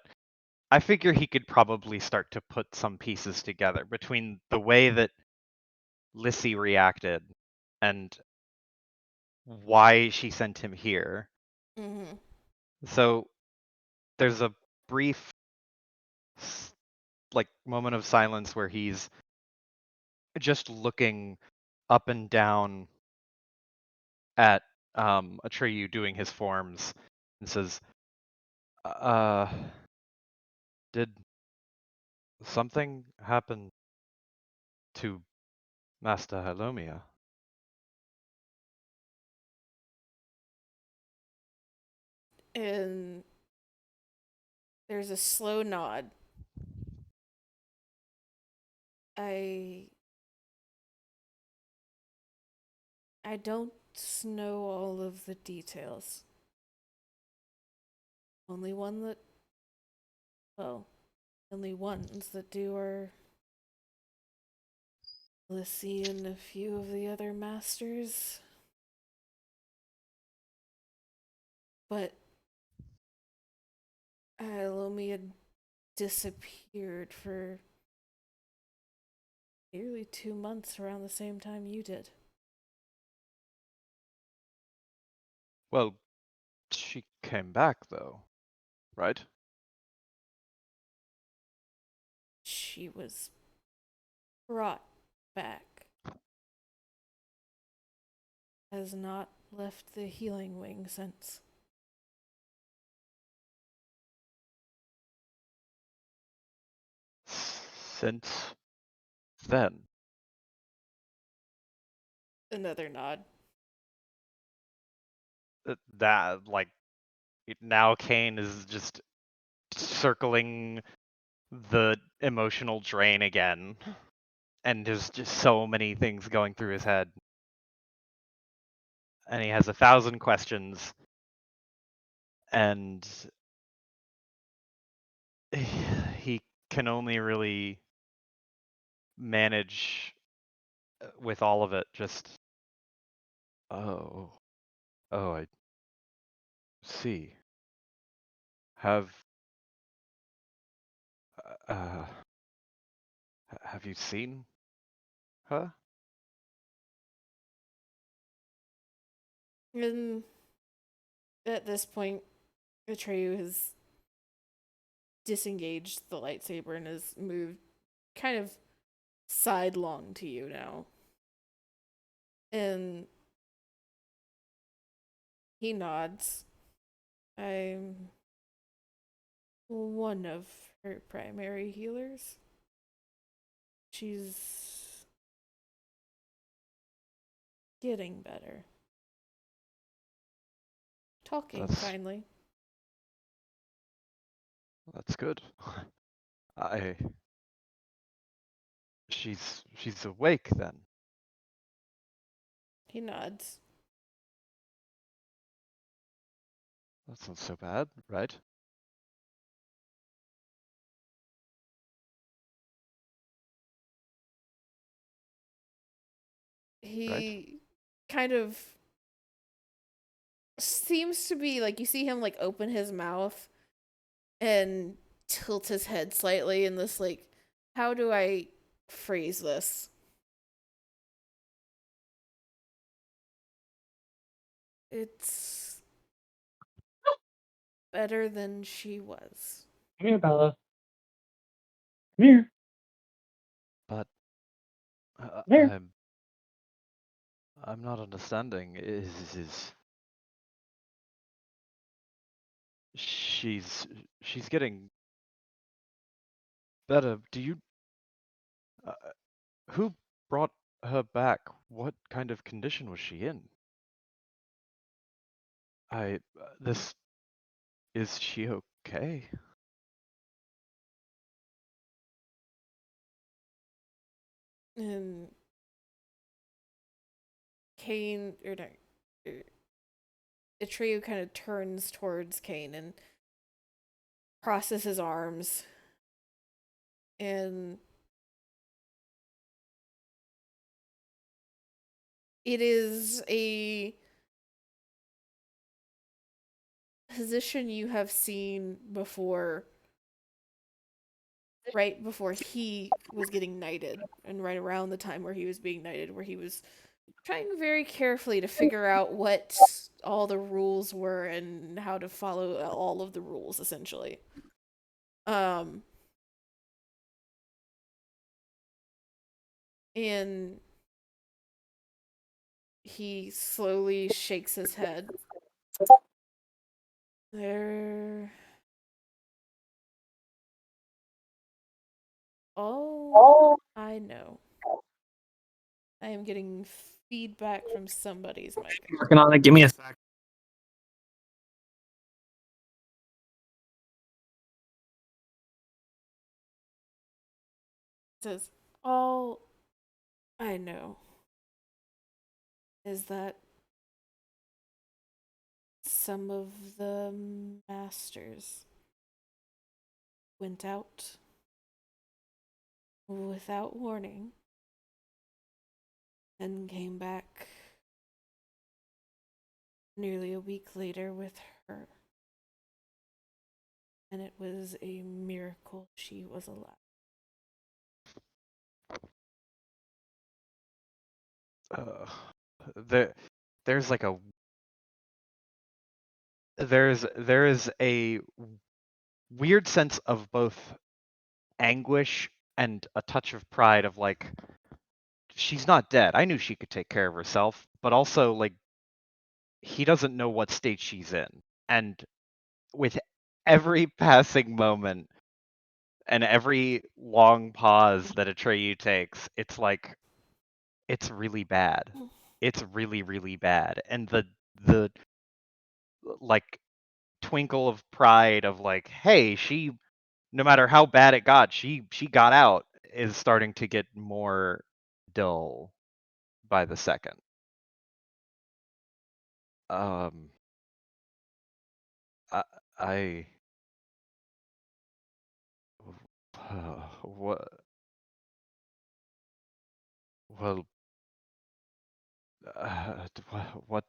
I figure he could probably start to put some pieces together between the way that Lissy reacted and why she sent him here. Mm-hmm. So there's a brief like moment of silence where he's just looking up and down at Atreyu doing his forms and says, uh, did something happen to Master Halomia? And there's a slow nod. I don't know all of the details. Only one that, well, only ones that do are Lissy and a few of the other masters. But Lomi had disappeared for nearly 2 months around the same time you did. Well, she came back though, right? She was brought back. Has not left the healing wing since. Since then. Another nod. That, like, now Kane is just circling the emotional drain again. And there's just so many things going through his head. And he has 1,000 questions. And he can only really manage with all of it. Just, oh, I see. Have, uh, have you seen her? And at this point, Atreyu has disengaged the lightsaber and has moved kind of sidelong to you now. And he nods. I'm one of her primary healers. She's getting better. Talking That's finally. that's good. I she's awake then. He nods. That's not so bad, right? Right? He kind of seems to be like, you see him like open his mouth and tilt his head slightly in this, like, how do I phrase this? It's better than she was. Come here, Bella. Come here. But Come here. I'm not understanding. Is she's getting better? Do you uh, who brought her back? What kind of condition was she in? This is she okay? And Kane, or no, Atreyu kind of turns towards Kane and crosses his arms. And it is a position you have seen before, right before he was getting knighted, and right around the time where he was being knighted, where he was trying very carefully to figure out what all the rules were and how to follow all of the rules, essentially. Um, And he slowly shakes his head. They're all I know. I am getting feedback from somebody's mic. Working on it. Give me a sec. It says, all I know is that some of the masters went out without warning and came back nearly a week later with her. And it was a miracle she was alive. There, there's like a there is a weird sense of both anguish and a touch of pride of like she's not dead. I knew she could take care of herself, but also like he doesn't know what state she's in. And with every passing moment and every long pause that Atreyu takes, it's like it's really bad. It's really, really bad. And the like twinkle of pride of like, hey, she no matter how bad it got, she got out is starting to get more dull by the second. Um I, I what well what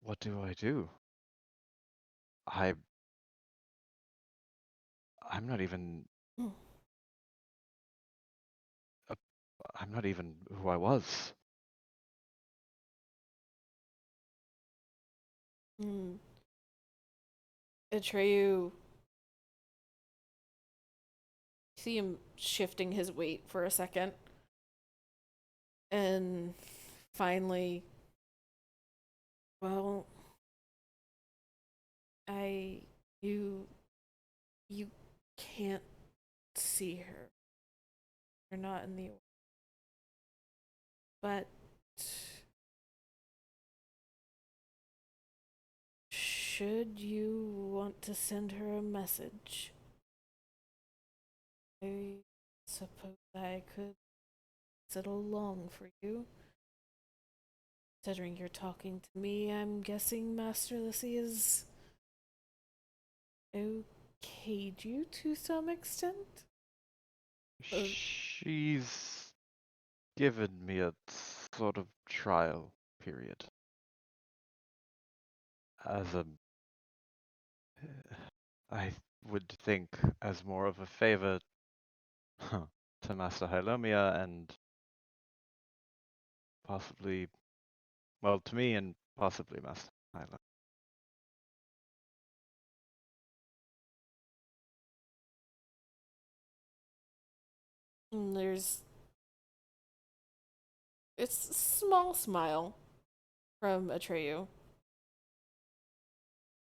what do I do? I I'm not even uh, I'm not even who I was. Mm. Atreyu, see him shifting his weight for a second. And finally, well, I you can't see her. You're not in the but should you want to send her a message, I suppose I could settle along for you. Considering you're talking to me, I'm guessing Master Lissy is okayed you to some extent? She's given me a sort of trial period as a, I would think, as more of a favor to Master Hylomia and possibly, well, to me and possibly Master Hylomia. There's it's a small smile from Atreyu.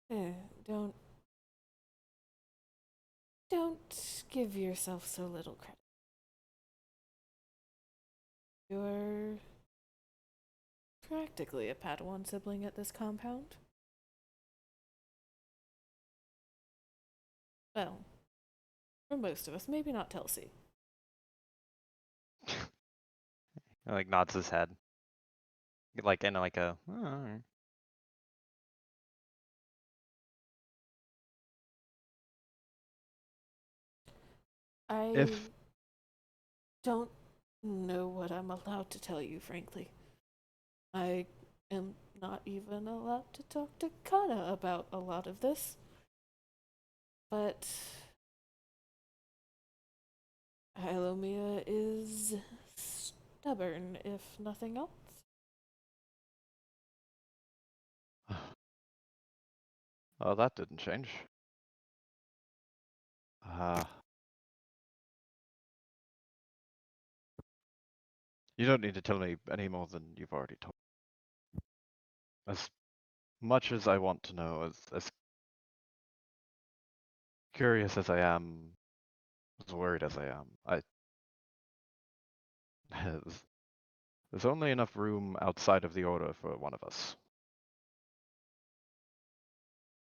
Eh, don't don't give yourself so little credit. You're practically a Padawan sibling at this compound. Well, for most of us, maybe not Telsey. Like nods his head. Like in like a "Oh, all right." I If don't know what I'm allowed to tell you, frankly. I am not even allowed to talk to Kana about a lot of this. But Hylomia is stubborn, if nothing else. Oh, that didn't change. You don't need to tell me any more than you've already told. As much as I want to know, as curious as I am, as worried as I am, there's only enough room outside of the order for one of us.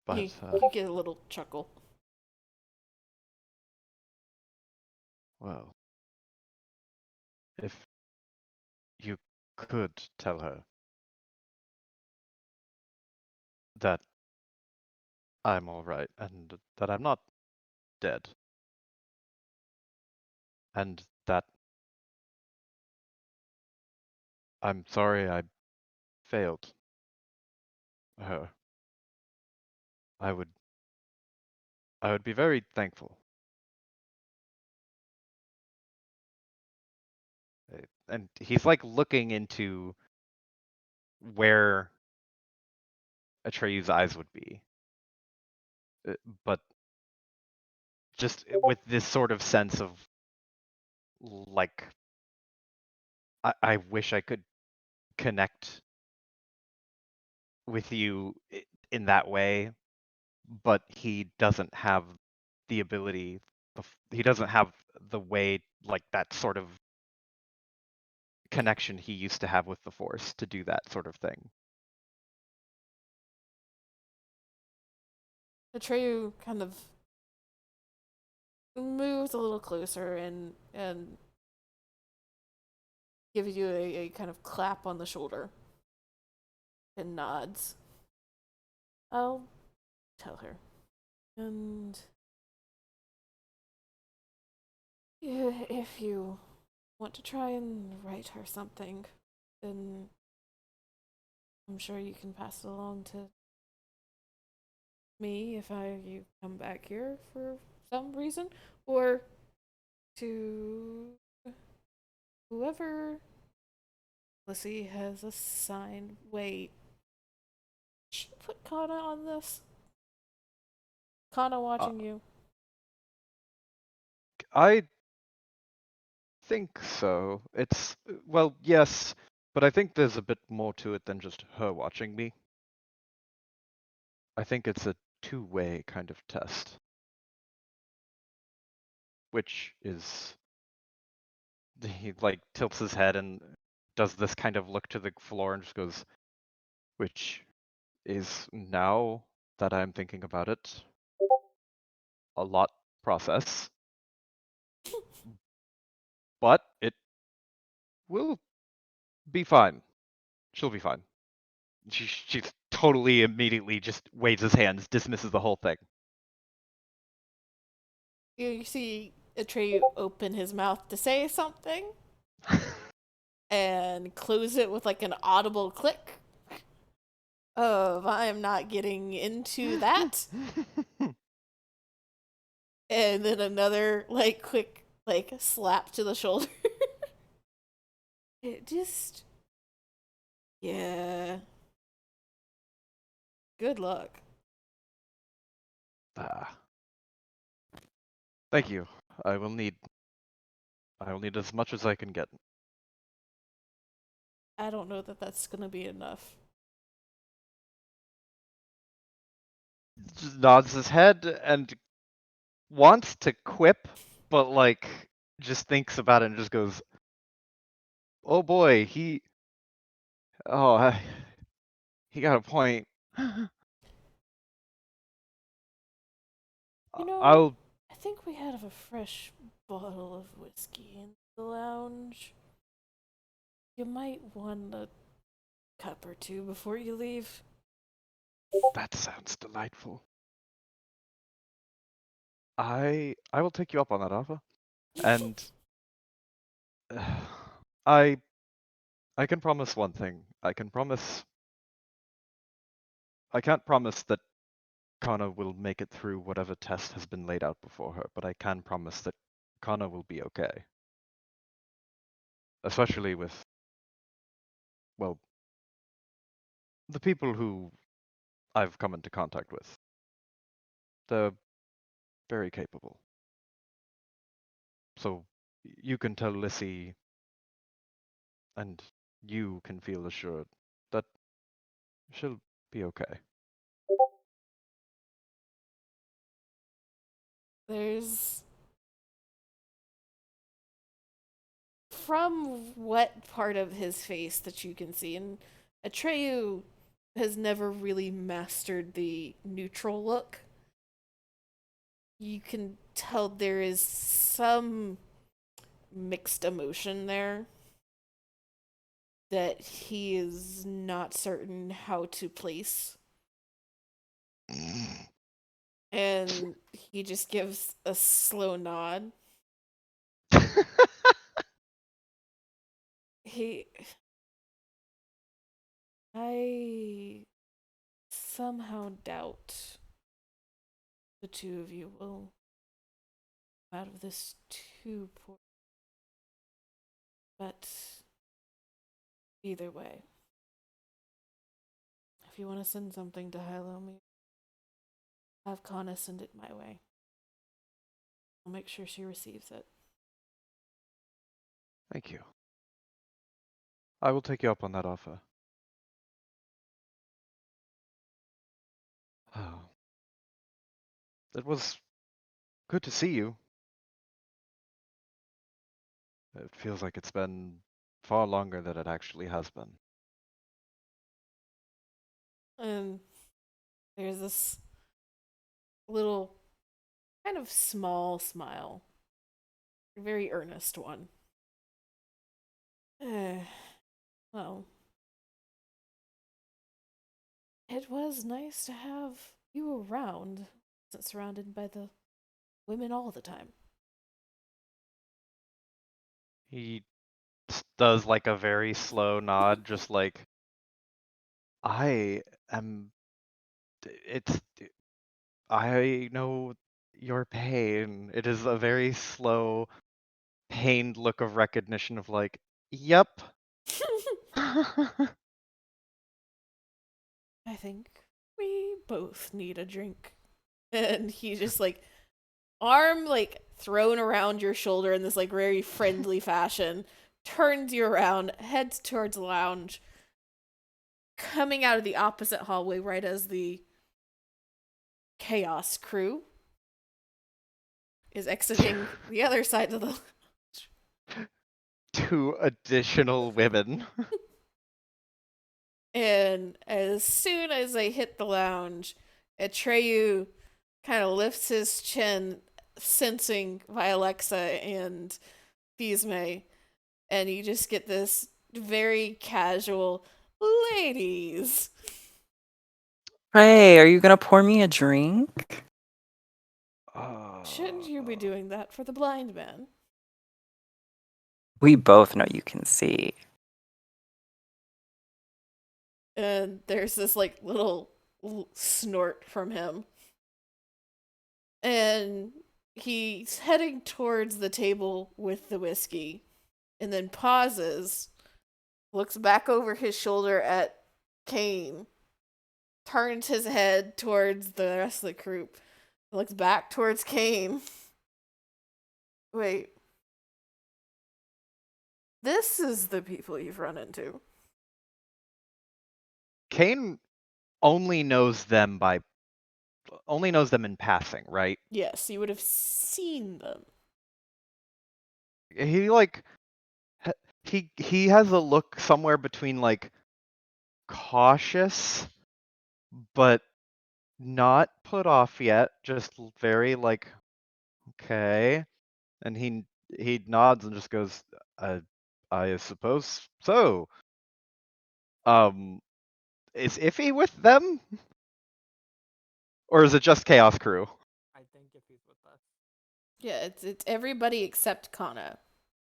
But You get a little chuckle. well, if you could tell her that I'm all right and that I'm not dead, and that I'm sorry I failed her, I would be very thankful. And he's like looking into where Atreyu's eyes would be, but just with this sort of sense of like, I wish I could connect with you in that way, but he doesn't have the ability, he doesn't have the way, like that sort of connection he used to have with the Force to do that sort of thing. Atreyu kind of moves a little closer and gives you a kind of clap on the shoulder and nods. I'll tell her. And if you want to try and write her something, then I'm sure you can pass it along to me if you come back here for some reason, or to whoever Lissy has assigned. Wait, should I put Kana on this? Kana Uh, watching you. I think so. It's, well, yes, but I think there's a bit more to it than just her watching me. I think it's a two-way kind of test, which is, he like tilts his head and does this kind of look to the floor and just goes, which is, now that I'm thinking about it, a lot process, but it will be fine. She'll be fine. She's totally immediately just waves his hands, dismisses the whole thing. You see Atreyu open his mouth to say something and close it with like an audible click of I am not getting into that. And then another like quick like slap to the shoulder. It just, yeah. Good luck. Ah, thank you. I will need as much as I can get. I don't know that that's gonna be enough. Just nods his head and wants to quip, but like just thinks about it and just goes, "Oh boy, oh, he got a point." You know, I'll I think we have a fresh bottle of whiskey in the lounge. You might want a cup or two before you leave. That sounds delightful. I will take you up on that offer. And I I can promise one thing. I can't promise that Kana will make it through whatever test has been laid out before her, but I can promise that Kana will be okay. Especially with, well, the people who I've come into contact with. They're very capable. So you can tell Lissy and you can feel assured that she'll be okay. There's from what part of his face that you can see, and Atreyu has never really mastered the neutral look. You can tell there is some mixed emotion there that he is not certain how to place. And he just gives a slow nod. I somehow doubt the two of you will come out of this too poor. But either way, if you want to send something to Hylomi, have Kana send it my way. I'll make sure she receives it. Thank you. I will take you up on that offer. Oh. It was good to see you. It feels like it's been far longer than it actually has been. And there's this little, kind of small smile. A very earnest one. Well, it was nice to have you around. Wasn't surrounded by the women all the time. He does like a very slow nod, just like, I am. It's. I know your pain. It is a very slow, pained look of recognition of like, yep. I think we both need a drink. And he just like arm like thrown around your shoulder in this like very friendly fashion, turns you around, heads towards the lounge, coming out of the opposite hallway right as the chaos crew is exiting the other side of the lounge. 2 additional women. And as soon as they hit the lounge, Atreyu kind of lifts his chin, sensing Vialexa and Thisme, and you just get this very casual, ladies. Ray, are you gonna pour me a drink? Shouldn't you be doing that for the blind man? We both know you can see. And there's this like little snort from him. And he's heading towards the table with the whiskey and then pauses, looks back over his shoulder at Kane, turns his head towards the rest of the group, looks back towards Kane. Wait. This is the people you've run into. Kane only knows them in passing, right? Yes, you would have seen them. He like he has a look somewhere between like cautious but not put off yet, just very like, okay. And he nods and just goes, I suppose so. Is Iffy with them? Or is it just Chaos Crew? I think if he's with us. Yeah, it's everybody except Kana.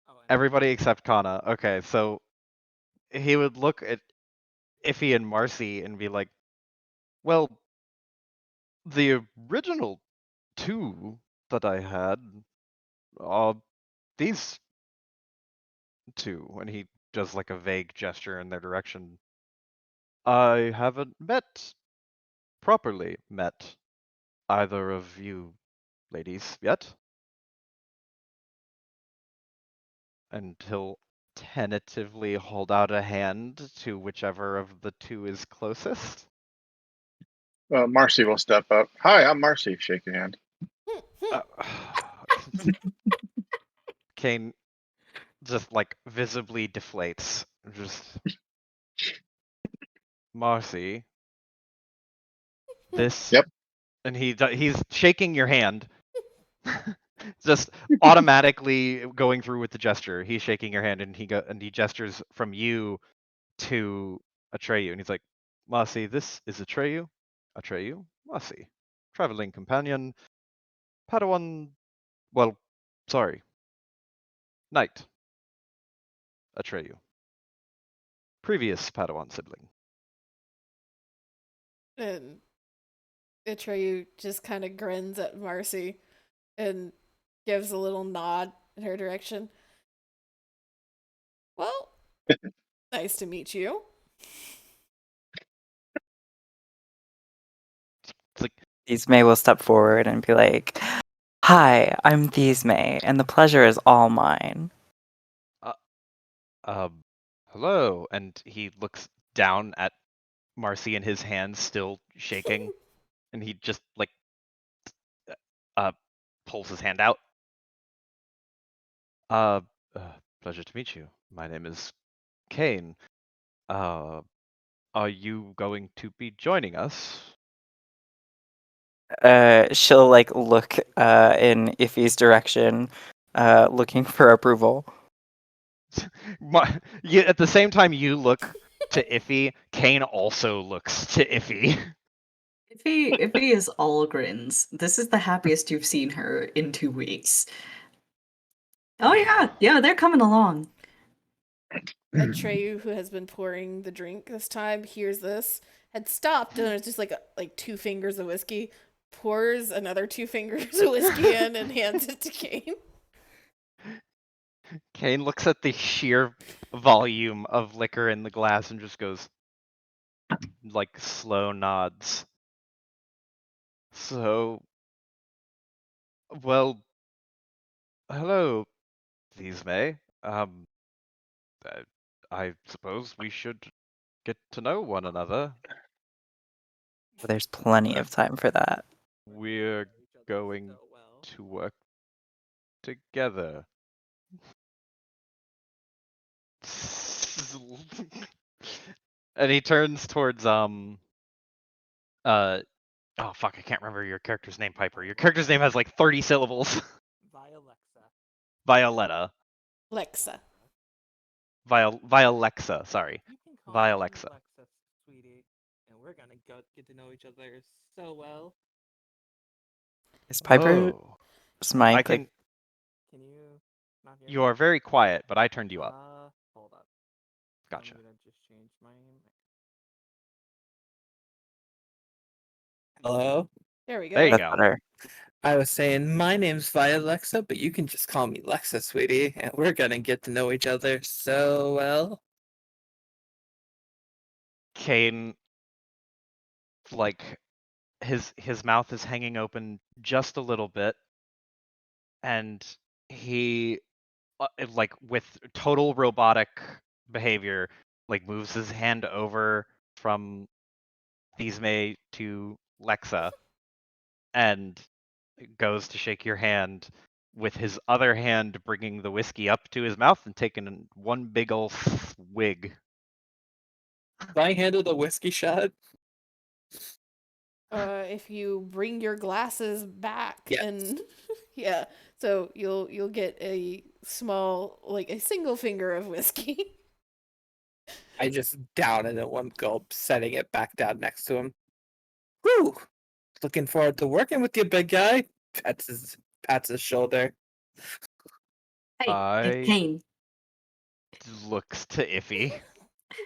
Oh, and Everybody except Kana. Okay, so he would look at Iffy and Marcy and be like, well, the original 2 that I had are these 2, and he does like a vague gesture in their direction. I haven't properly met either of you ladies yet. And he'll tentatively hold out a hand to whichever of the two is closest. Marcy will step up. Hi, I'm Marcy. Shake your hand. Uh, Kane just like visibly deflates. Just Marcy, this, Yep. and he's shaking your hand. Just automatically going through with the gesture. He's shaking your hand, and he gestures from you to Atreyu, and he's like, Marcy, this is Atreyu. Atreyu, Marcy, traveling companion, Padawan. Well, sorry, knight. Atreyu, previous Padawan sibling. And Atreyu just kind of grins at Marcy and gives a little nod in her direction. Well, nice to meet you. It's like, May will step forward and be like, "Hi, I'm May, and the pleasure is all mine." hello, and he looks down at Marcy and his hands still shaking, and he just like uh pulls his hand out. Uh, pleasure to meet you. My name is Kane. Uh, are you going to be joining us? She'll like look in Iffy's direction, looking for approval. At the same time you look to Iffy, Kane also looks to Iffy. If he is all grins, this is the happiest you've seen her in 2 weeks. Oh yeah, they're coming along. Atreyu, who has been pouring the drink this time, hears this, had stopped, and it's just like 2 fingers of whiskey, pours another 2 fingers of whiskey in, and hands it to Kane. Kane looks at the sheer volume of liquor in the glass and just goes, like, slow nods. So, well, hello, May. Uh, I suppose we should get to know one another. There's plenty Uh, of time for that. We're going to work together. And he turns towards oh fuck, I can't remember your character's name, Piper. Your character's name has like 30 syllables. Violetta. Lexa. Vialexa, sorry. You can call me Vialexa. Lexa, sweetie, and we're gonna get to know each other so well. Is Piper's Oh. mic I like can Can you not hear You me? are very quiet, but I turned you up. Hold up. Gotcha. I'm gonna just change my. Hello. There we go. There you that's go. better? I was saying my name's Vialexa, but you can just call me Lexa, sweetie, and we're gonna get to know each other so well. Kane, like, his mouth is hanging open just a little bit, and he like with total robotic behavior, like moves his hand over from May to Lexa and goes to shake your hand with his other hand bringing the whiskey up to his mouth and taking one big ol' swig. Can I handle the whiskey shot? If you bring your glasses back Yes. and yeah, so you'll get a small, like a single finger of whiskey. I just down it in one gulp, setting it back down next to him. Whew! Looking forward to working with you, big guy. Pats his shoulder. Hey, it's I Kane. looks to Iffy.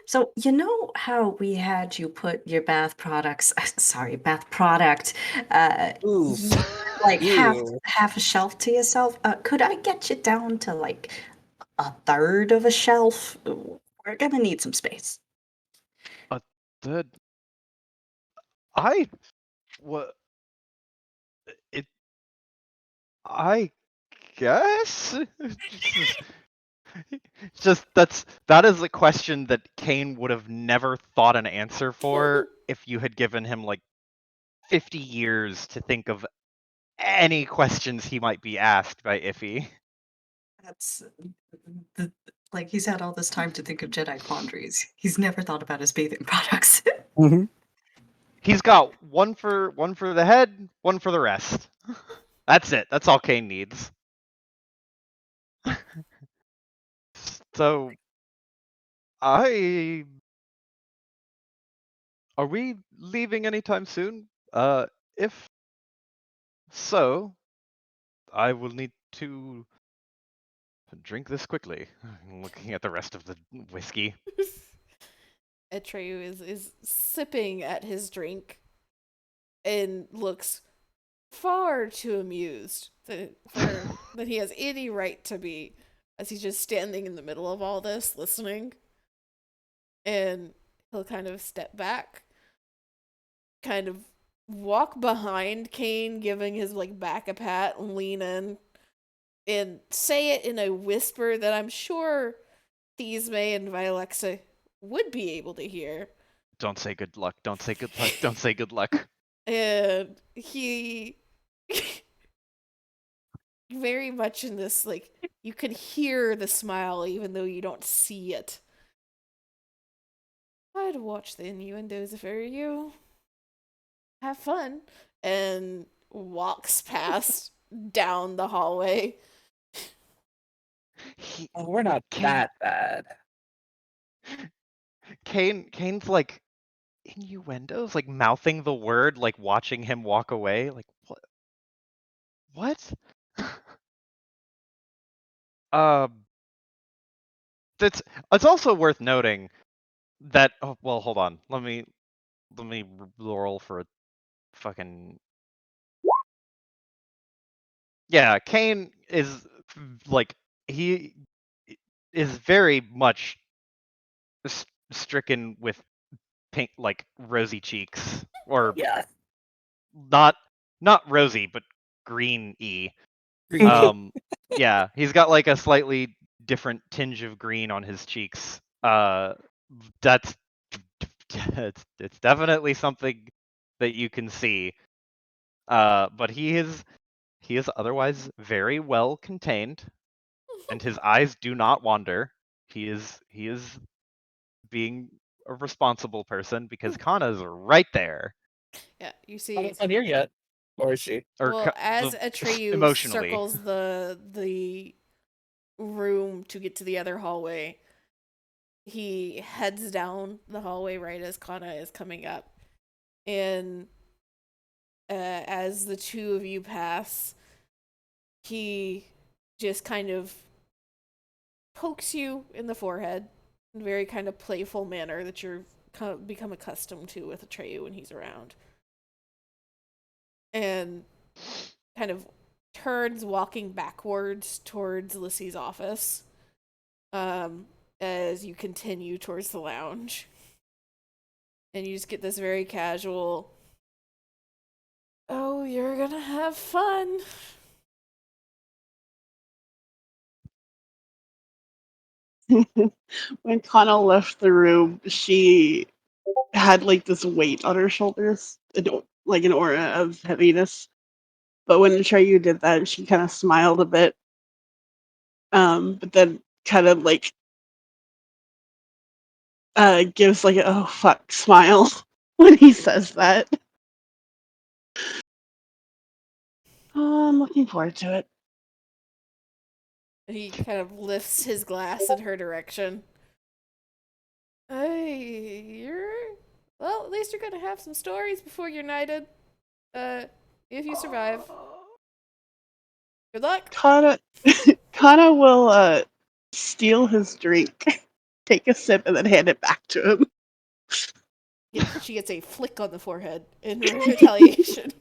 So you know how we had you put your bath products, bath product, Ooh, like ew. half a shelf to yourself? Could I get you down to like a third of a shelf? We're gonna need some space. The I what it I guess Just that is a question that Kane would have never thought an answer for if you had given him like 50 years to think of any questions he might be asked by Iffy. That's like he's had all this time to think of Jedi quandaries. He's never thought about his bathing products. He's got one for the head, one for the rest. That's it. That's all Kane needs. So are we leaving anytime soon? If so, I will need to drink this quickly. I'm looking at the rest of the whiskey. Atreyu is sipping at his drink and looks far too amused that he has any right to be, as he's just standing in the middle of all this listening. And he'll kind of step back, kind of walk behind Kane, giving his like back a pat and lean in and say it in a whisper that I'm sure Thisme and Vilexa would be able to hear. Don't say good luck. Don't say good luck. Don't say good luck. And he very much in this, like, you can hear the smile even though you don't see it. I'd watch the innuendos if I were you. Have fun. And walks past down the hallway. Oh, we're not that bad. Kane's like innuendos, like mouthing the word, like watching him walk away. Like what? What? Um, it's also worth noting that. Oh, well, hold on. Let me roll for a fucking. Yeah, Kane is like he is very much stricken with pink, like rosy cheeks, or Yeah. not rosy, but green-y. Yeah, he's got like a slightly different tinge of green on his cheeks. That's it's definitely something that you can see. But he is otherwise very well contained, and his eyes do not wander. He is being a responsible person because Kana's right there. Yeah, you I'm see. not here yet. Or is she? Or Well, as Atreyu emotionally. circles the room to get to the other hallway, he heads down the hallway right as Kana is coming up. And as the two of you pass, he just kind of pokes you in the forehead in a very kind of playful manner that you're kind of become accustomed to with Atreyu when he's around. And kind of turns walking backwards towards Lissy's office as you continue towards the lounge. And you just get this very casual, oh, you're gonna have fun. When Kana left the room, she had like this weight on her shoulders, like an aura of heaviness. But when Atreyu did that, she kind of smiled a bit, but then kind of like gives like a oh fuck smile when he says that. Oh, I'm looking forward to it. And he kind of lifts his glass in her direction. Hey, well, at least you're gonna have some stories before you're knighted. If you survive. Good luck. Kana will steal his drink, take a sip, and then hand it back to him. She gets a flick on the forehead in retaliation.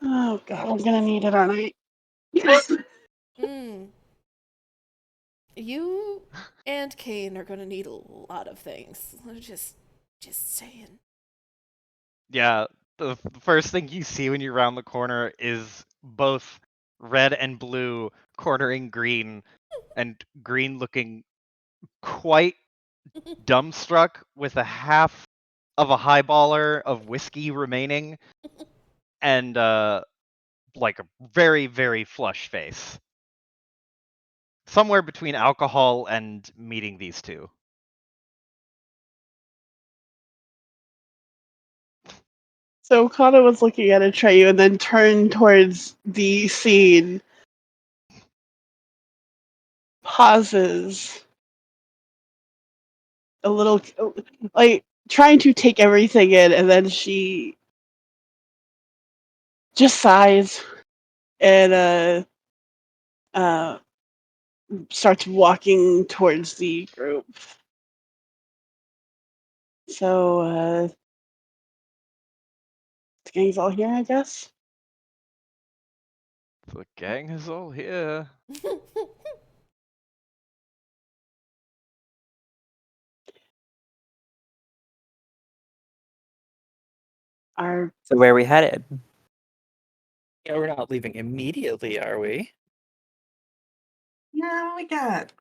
Oh god, I'm gonna need it, aren't I? Mm. You and Kane are gonna need a lot of things. Just saying. Yeah, the first thing you see when you round the corner is both red and blue cornering green, and green looking quite dumbstruck with a half of a highballer of whiskey remaining, and like a very, very flush face. Somewhere between alcohol and meeting these two. So Kana was looking at Atreyu and then turned towards the scene, pauses a little, like trying to take everything in, and then she just sighs and starts walking towards the group. So the gang's all here, I guess. The gang is all here. Our So where are we headed? Yeah, we're not leaving immediately, are we? Yeah, we got.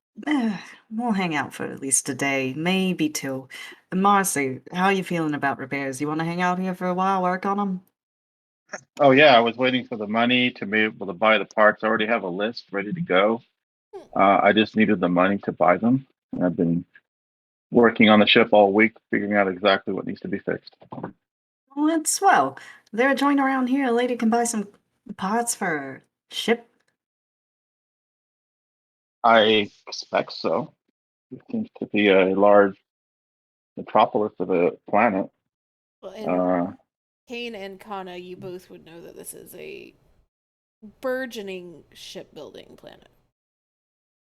We'll hang out for at least a day, maybe two. Marcy, how are you feeling about repairs? You want to hang out here for a while, work on them? Oh yeah, I was waiting for the money to be able to buy the parts. I already have a list ready to go. I just needed the money to buy them. And I've been working on the ship all week, figuring out exactly what needs to be fixed. Well, it's swell. There a joint around here, a lady can buy some parts for ship. I suspect so. It seems to be a large metropolis of a planet. Well, and Uh, Kane and Kana, you both would know that this is a burgeoning shipbuilding planet.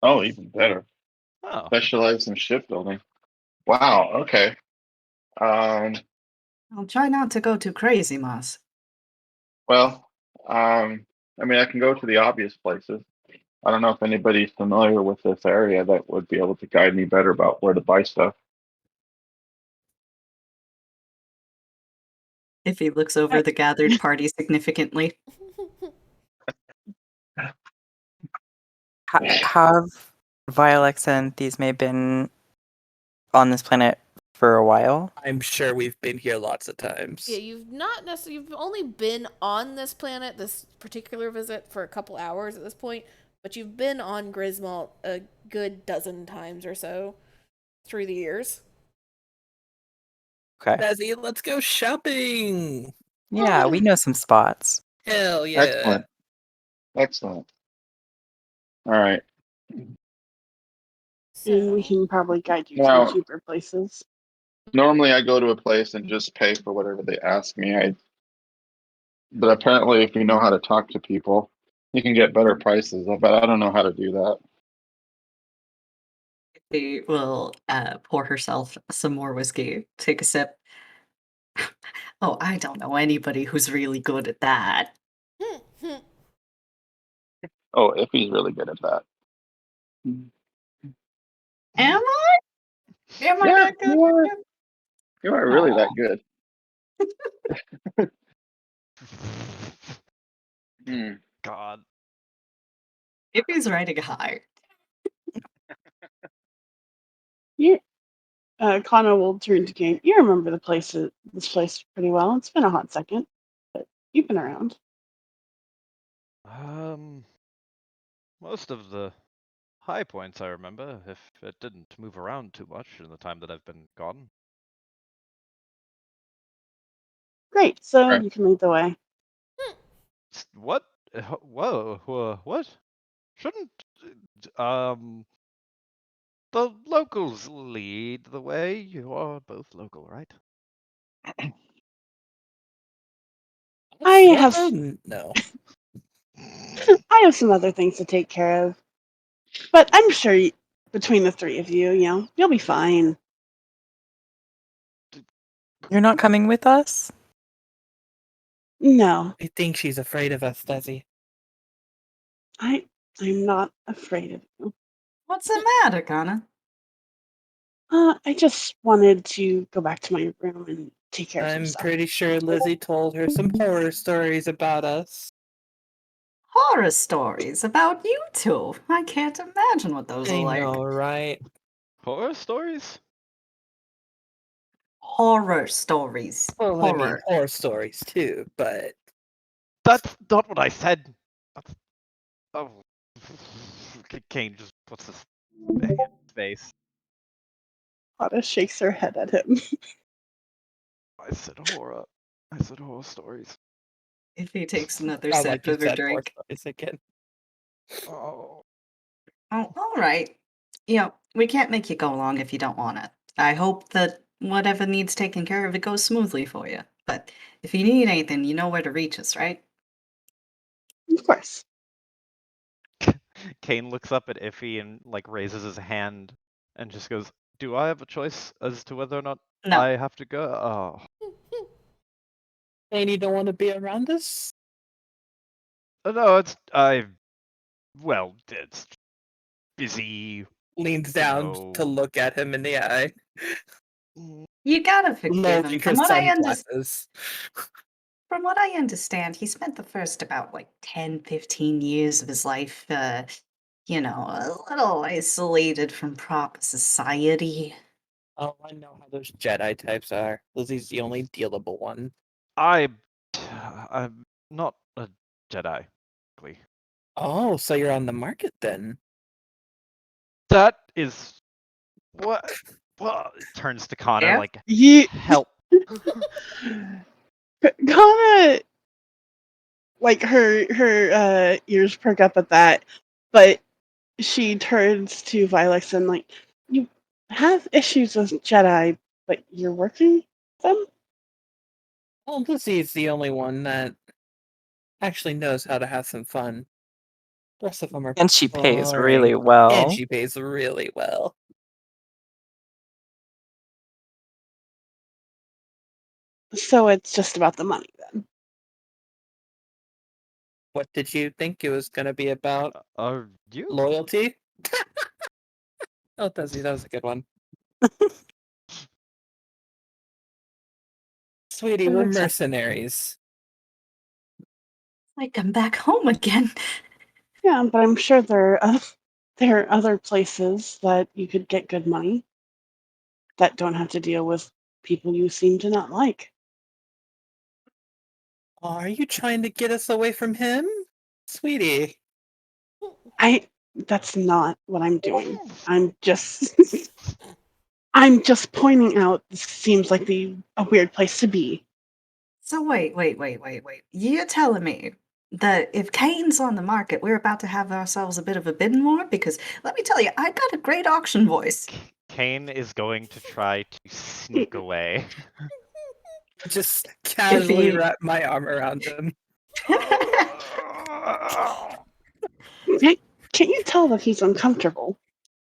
oh, even better. Oh, Specialized in shipbuilding. Wow. Okay. Um, I'll try not to go too crazy, Moss. well, I mean, I can go to the obvious places. I don't know if anybody's familiar with this area that would be able to guide me better about where to buy stuff. If he looks over the gathered party significantly. Have Violex and these may been on this planet for a while? I'm sure we've been here lots of times. Yeah, you've not necessarily, you've only been on this planet, this particular visit, for a couple hours at this point, but you've been on Grismalt a good dozen times or so through the years. Okay. Dazzy, let's go shopping! Yeah, we know some spots. Hell yeah! Excellent. Excellent. All right. and we So, can probably guide you to Now, the cheaper places. normally I go to a place and just pay for whatever they ask me. But apparently, if you know how to talk to people, you can get better prices. But I don't know how to do that. She will pour herself some more whiskey, take a sip. Oh, I don't know anybody who's really good at that. Oh, if he's really good at that. Am I? Am I Yeah, that good? you are really that Aw. good. Hmm. God. If he's riding high. You, Kana will turn to Kane. You remember this place pretty well. It's been a hot second, but you've been around. Most of the high points I remember, if it didn't move around too much in the time that I've been gone. Great, so Right. you can lead the way. What? Whoa, what? Shouldn't the locals lead the way? You are both local, right? I have No. I have some other things to take care of, but I'm sure between the three of you, you'll be fine. You're not coming with us? No, I think she's afraid of us, Dazzy. I'm not afraid of you. What's the matter, Kana? I just wanted to go back to my room and take care of some I'm stuff. pretty sure Lizzie told her some horror stories about us. Horror stories about you two. I can't imagine what those I are like. know, right? Horror stories? Horror stories. Well, I mean, Horror. horror stories too, but That's not what I said. That's... Oh. Kane just puts his hand in his face. Ada shakes her head at him. I said horror. I said horror stories. If he takes another not sip like you of her said horror drink. stories again. Oh. Oh, all right. You know, we can't make you go along if you don't want it. I hope that whatever needs taken care of, it goes smoothly for you. But if you need anything, you know where to reach us, right? Of course. Kane looks up at Iffy and like raises his hand and just goes, "Do I have a choice as to whether or not No. I have to go?" Oh, And you don't want to be around us? no, it's busy. Leans down to No. look at him in the eye. You gotta forgive him. Lowering her sunglasses. From what I understand, he spent the first about like 10, 15 years of his life, you know, a little isolated from proper society. Oh, I know how those Jedi types are. Lizzie's the only dealable one. I'm not a Jedi. Technically. Oh, so you're on the market then? That is what. Well, turns to Connor Yeah? like, Ye help. Kana, like her ears perk up at that, but she turns to Vilex and like, you have issues with Jedi, but you're working with them? Well, Lizzie's the only one that actually knows how to have some fun. The rest of them are And she pays boring. really And well. she pays really well. So it's just about the money then. What did you think it was going to be about? Are you? Loyalty? Oh, that was a good one. Sweetie, we're Exactly. mercenaries. Like I'm back home again. Yeah, but I'm sure there are other places that you could get good money that don't have to deal with people you seem to not like. Are you trying to get us away from him? Sweetie. That's not what I'm doing. I'm just I'm just pointing out this seems like a weird place to be. So wait. You're telling me that if Kane's on the market, we're about to have ourselves a bit of a bidding war? Because let me tell you, I got a great auction voice. Kane is going to try to sneak away. Just casually he- wrap my arm around him. Hey, can't you tell that he's uncomfortable?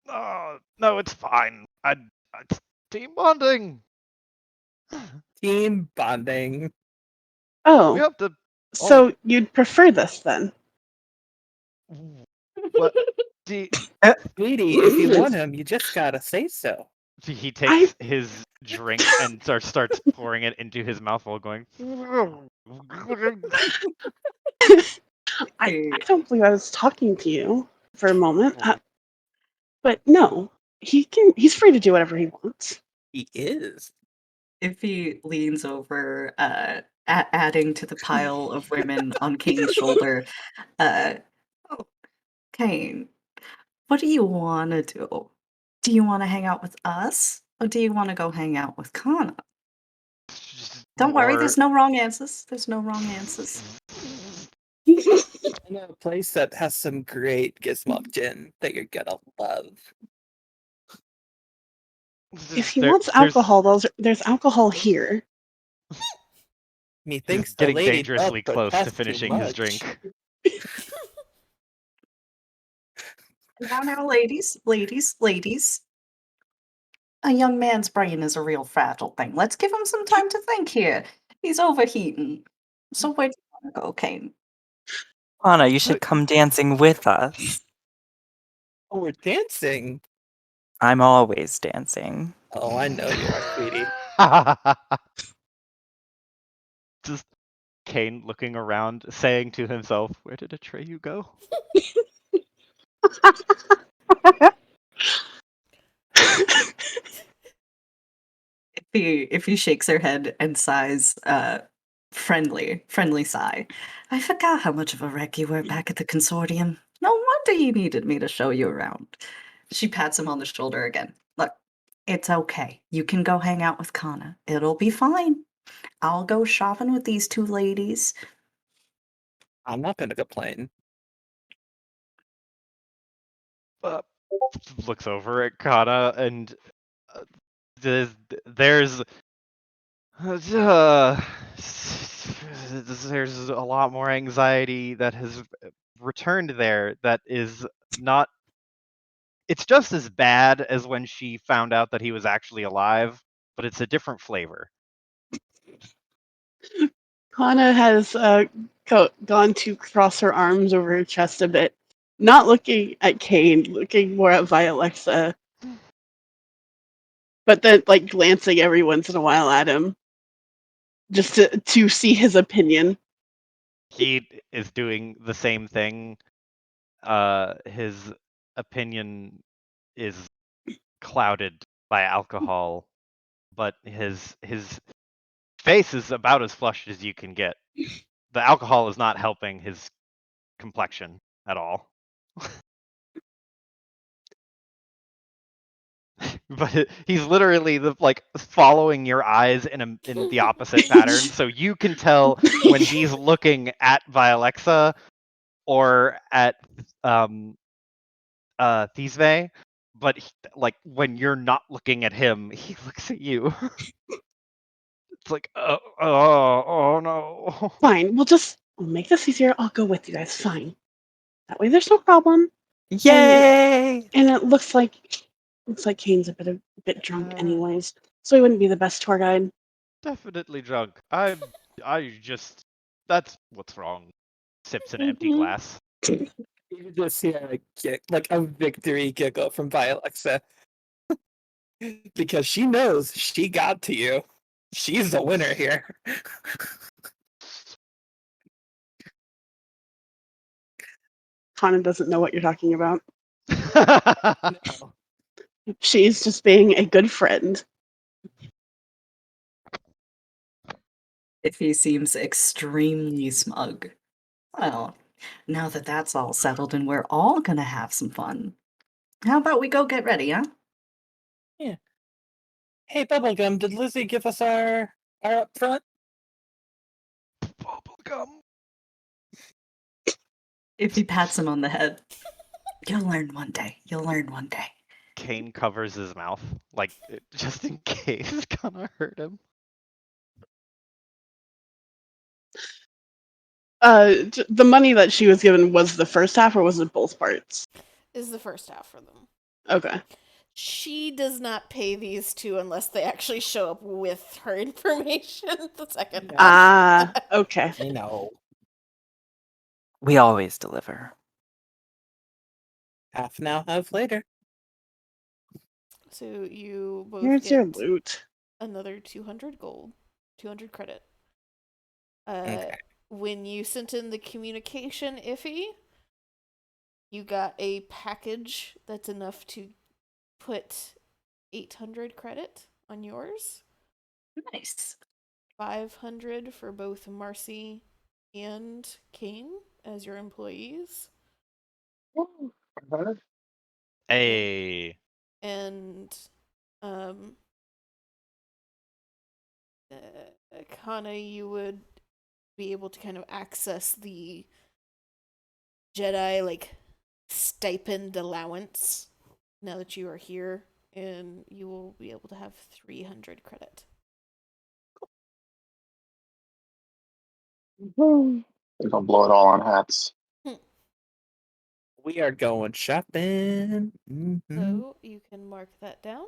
No, it's fine. It's team bonding. Team bonding. We Oh, have to. so you'd prefer this then? What? See, Sweetie, if you want him, you just gotta say so. he takes his drink and starts pouring it into his mouth while going. I don't believe I was talking to you for a moment. But no, he's free to do whatever he wants. He is. If he leans over, adding to the pile of women on Kane's shoulder, oh, Kane, what do you want to do? Do you want to hang out with us, or do you want to go hang out with Kana? Don't worry, there's no wrong answers. There's no wrong answers. I know a place that has some great Gizmok gin that you're gonna love. If he wants alcohol, there's alcohol here. Methinks He's the getting lady dangerously doth close to protest too finishing his much. drink. Now, ladies. A young man's brain is a real fragile thing. Let's give him some time to think here. He's overheating. So where do you want to go, Kane? Anna, you should come dancing with us. Oh, we're dancing. I'm always dancing. Oh, I know you are, sweetie. Just Kane looking around, saying to himself, "Where did Atreyu go?" If he shakes her head and sighs, friendly sigh. I forgot how much of a wreck you were back at the consortium. No wonder you needed me to show you around. She pats him on the shoulder again. Look, it's okay. You can go hang out with Kana. It'll be fine. I'll go shopping with these two ladies. I'm not gonna complain. Looks over at Kana and there's there's a lot more anxiety that has returned there that is not, it's just as bad as when she found out that he was actually alive, but it's a different flavor. Kana has gone to cross her arms over her chest a bit, not looking at Kane, looking more at Vialexa, but then like glancing every once in a while at him, just to see his opinion. He is doing the same thing. His opinion is clouded by alcohol, but his face is about as flushed as you can get. The alcohol is not helping his complexion at all. But he's literally like following your eyes in the opposite pattern, so you can tell when he's looking at Vialexa or at Thisve, but like when you're not looking at him, he looks at you. It's like, oh no. Fine, we'll make this easier. I'll go with you guys. Fine. That way, there's no problem. Yay! And it looks like Kane's a bit drunk, anyways, so he wouldn't be the best tour guide. Definitely drunk. I just, that's what's wrong. Sips an empty Mhm. glass. You just hear like a victory giggle from Vialexa. Because she knows she got to you. She's the winner here. Kana doesn't know what you're talking about. No. She's just being a good friend. If he seems extremely smug. Well, now that that's all settled and we're all gonna have some fun, how about we go get ready, huh? Yeah. Hey, Bubblegum, did Lizzie give us our up front? Bubblegum. If he pats him on the head, you'll learn one day. You'll learn one day. Kane covers his mouth, like just in case it's gonna hurt him. The money that she was given was the first half, or was it both parts? Is the first half for them. Okay. She does not pay these two unless they actually show up with her information. The second half. Ah, okay. I know. We always deliver. Half now, half later. So you both Here's your get loot. another 200 gold, 200 credit. Okay. When you sent in the communication iffy, you got a package that's enough to put 800 credit on yours. Nice. 500 for both Marcy and Kane as your employees. Hey. And Kana, you would be able to kind of access the Jedi like stipend allowance now that you are here, and you will be able to have 300 credit. I think I'll blow it all on hats. We are going shopping. Mhm. So you can mark that down,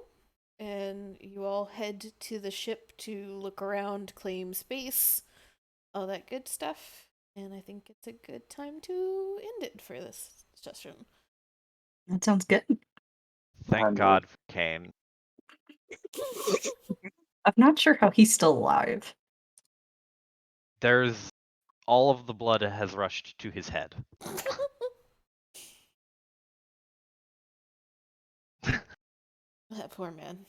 and you all head to the ship to look around, claim space, all that good stuff. And I think it's a good time to end it for this session. That sounds good. Thank And God for Kane. I'm not sure how he's still alive. There's all of the blood has rushed to his head. That poor man.